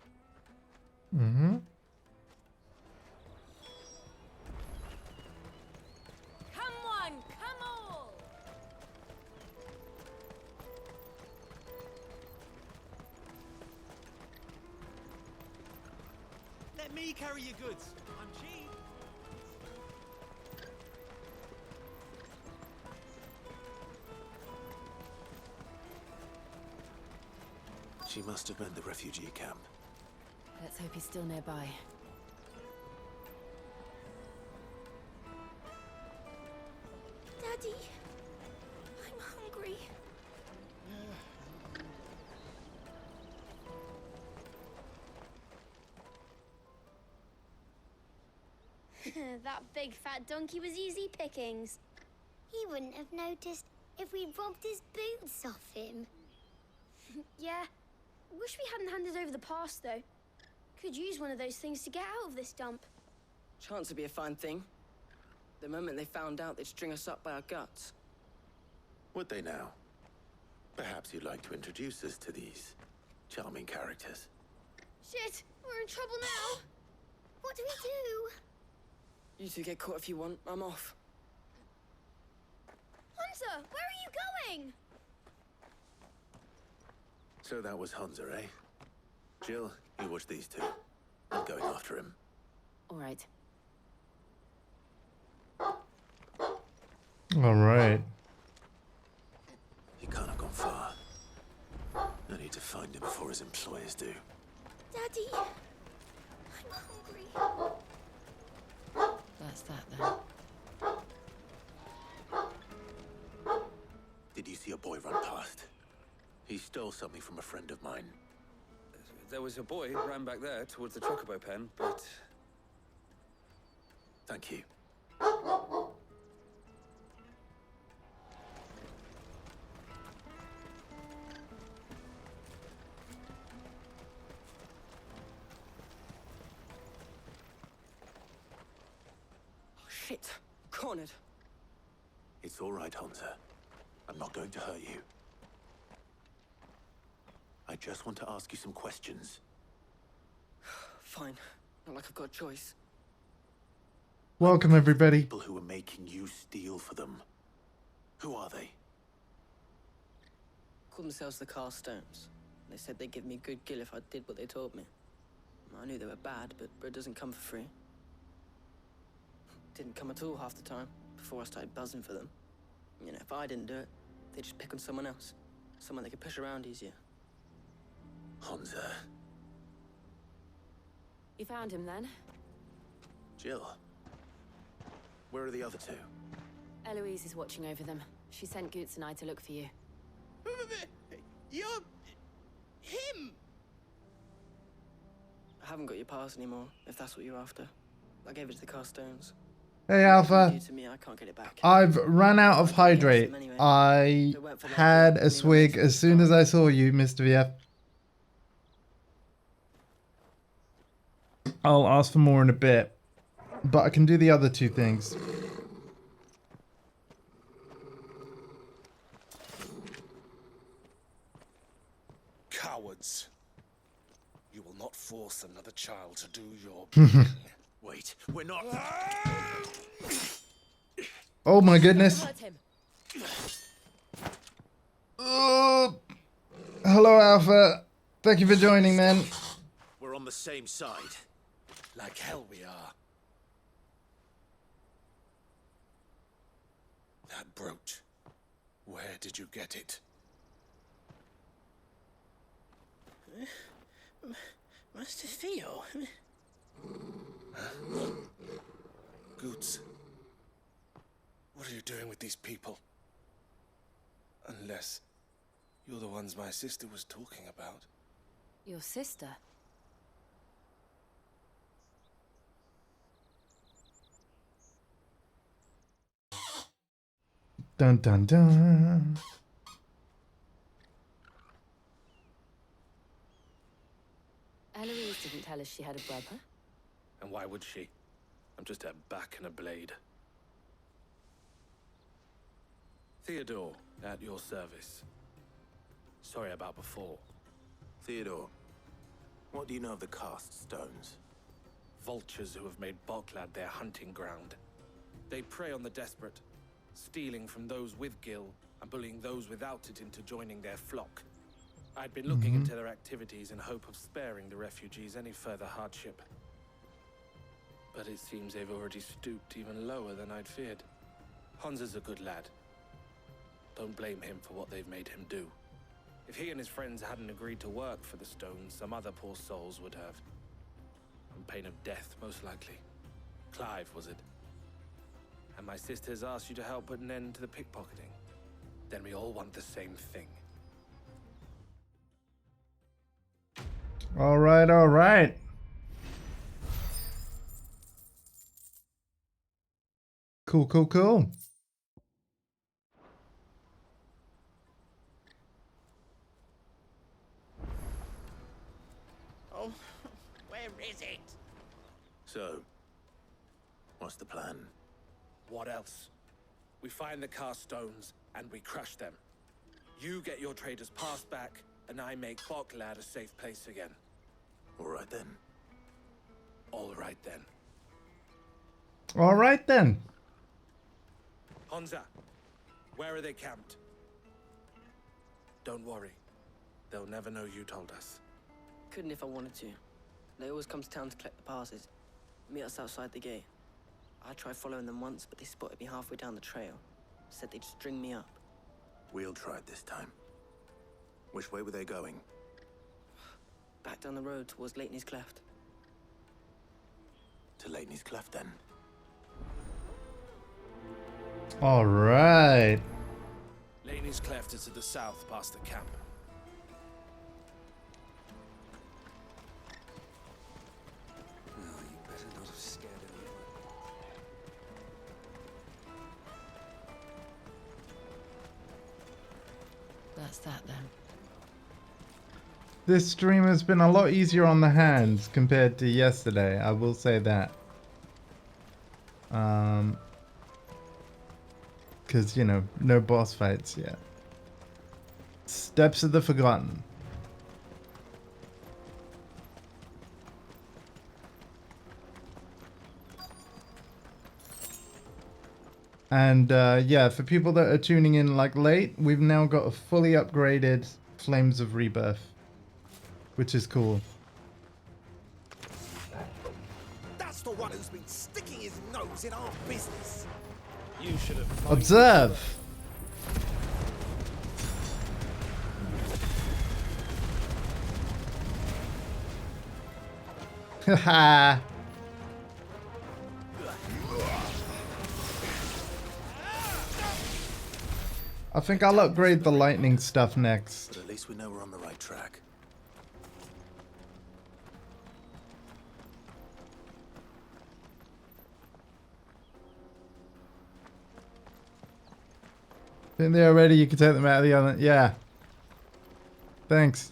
Mm-hmm. Come on, come all! Let me carry your goods. I'm cheap. She must have been the refugee camp. Let's hope he's still nearby. Daddy, I'm hungry. That big fat donkey was easy pickings. He wouldn't have noticed if we'd robbed his boots off him. Yeah. Wish we hadn't handed over the pass, though. Could use one of those things to get out of this dump. Chance would be a fine thing. The moment they found out, they'd string us up by our guts. Would they now? Perhaps you'd like to introduce us to these charming characters. Shit, we're in trouble now. What do we do? You two get caught if you want. I'm off. Hunter, where are you going? So that was Hunter, eh? Jill, you watch these two. I'm going after him. All right. All right. He can't have gone far. I need to find him before his employers do. Daddy, I'm hungry. That's that then. Did you see a boy run past? He stole something from a friend of mine. There was a boy ran back there towards the chocobo pen, but... Thank you. Shit. Cornered. It's all right, Hunter. I'm not going to hurt you. I just want to ask you some questions. Fine. Not like I've got a choice. Welcome, everybody. People who are making you steal for them. Who are they? Called themselves the Carstones. They said they'd give me good gill if I did what they told me. I knew they were bad, but bread doesn't come for free. Didn't come at all half the time, before I started buzzing for them. You know, if I didn't do it, they'd just pick on someone else. Someone they could push around easier. Hunter. You found him then? Jill. Where are the other two? Eloise is watching over them. She sent Goots and I to look for you. You're... him! I haven't got your pass anymore, if that's what you're after. I gave it to the Carstones. Hey, Alpha. To me, I can't get it back. I've run out of hydrate. I had a swig as soon as I saw you, Mr. VF. I'll ask for more in a bit, but I can do the other two things. force another child to do your Wait, we're not. Oh my goodness. Hurt him. Hello, Alpha. Thank you for joining, man. We're on the same side. like hell we are. That brooch. Where did you get it? Master Theo? Goots. What are you doing with these people? Unless you're the ones my sister was talking about. Your sister? Dun dun dun. Eloise didn't tell us she had a brother. And why would she? I'm just a back and a blade. Theodore, at your service. Sorry about before. Theodore, what do you know of the cast stones? Vultures who have made Boklad their hunting ground. They prey on the desperate, stealing from those with Gil and bullying those without it into joining their flock. I'd been looking into their activities in hope of sparing the refugees any further hardship. But it seems they've already stooped even lower than I'd feared. Hansa's a good lad. Don't blame him for what they've made him do. If he and his friends hadn't agreed to work for the stones, some other poor souls would have. On pain of death, most likely. Clive, was it? And my sisters asked you to help put an end to the pickpocketing. Then we all want the same thing. All right, all right. Cool, cool, cool. Oh, where is it? So, what's the plan? What else? We find the cast stones and we crush them. You get your traders passed back, and I make Boklad a safe place again. All right then. All right then. All right then. Hansa, where are they camped? Don't worry. They'll never know you told us. Couldn't if I wanted to. They always come to town to collect the passes. Meet us outside the gate. I tried following them once, but they spotted me halfway down the trail. Said they'd string me up. We'll try it this time. Which way were they going? Back down the road towards Leighton's Cleft. To Leighton's Cleft, then. All right. Leighton's Cleft is to the south, past the camp. Oh, you better not have scared anyone. That's that then. This stream has been a lot easier on the hands compared to yesterday. I will say that. Because, you know, no boss fights yet. Steps of the Forgotten. And yeah, for people that are tuning in like late, we've now got a fully upgraded Flames of Rebirth, which is cool. That's the one who's been sticking his nose in our business. You should have Observe. Haha. I think I'll upgrade the lightning stuff next. But at least we know we're on the right track. Think they're ready, you can take them out of the oven. Yeah. Thanks.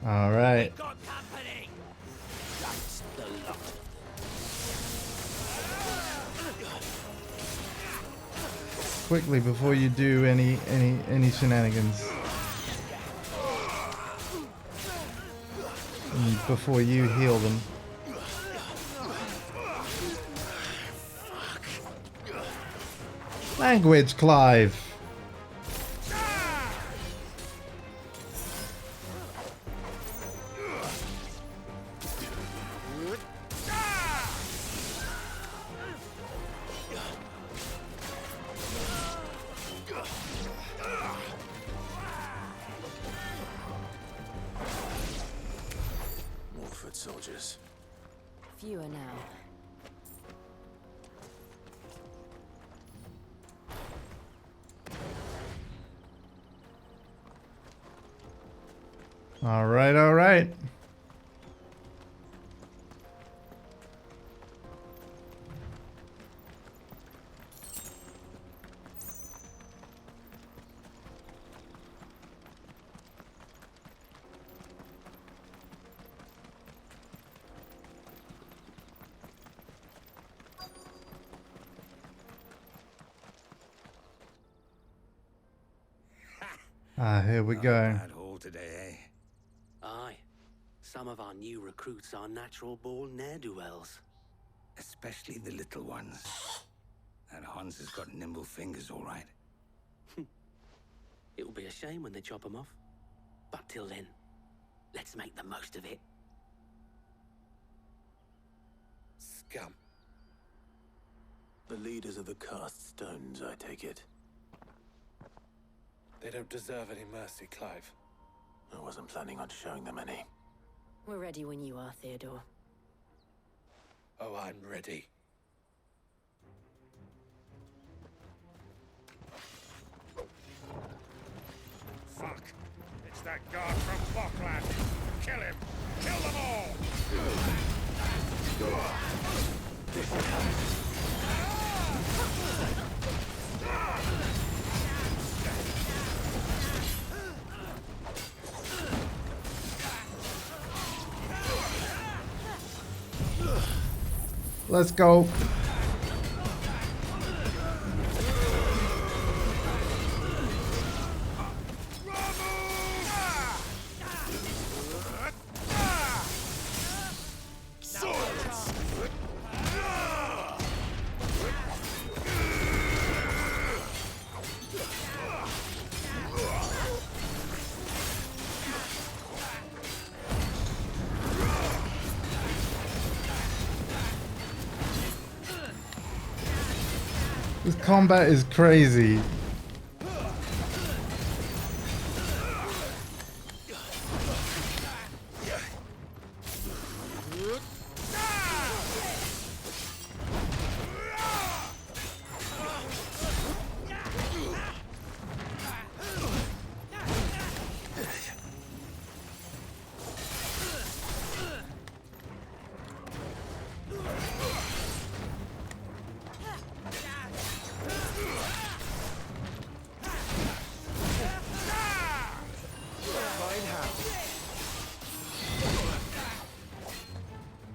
All right. Got company. quickly before you do any shenanigans. And before you heal them. Language, Clive. Soldiers. Fewer now. All right, all right. Here we go. Bad haul today, eh? Aye. Some of our new recruits are natural-born ne'er-do-wells. Especially the little ones. That Hans has got nimble fingers, all right. It'll be a shame when they chop them off. But till then, let's make the most of it. Scum. The leaders of the cast stones, I take it. They don't deserve any mercy, Clive. I wasn't planning on showing them any. We're ready when you are, Theodore. Oh, I'm ready. Fuck! It's that guard from Bokland! Kill him! Kill them all! Let's go. This combat is crazy.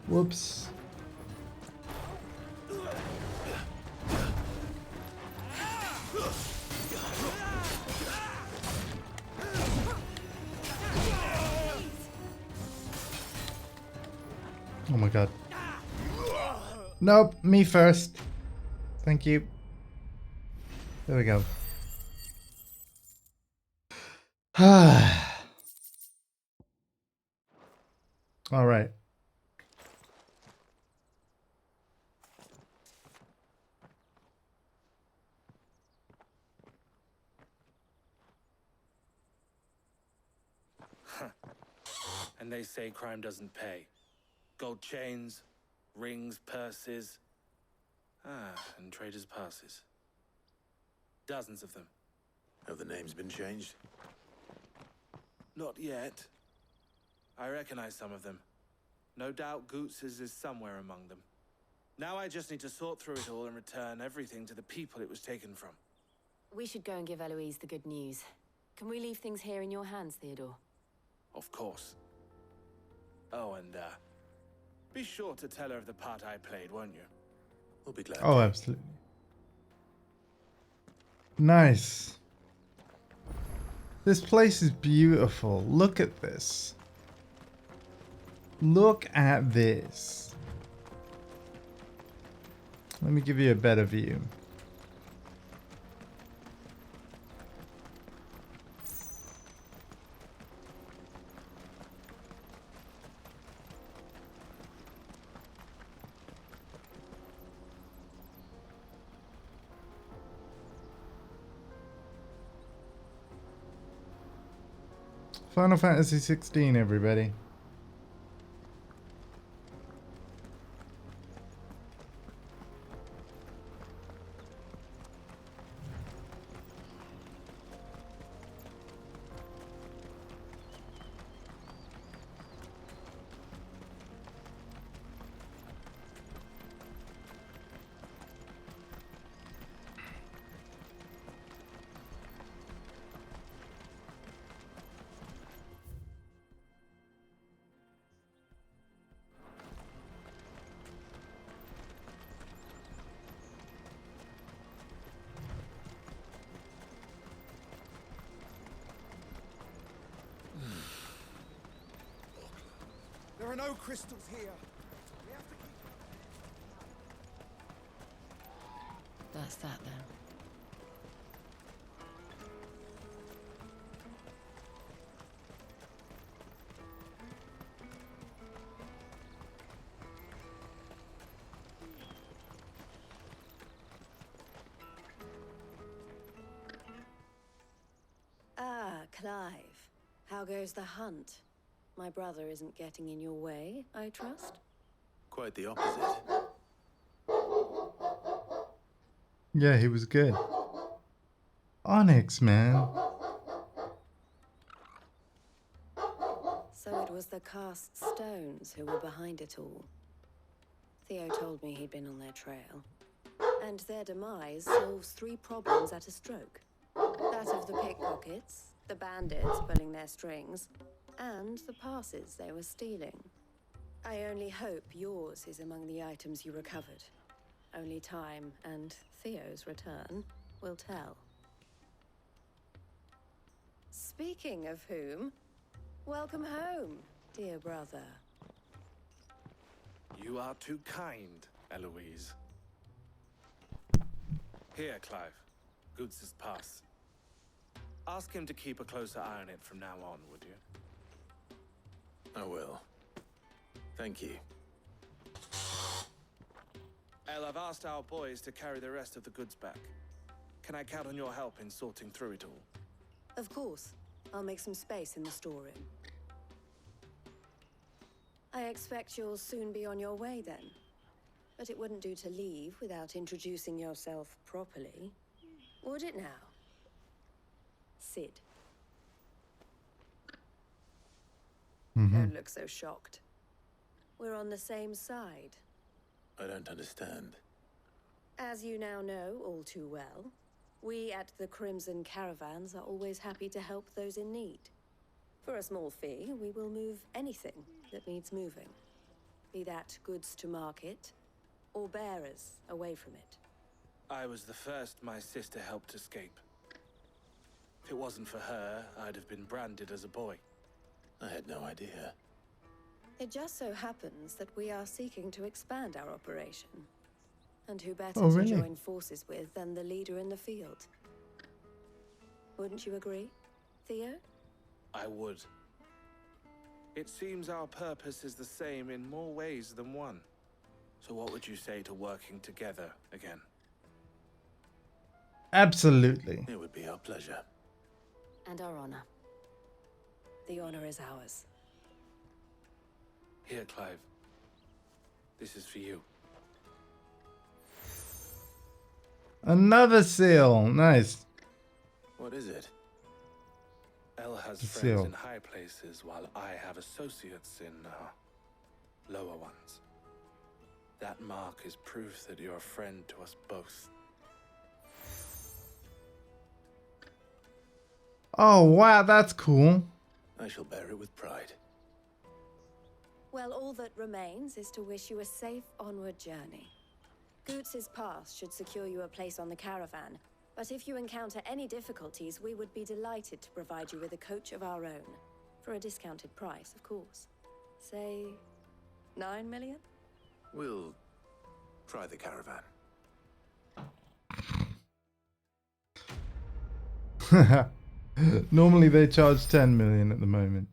Whoops. Oh my god. Nope, me first. Thank you. There we go. All right. And they say crime doesn't pay. Gold chains, rings, purses. And traders' passes. Dozens of them. Have the names been changed? Not yet. I recognize some of them. No doubt Goots's is somewhere among them. Now I just need to sort through it all and return everything to the people it was taken from. We should go and give Eloise the good news. Can we leave things here in your hands, Theodore? Of course. Oh, and be sure to tell her of the part I played, won't you? We'll be glad. Oh, absolutely. Nice. This place is beautiful. Look at this. Look at this. Let me give you a better view. Final Fantasy XVI, everybody. There are no crystals here. We have to keep... That's that then. Ah, Clive. How goes the hunt? My brother isn't getting in your way, I trust? Quite the opposite. Yeah, he was good. Onyx, man. So it was the cast stones who were behind it all. Theo told me he'd been on their trail. And their demise solves 3 problems at a stroke. That of the pickpockets, the bandits pulling their strings, and the passes they were stealing. I only hope yours is among the items you recovered. Only time and Theo's return will tell. Speaking of whom, welcome home, dear brother. You are too kind, Eloise. Here, Clive. Goods' pass. Ask him to keep a closer eye on it from now on, would you? I will. Thank you. El, I've asked our boys to carry the rest of the goods back. Can I count on your help in sorting through it all? Of course. I'll make some space in the storeroom. I expect you'll soon be on your way then. But it wouldn't do to leave without introducing yourself properly. Would it now? Sid. Don't look so shocked. We're on the same side. I don't understand. As you now know all too well, we at the Crimson Caravans are always happy to help those in need. For a small fee, we will move anything that needs moving. Be that goods to market, or bearers away from it. I was the first my sister helped escape. If it wasn't for her, I'd have been branded as a boy. I had no idea. It just so happens that we are seeking to expand our operation. And who better Oh, to really? join forces with than the leader in the field? Wouldn't you agree, Theo? I would. It seems our purpose is the same in more ways than one. So what would you say to working together again? Absolutely. It would be our pleasure. And our honor. The honor is ours. Here, Clive. This is for you. Another seal. Nice. What is it? El has The friends seal. in high places, while I have associates in lower ones. That mark is proof that you're a friend to us both. Oh, wow, that's cool. I shall bear it with pride. Well, all that remains is to wish you a safe onward journey. Goots' pass should secure you a place on the caravan, But if you encounter any difficulties, we would be delighted to provide you with a coach of our own. For a discounted price, of course. Say, 9 million? We'll try the caravan. Normally they charge 10 million at the moment.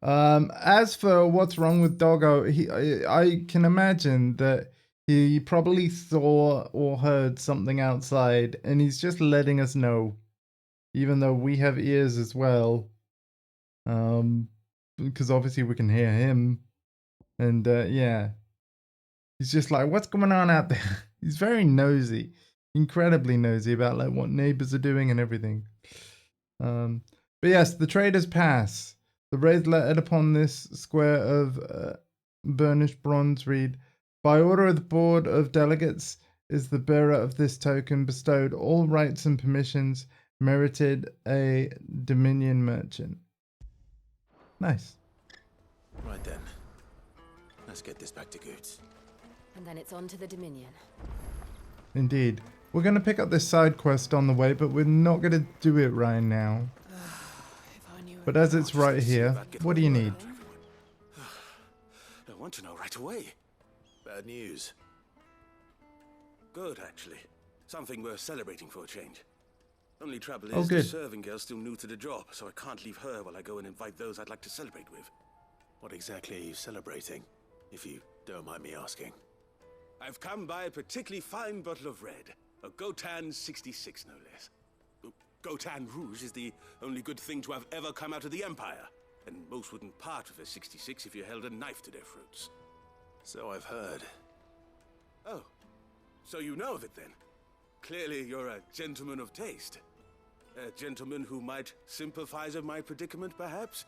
As for what's wrong with Doggo, I can imagine that he probably saw or heard something outside and he's just letting us know, even though we have ears as well. Because obviously we can hear him. And yeah, he's just like, what's going on out there? He's very nosy, incredibly nosy about like what neighbors are doing and everything. But yes, the Trader's Pass. The raised letter upon this square of burnished bronze read, by order of the Board of Delegates is the bearer of this token bestowed all rights and permissions merited a Dominion merchant. Nice. Right then. Let's get this back to Goods. And then it's on to the Dominion. Indeed. We're going to pick up this side quest on the way, but we're not going to do it right now. But as it's right here, what do you need? I want to know right away. Bad news. Good, actually. Something worth celebrating for a change. Only trouble Oh, is the good. serving girl's still new to the job, so I can't leave her while I go and invite those I'd like to celebrate with. What exactly are you celebrating, if you don't mind me asking? I've come by a particularly fine bottle of red. A Gotan 66, no less. Gotan Rouge is the only good thing to have ever come out of the Empire, and most wouldn't part with a 66 if you held a knife to their throats. So I've heard. Oh, so you know of it then? Clearly you're a gentleman of taste. A gentleman who might sympathize with my predicament, perhaps?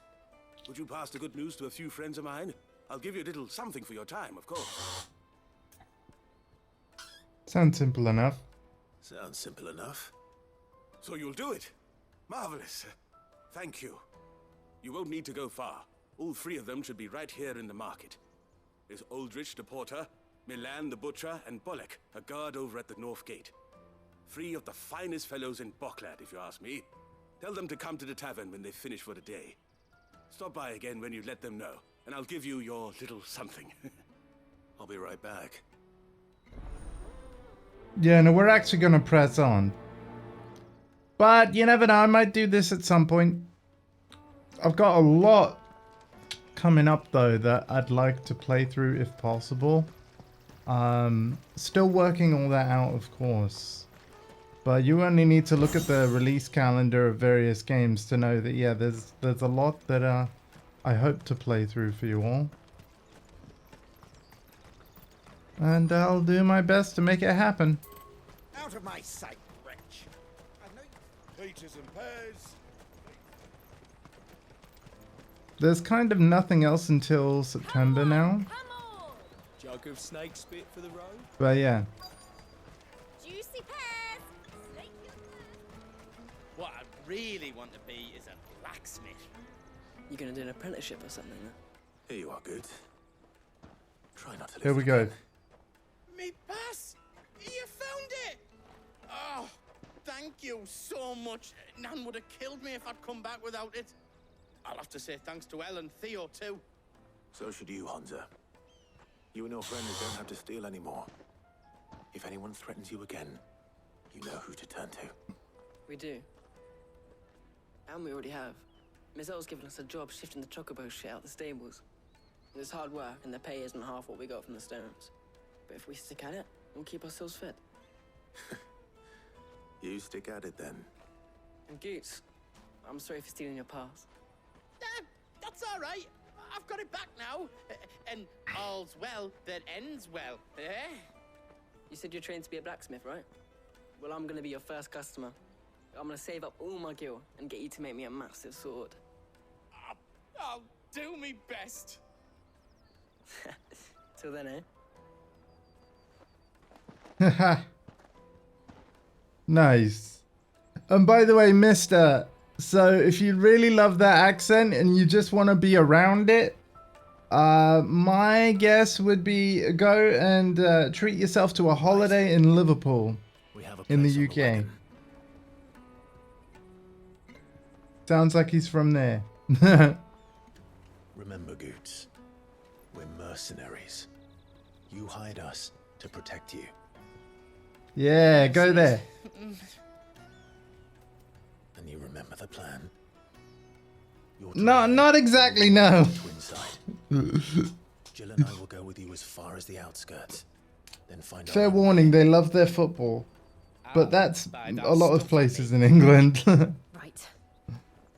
Would you pass the good news to a few friends of mine? I'll give you a little something for your time, of course. Sounds simple enough. Sounds simple enough. So you'll do it? Marvelous. Thank you. You won't need to go far. All three of them should be right here in the market. There's Aldrich the porter, Milan the butcher, and Bolek, a guard over at the north gate. Three of the finest fellows in Boklad, if you ask me. Tell them to come to the tavern when they finish for the day. Stop by again when you let them know, and I'll give you your little something. I'll be right back. Yeah, no, we're actually going to press on. But you never know, I might do this at some point. I've got a lot coming up though that I'd like to play through if possible. Still working all that out, of course. But you only need to look at the release calendar of various games to know that, yeah, there's a lot that I hope to play through for you all. And I'll do my best to make it happen. Out of my sight, wretch. I know you. Peaches and pears. There's kind of nothing else until September now. Jug of snake spit for the road. But yeah. Juicy pears. What I really want to be is a blacksmith. You gonna do an apprenticeship or something? Huh? Here you are, Goods. Try not to Here we go. Me pass! You found it! Oh, thank you so much. Nan would have killed me if I'd come back without it. I'll have to say thanks to Elle and Theo too. So should you, Hansa. You and your friends don't have to steal anymore. If anyone threatens you again, you know who to turn to. We do. And we already have. Miss Elle's given us a job shifting the chocobo shit out the stables. It's hard work, and the pay isn't half what we got from the stones. But if we stick at it, we'll keep ourselves fed. You stick at it then. And Goots, I'm sorry for stealing your pass. That's all right. I've got it back now. And all's well that ends well, eh? You said you're trained to be a blacksmith, right? Well, I'm gonna be your first customer. I'm gonna save up all my gil and get you to make me a massive sword. I'll do me best. Till then, eh? Haha. Nice. And by the way, mister, so if you really love that accent and you just want to be around it, my guess would be go and treat yourself to a holiday in Liverpool in the UK. Sounds like he's from there. Remember, Goots, we're mercenaries. You hired us to protect you. Yeah, go there. And you remember the plan? No, not exactly, no. Jill and I will go with you as far as the outskirts. Then find Fair out. warning, they love their football. But that's a lot of places in England. Right.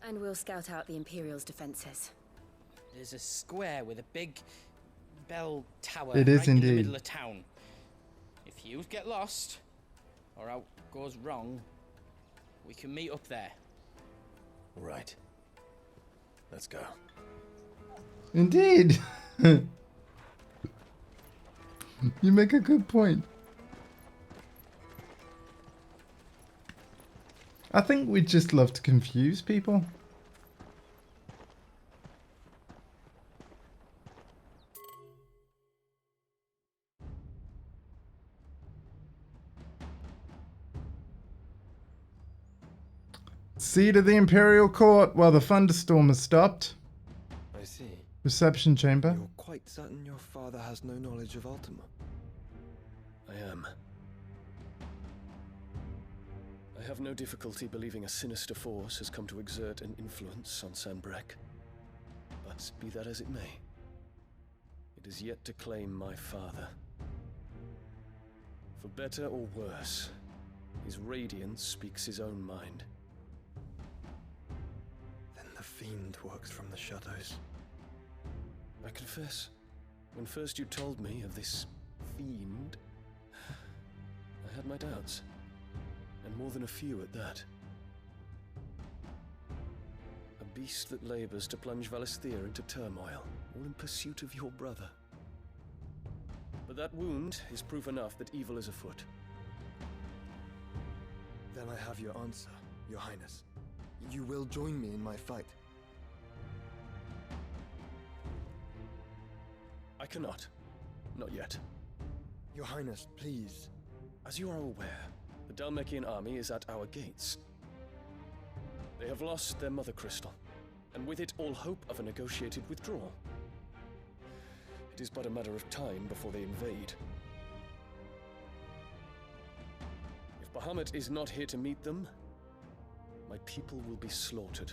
And we'll scout out the Imperial's defenses. There's a square with a big bell tower It is right in the indeed. middle of town. If you get lost, or out goes wrong, we can meet up there. Right. Let's go. Indeed. You make a good point. I think we just love to confuse people. Seat of the Imperial Court while the thunderstorm has stopped. I see. Reception chamber. You're quite certain your father has no knowledge of Ultima? I am. I have no difficulty believing a sinister force has come to exert an influence on Sanbreque. But be that as it may, it is yet to claim my father. For better or worse, his radiance speaks his own mind. Then the fiend works from the shadows. I confess, when first you told me of this fiend, I had my doubts. And more than a few at that. A beast that labors to plunge Valisthea into turmoil, all in pursuit of your brother. But that wound is proof enough that evil is afoot. Then I have your answer, Your Highness. You will join me in my fight. I cannot. Not yet. Your Highness, please. As you are aware, the Dhalmekian army is at our gates. They have lost their mother crystal, and with it all hope of a negotiated withdrawal. It is but a matter of time before they invade. If Bahamut is not here to meet them, my people will be slaughtered.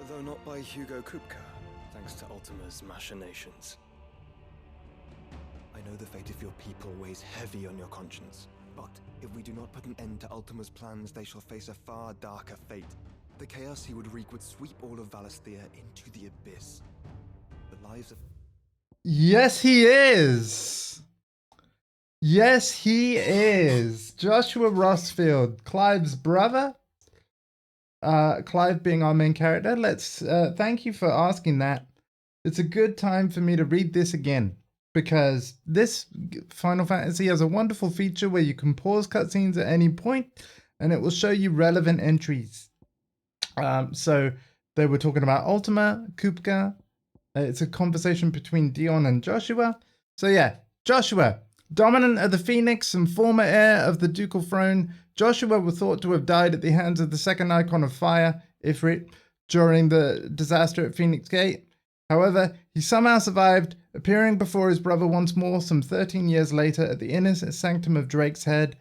Though not by Hugo Kupka, thanks to Ultima's machinations. I know the fate of your people weighs heavy on your conscience, but if we do not put an end to Ultima's plans, they shall face a far darker fate. The chaos he would wreak would sweep all of Valisthea into the abyss. The lives of... Yes, he is. Yes, he is. Joshua Rossfield, Clive's brother. Clive being our main character. Let's thank you for asking that. It's a good time for me to read this again, because this Final Fantasy has a wonderful feature where you can pause cutscenes at any point and it will show you relevant entries. So they were talking about Ultima, Kupka. It's a conversation between Dion and Joshua. So yeah, Joshua, dominant of the Phoenix and former heir of the ducal throne, Joshua was thought to have died at the hands of the second icon of fire, Ifrit, during the disaster at Phoenix Gate. However, he somehow survived, appearing before his brother once more some 13 years later at the inner sanctum of Drake's Head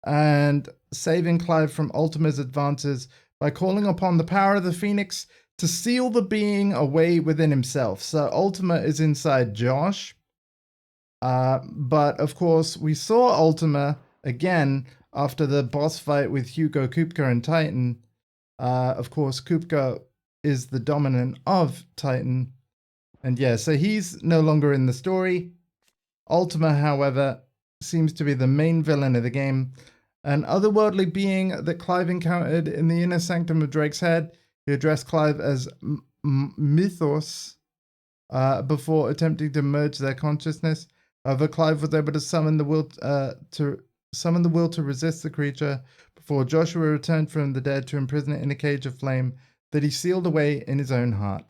and saving Clive from Ultima's advances by calling upon the power of the Phoenix to seal the being away within himself. So Ultima is inside Josh. But of course, we saw Ultima again after the boss fight with Hugo, Kupka, and Titan. Of course, Kupka is the dominant of Titan. And yeah, so he's no longer in the story. Ultima, however, seems to be the main villain of the game. An otherworldly being that Clive encountered in the inner sanctum of Drake's Head. He addressed Clive as Mythos before attempting to merge their consciousness. However, Clive was able to summon the will to resist the creature before Joshua returned from the dead to imprison it in a cage of flame that he sealed away in his own heart.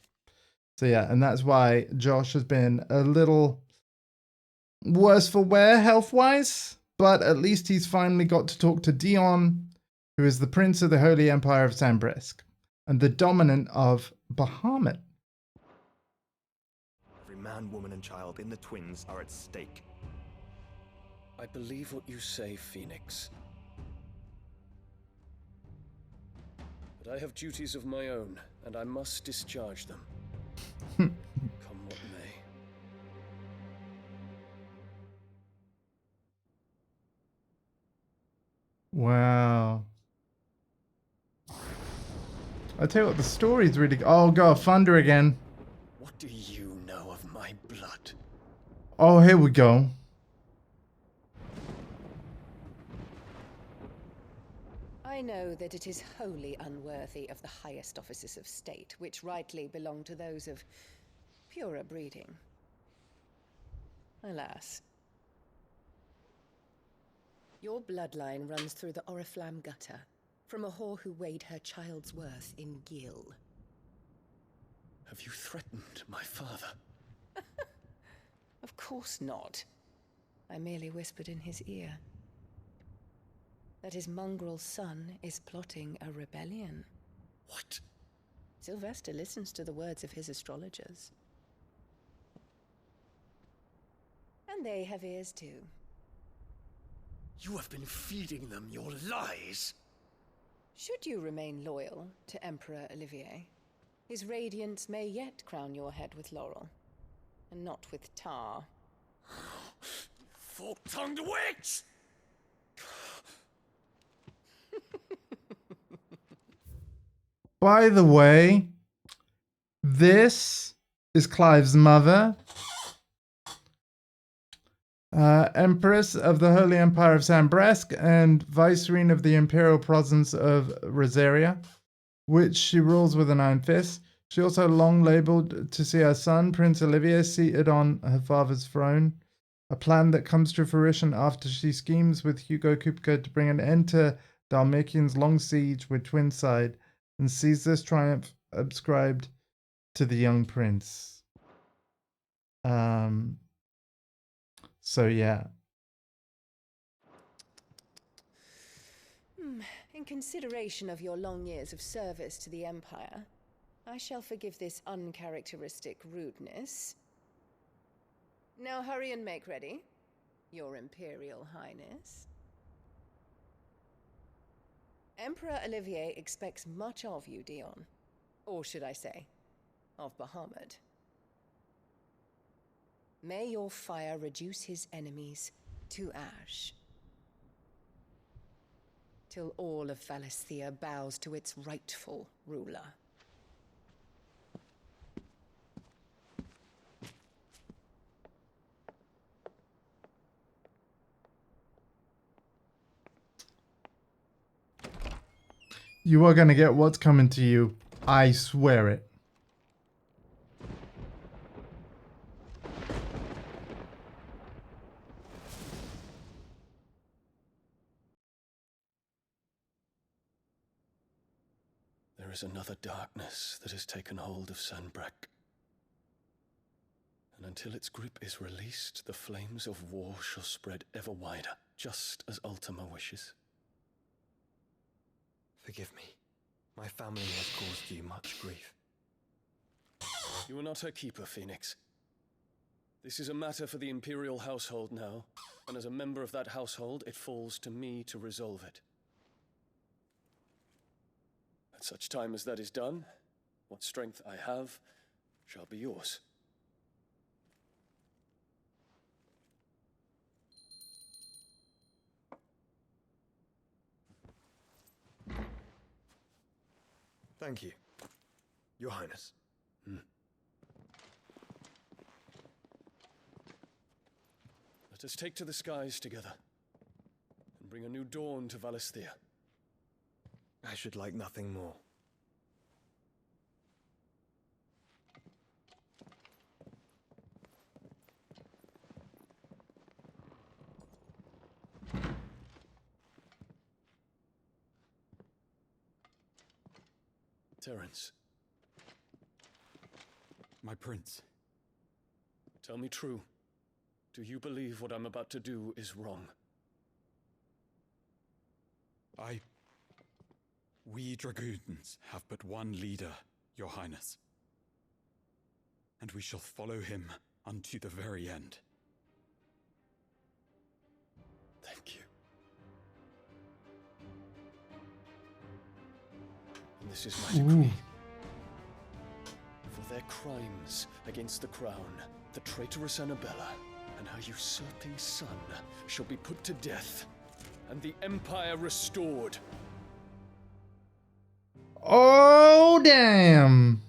So yeah, and that's why Josh has been a little worse for wear health-wise. but at least he's finally got to talk to Dion, who is the Prince of the Holy Empire of Sanbresk and the dominant of Bahamut. Every man, woman, and child in the Twins are at stake. I believe what you say, Phoenix. But I have duties of my own, and I must discharge them. Come what may. Wow. I tell you what, the story's really... Oh god, thunder again. What do you know of my blood? Oh, here we go. I know that it is wholly unworthy of the highest offices of state, which rightly belong to those of purer breeding. Alas. Your bloodline runs through the Oriflamme gutter, from a whore who weighed her child's worth in gil. Have you threatened my father? Of course not. I merely whispered in his ear that his mongrel son is plotting a rebellion. What? Sylvester listens to the words of his astrologers. And they have ears too. You have been feeding them your lies. Should you remain loyal to Emperor Olivier, his radiance may yet crown your head with laurel, and not with tar. Fork-tongued witch! By the way, this is Clive's mother, Empress of the Holy Empire of Sanbresk and Vicereine of the Imperial Province of Rosaria, which she rules with an iron fist. She also long labeled to see her son, Prince Olivier, seated on her father's throne, a plan that comes to fruition after she schemes with Hugo Kupka to bring an end to Dhalmekian's long siege with Twinside and sees this triumph ascribed to the young prince. So yeah. In consideration of your long years of service to the Empire, I shall forgive this uncharacteristic rudeness. Now hurry and make ready, Your Imperial Highness. Emperor Olivier expects much of you, Dion. Or should I say, of Bahamut. May your fire reduce his enemies to ash, till all of Valisthea bows to its rightful ruler. You are gonna get what's coming to you. I swear it. There is another darkness that has taken hold of Sanbreque. And until its grip is released, the flames of war shall spread ever wider, just as Ultima wishes. Forgive me. My family has caused you much grief. You are not her keeper, Phoenix. This is a matter for the Imperial household now, and as a member of that household, it falls to me to resolve it. At such time as that is done, what strength I have shall be yours. Thank you, Your Highness. Let us take to the skies together, and bring a new dawn to Valisthea. I should like nothing more. Terence. My prince. Tell me true. Do you believe what I'm about to do is wrong? We dragoons have but one leader, Your Highness. And we shall follow him unto the very end. Thank you. And this is my decree. For their crimes against the crown, the traitorous Annabella and her usurping son shall be put to death, and the Empire restored. Oh, damn.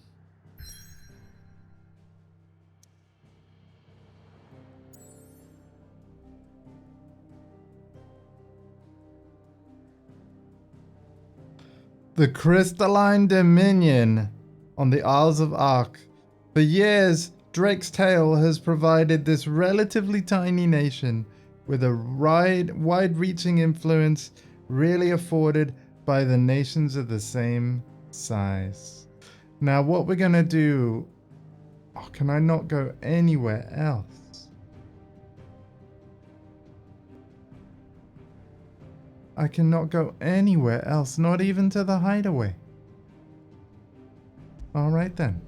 The crystalline dominion on the Isles of Ark. For years, Drake's Tale has provided this relatively tiny nation with a wide-reaching influence really afforded by the nations of the same size. Now what we're gonna do... Oh, can I not go anywhere else? I cannot go anywhere else, not even to the hideaway. Alright then.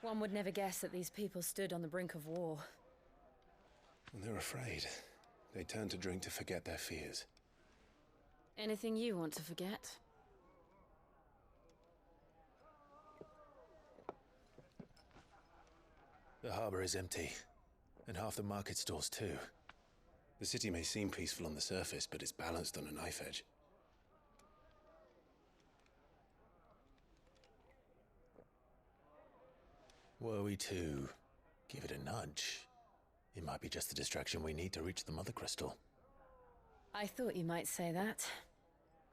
One would never guess that these people stood on the brink of war. When they're afraid, they turn to drink to forget their fears. Anything you want to forget? The harbor is empty, and half the market stalls too. The city may seem peaceful on the surface, but it's balanced on a knife edge. Were we to give it a nudge, it might be just the distraction we need to reach the Mother Crystal. I thought you might say that.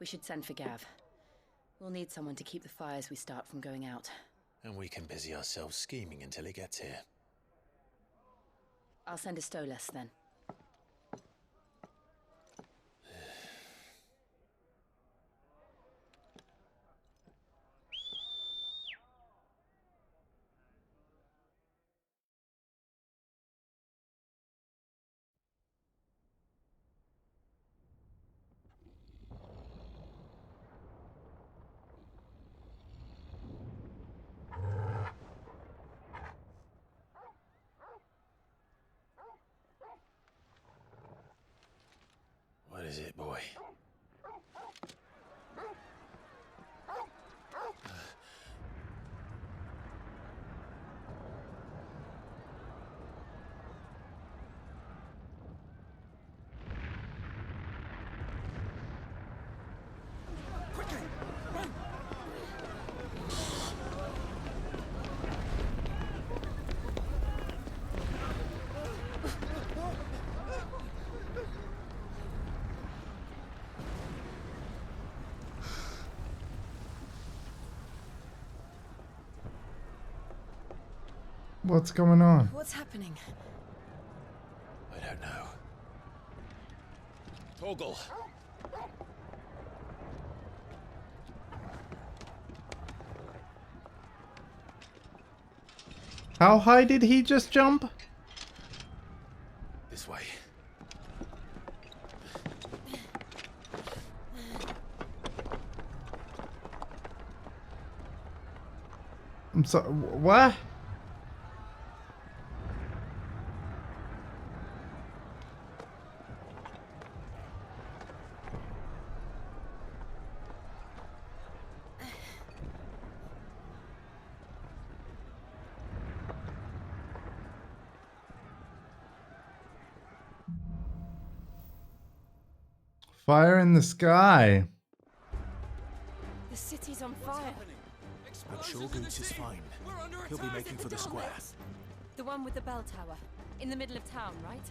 We should send for Gav. We'll need someone to keep the fires we start from going out. And we can busy ourselves scheming until he gets here. I'll send a Stolas then. What is it, boy? What's going on? What's happening? I don't know. Torgal! How high did he just jump? This way. I'm sorry, what? Fire in the sky. The city's on fire. I'm sure Goots is fine. He'll be making for the square. The one with the bell tower. In the middle of town, right?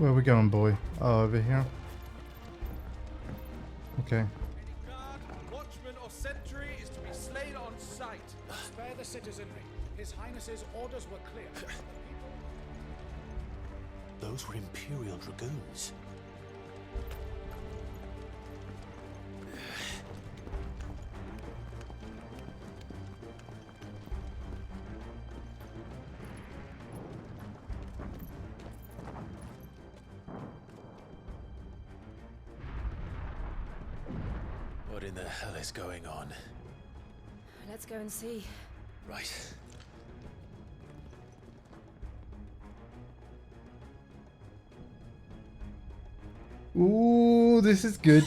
Where are we going, boy? Oh, over here. Okay. Watchman or sentry is to be slain on sight. Spare the citizenry. His Highness's orders were clear. Those were Imperial dragoons. What in the hell is going on? Let's go and see. Right. Ooh, this is good.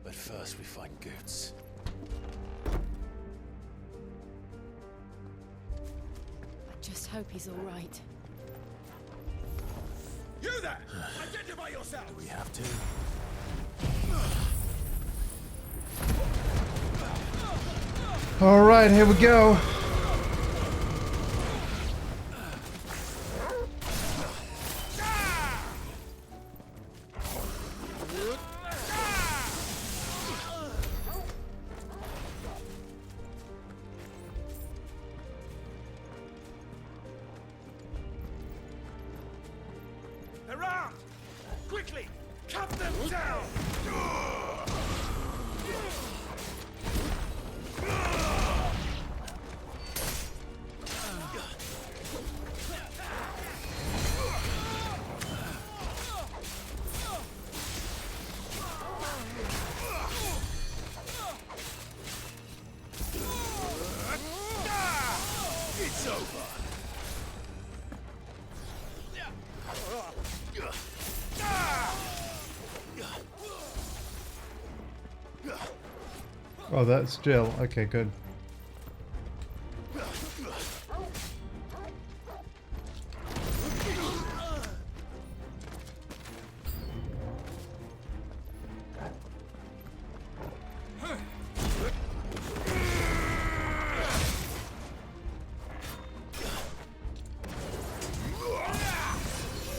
But first we find Goots. I just hope he's all right. You there! Identify yourself! Do we have to? All right, here we go. They're armed! Quickly! Cut them down! It's over! Oh, that's Jill. Okay, good.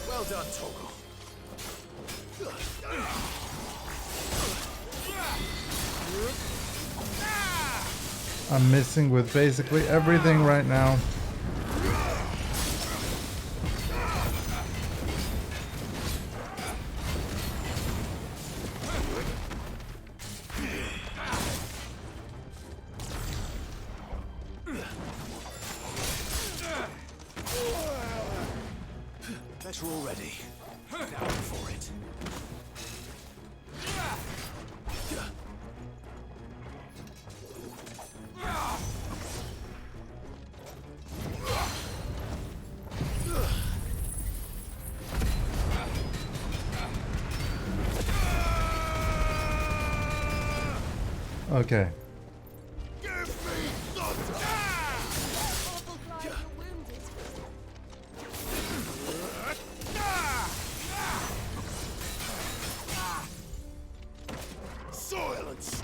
Well done, Toggle. I'm missing with basically everything right now. Bet we're all ready. Now for it. Okay. Silence!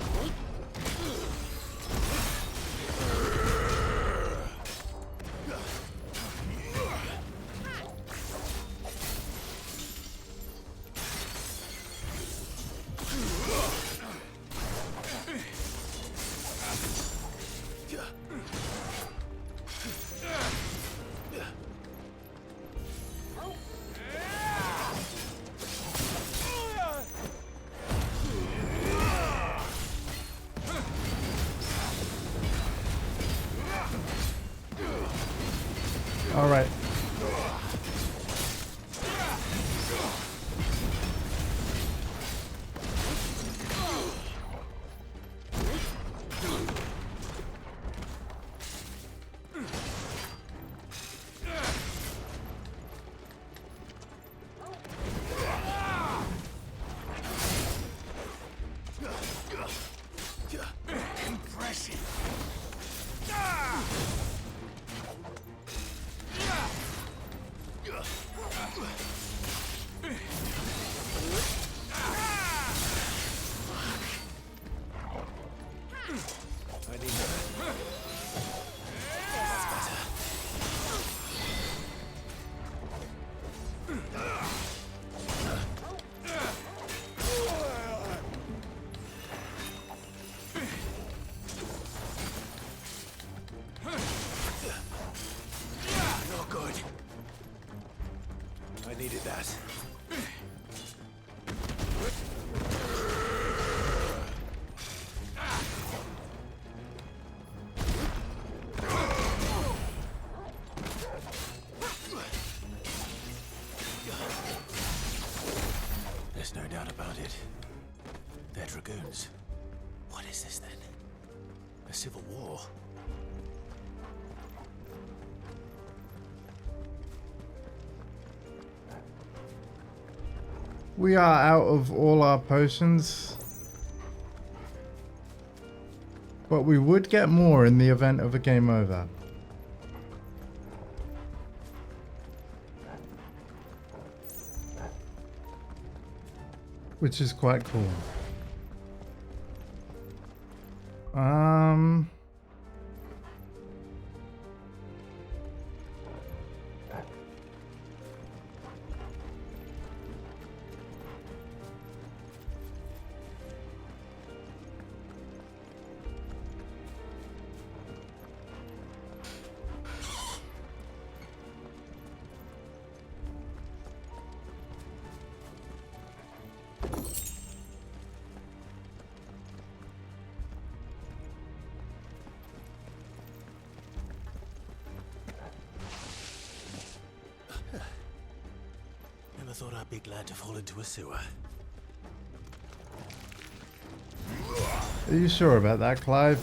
All right. Impressive. dragoons. What is this then? A civil war? We are out of all our potions. But we would get more in the event of a game over. Which is quite cool. Never thought I'd be glad to fall into a sewer. Are you sure about that, Clive?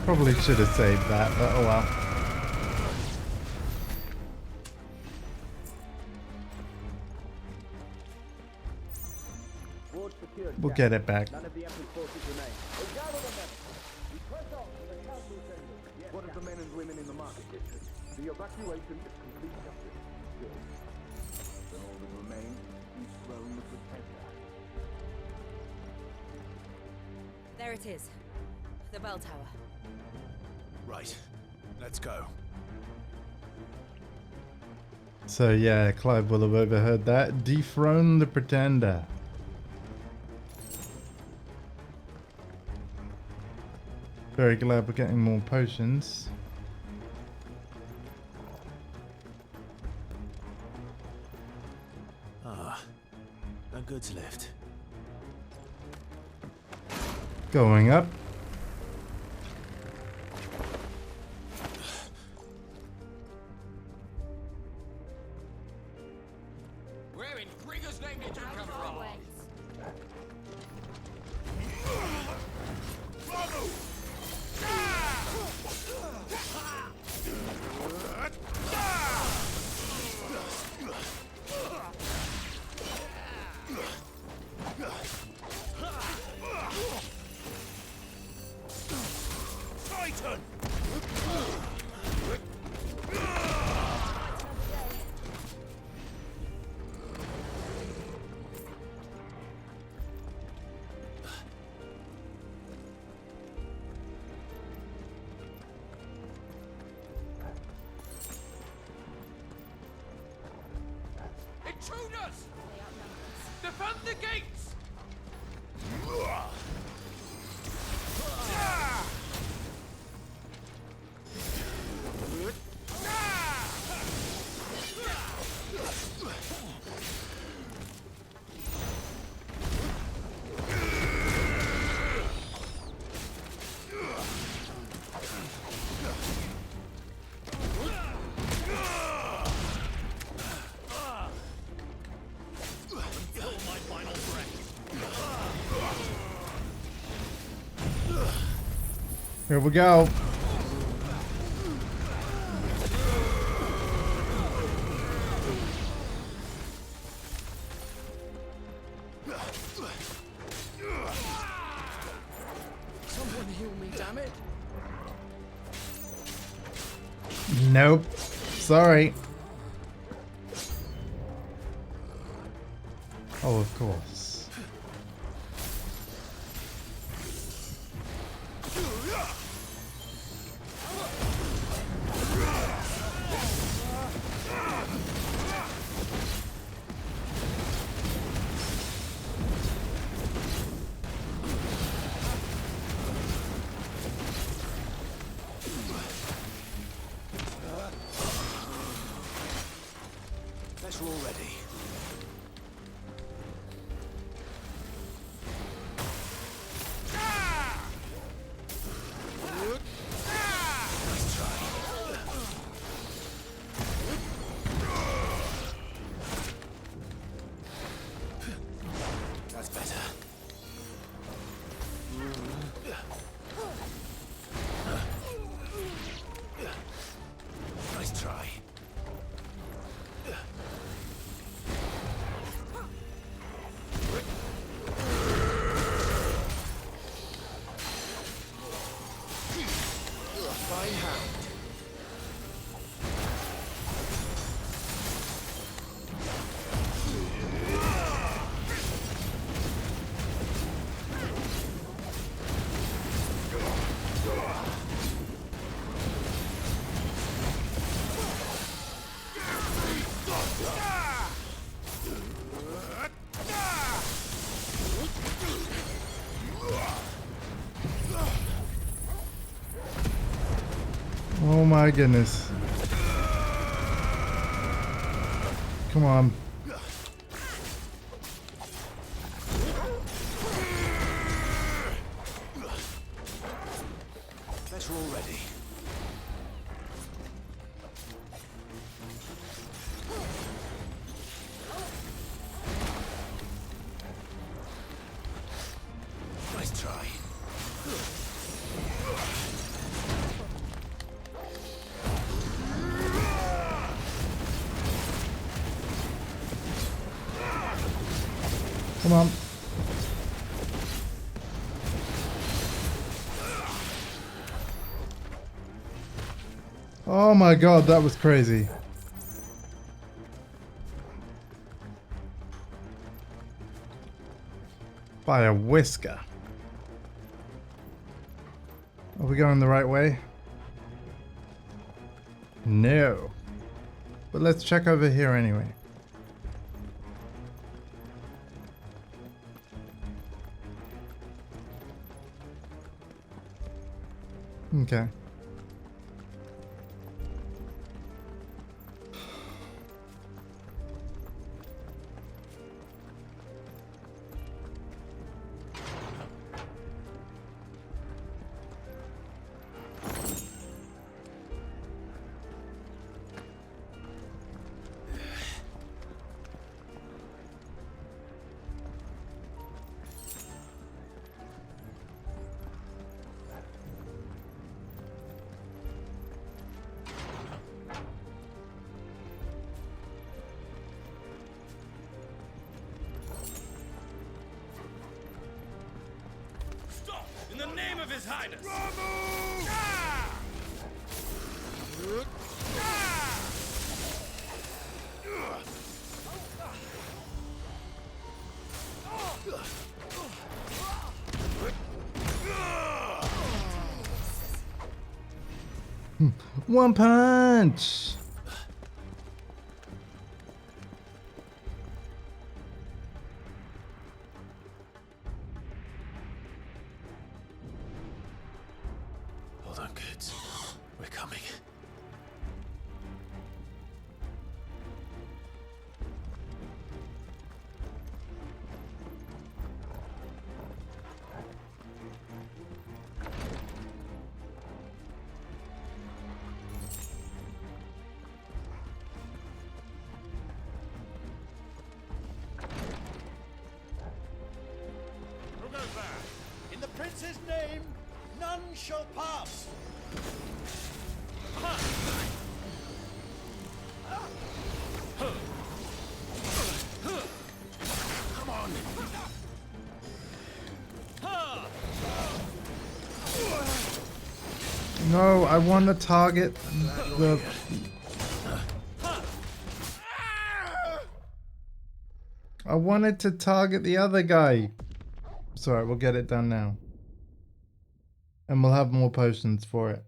Probably should have saved that, but oh well. We'll get it back. None of the Emperor's forces remain. Gather the men. We press on to the council chamber. What of the men and women in the market district? The evacuation is complete justice. Good. Then all that remains is dethrone the pretender. There it is. The bell tower. Right. Let's go. So yeah, Clive will have overheard that. Dethrone the pretender. Very glad we're getting more potions. Ah, a goods lift. Going up. Where in Grigger's name did you come from? Titan! Intruders! Defend the gates! Here we go. Someone heal me, damn it! Nope. Sorry. Oh, of course. Guess we're all ready. Oh my goodness. Come on. Better already. Nice try. Come on. Oh my god, that was crazy. By a whisker. Are we going the right way? No. But let's check over here anyway. Okay. Stop! In the name of His Highness! One punch! Hold on, kids. We're coming. Who goes there? In the prince's name, none shall pass. Come on. No, I want to target the... I wanted to target the other guy. It's alright, we'll get it done now. And we'll have more potions for it.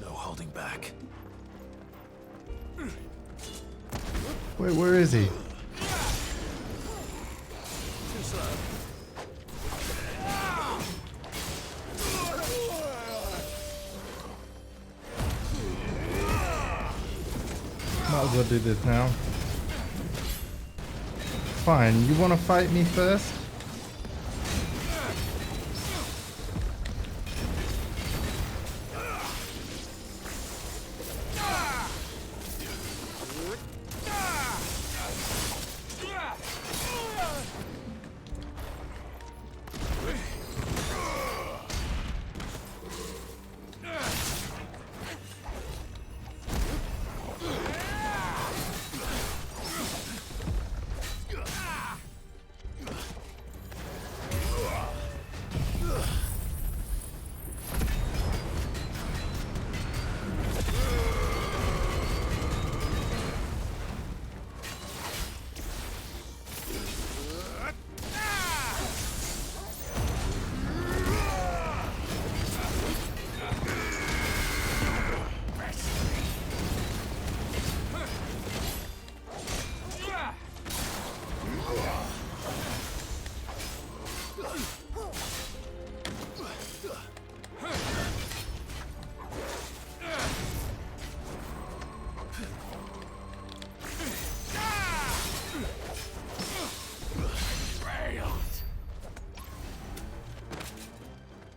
No holding back. Wait, where is he? Too slow. Might as well do this now. Fine, you want to fight me first?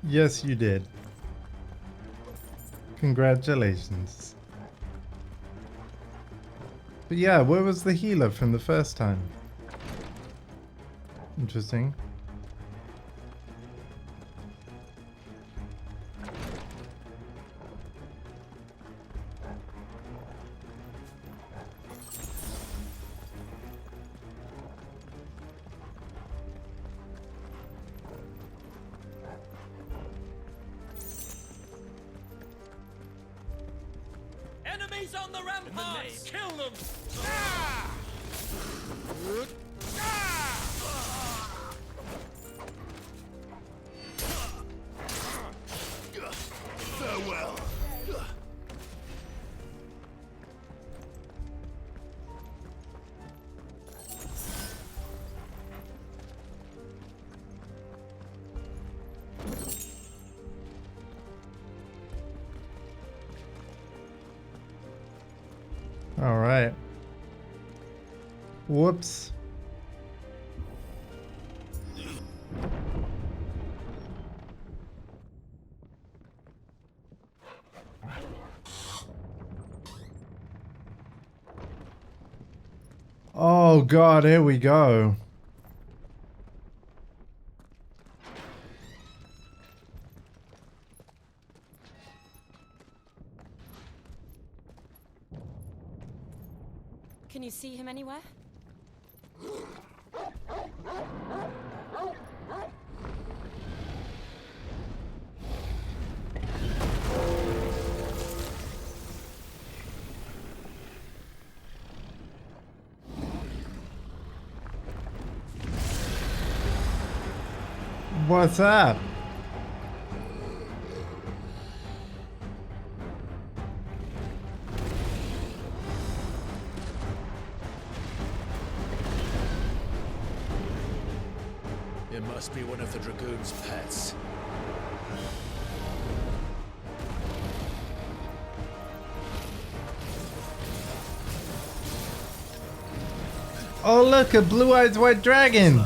Yes, you did. Congratulations. But yeah, where was the healer from the first time? Interesting. Enemies on the ramparts! Kill them! Farewell. All right. Whoops. Oh God, here we go. Can you see him anywhere? What's up? It must be one of the Dragoon's pets. Oh look, a blue-eyed white dragon!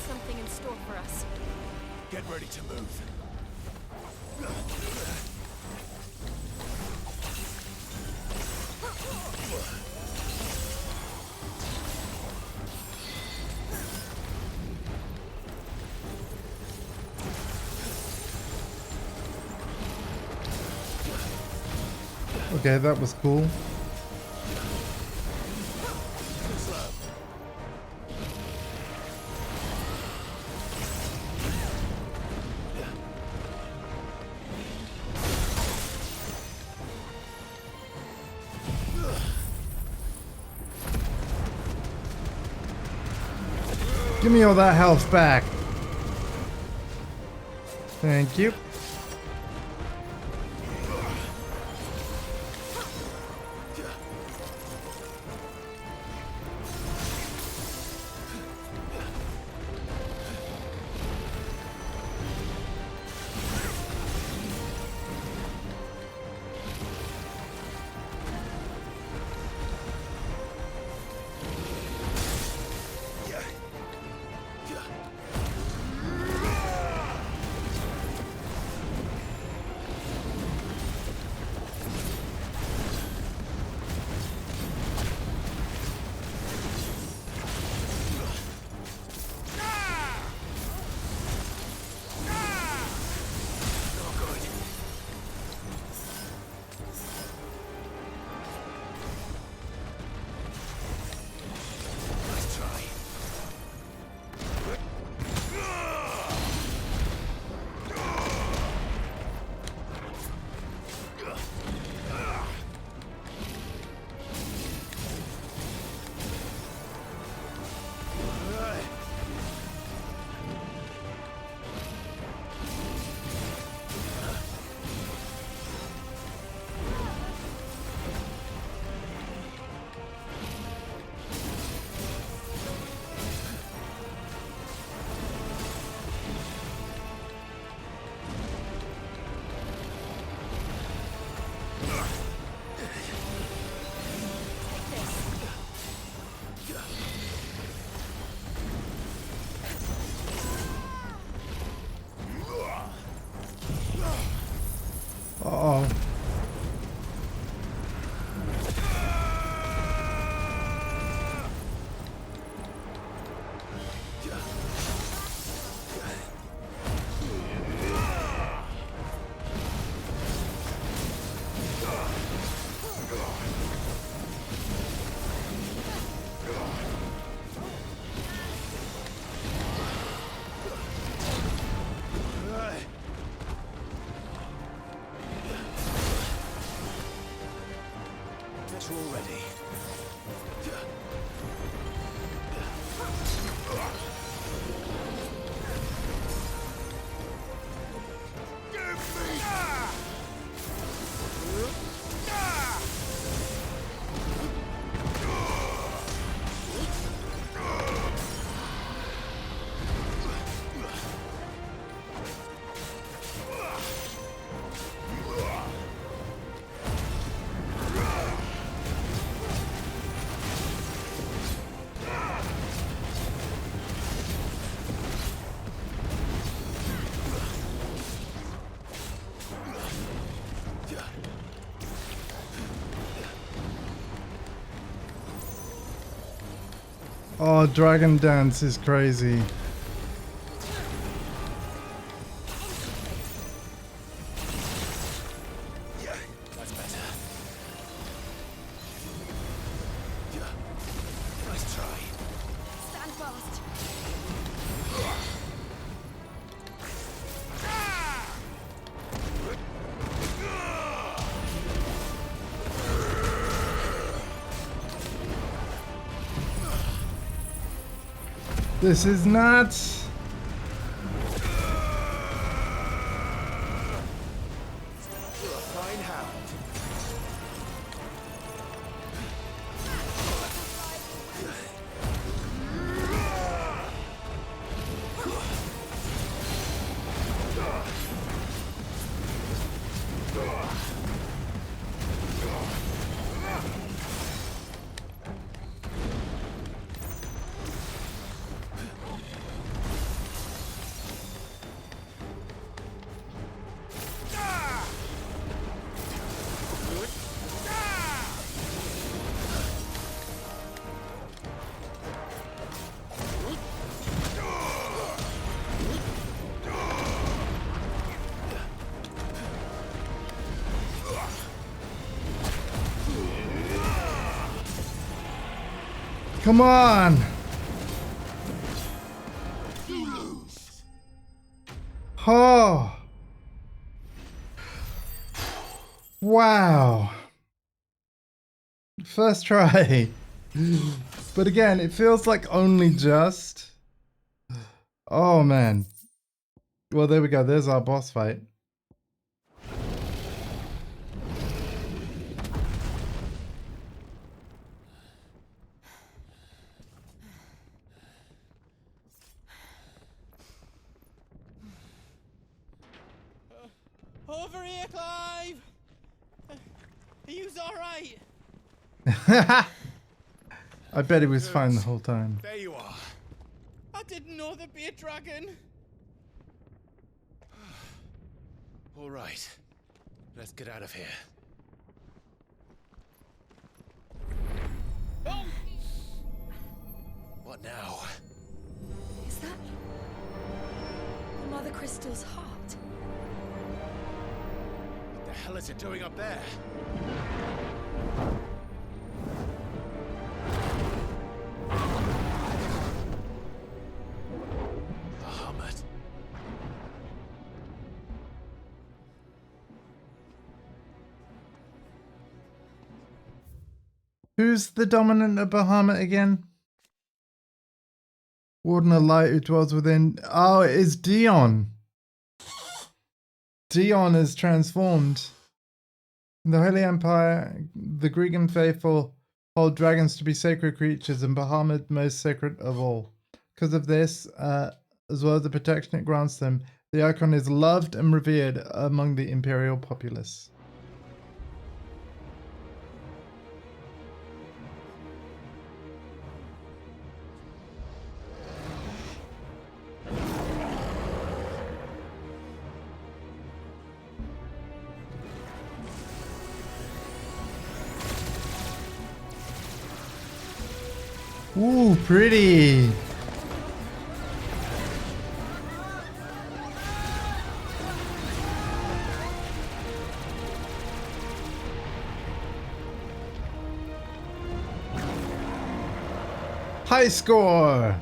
Something in store for us. Get ready to move. Okay, that was cool. Give me all that health back. Thank you. Uh-oh. Already. Oh, Dragon Dance is crazy. That's better. Nice try. Stand fast. This is nuts. Fine hound. Come on. Oh. Wow. First try. But again, it feels like only just. Oh man. Well, there we go. There's our boss fight. Over here, Clive! Are you alright? I bet he was fine the whole time. There you are. I didn't know there'd be a dragon. All right. Let's get out of here. Oh! What now? Is that the Mother Crystal's heart? What the hell is it doing up there? Bahamut. Who's the dominant of Bahamut again? Warden of Light who dwells within. Oh, it is Dion. Dion is transformed. In the Holy Empire, the Greek and faithful hold dragons to be sacred creatures, and Bahamut most sacred of all. Because of this, as well as the protection it grants them, the icon is loved and revered among the imperial populace. Ooh, pretty. High score.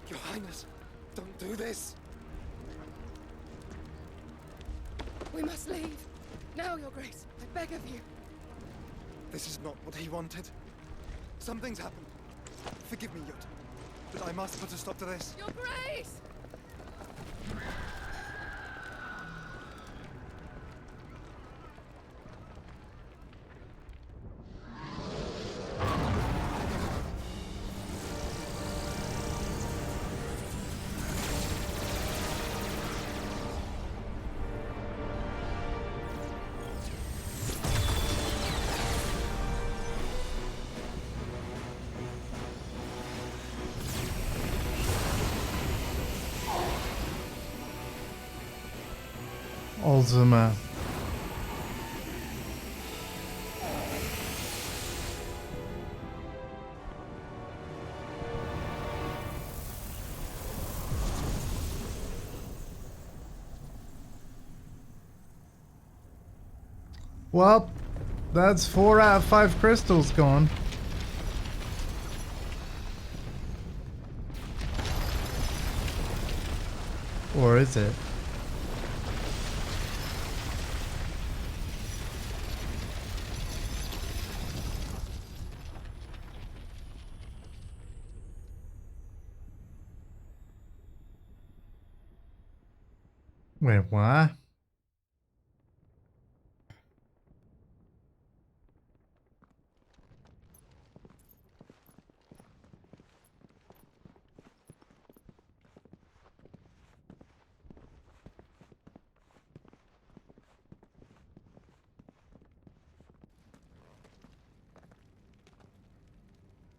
Your Highness, don't do this. We must leave. Now, Your Grace. I beg of you. This is not what he wanted. Something's happened. Forgive me, Yut, but I must put a stop to this. Your Grace! Alzheimer. Well, that's 4 out of 5 crystals gone. Or is it? Wait, what?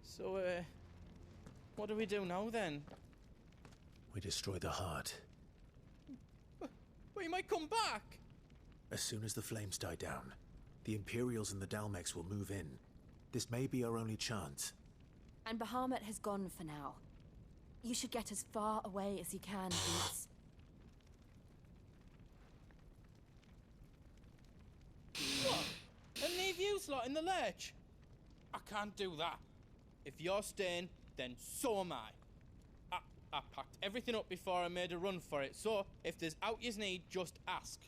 So, what do we do now then? We destroy the heart. We might come back! As soon as the flames die down, the Imperials and the Dalmex will move in. This may be our only chance. And Bahamut has gone for now. You should get as far away as you can, Boots. What? And leave you slot in the lurch? I can't do that. If you're staying, then so am I. I packed everything up before I made a run for it, so if there's out yous need, just ask.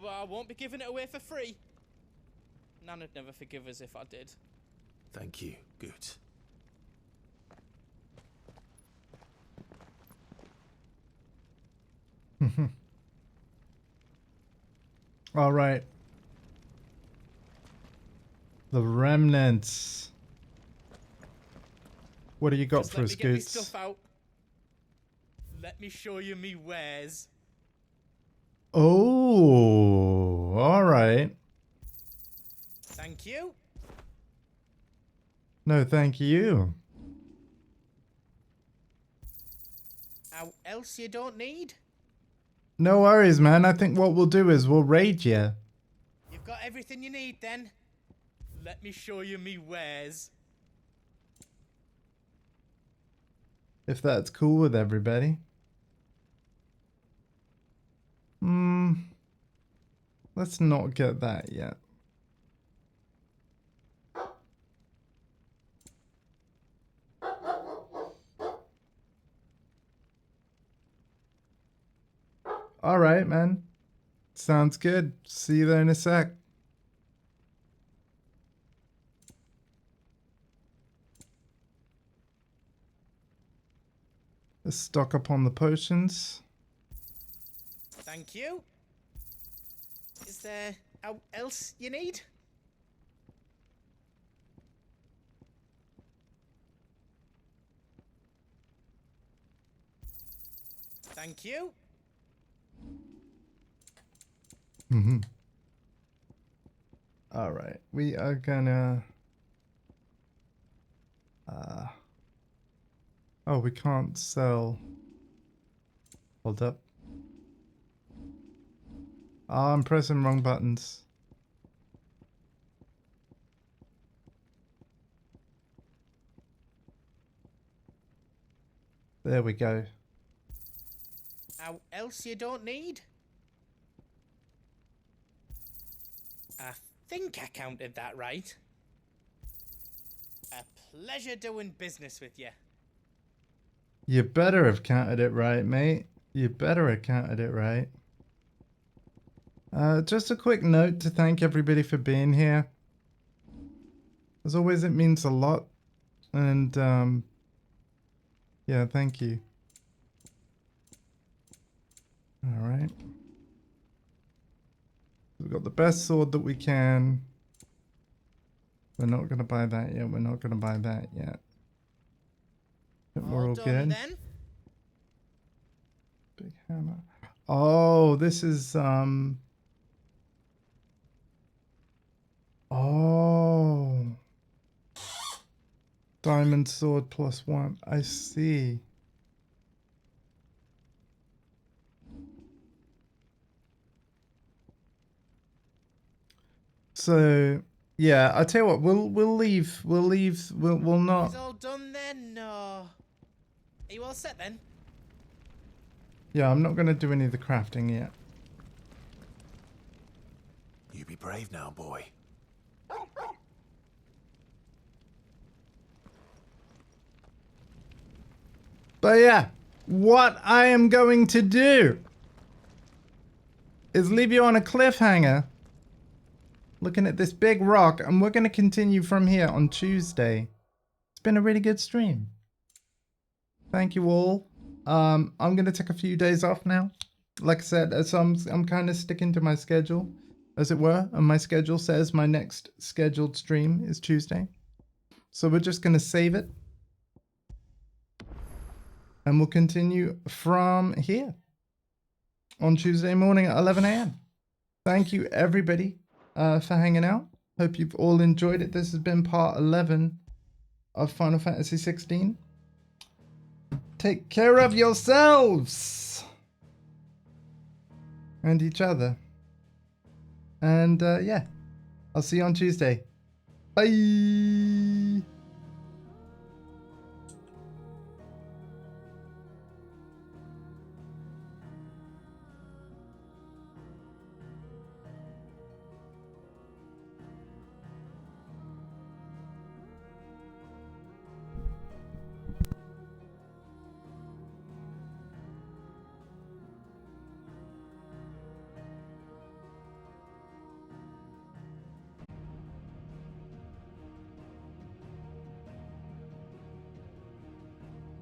But I won't be giving it away for free. Nan'd never forgive us if I did. Thank you, Goot. All right. The remnants. What do you got Just for let us, me get me Goots? stuff out. Let me show you me wares. Oh, all right. Thank you. No, thank you. How else you don't need? No worries, man. I think what we'll do is we'll raid you. You've got everything you need then. Let me show you me wares. If that's cool with everybody. Let's not get that yet. All right, man. Sounds good. See you there in a sec. Let's stock up on the potions. Thank you. Is there how else you need? Thank you. All right. We are gonna... Oh, we can't sell... Hold up. Oh, I'm pressing wrong buttons. There we go. How else you don't need? I think I counted that right. A pleasure doing business with you. You better have counted it right, mate. You better have counted it right. Just a quick note to thank everybody for being here. As always, it means a lot. And, yeah, thank you. Alright. We've got the best sword that we can. We're not going to buy that yet. We're not going to buy that yet. But we're all good. Then. Big hammer. Oh, this is, Oh. Diamond sword +1. I see. So, yeah, I tell you what, we'll leave. We'll not. It's all done then, no. Are you all set then? Yeah, I'm not going to do any of the crafting yet. You be brave now, boy. But yeah, what I am going to do is leave you on a cliffhanger looking at this big rock, and we're going to continue from here on Tuesday. It's been a really good stream. Thank you all. I'm going to take a few days off now. Like I said, so I'm kind of sticking to my schedule, as it were, and my schedule says my next scheduled stream is Tuesday. So we're just going to save it. And we'll continue from here on Tuesday morning at 11 a.m. Thank you, everybody, for hanging out. Hope you've all enjoyed it. This has been part 11 of Final Fantasy XVI. Take care of yourselves and each other. And yeah, I'll see you on Tuesday. Bye.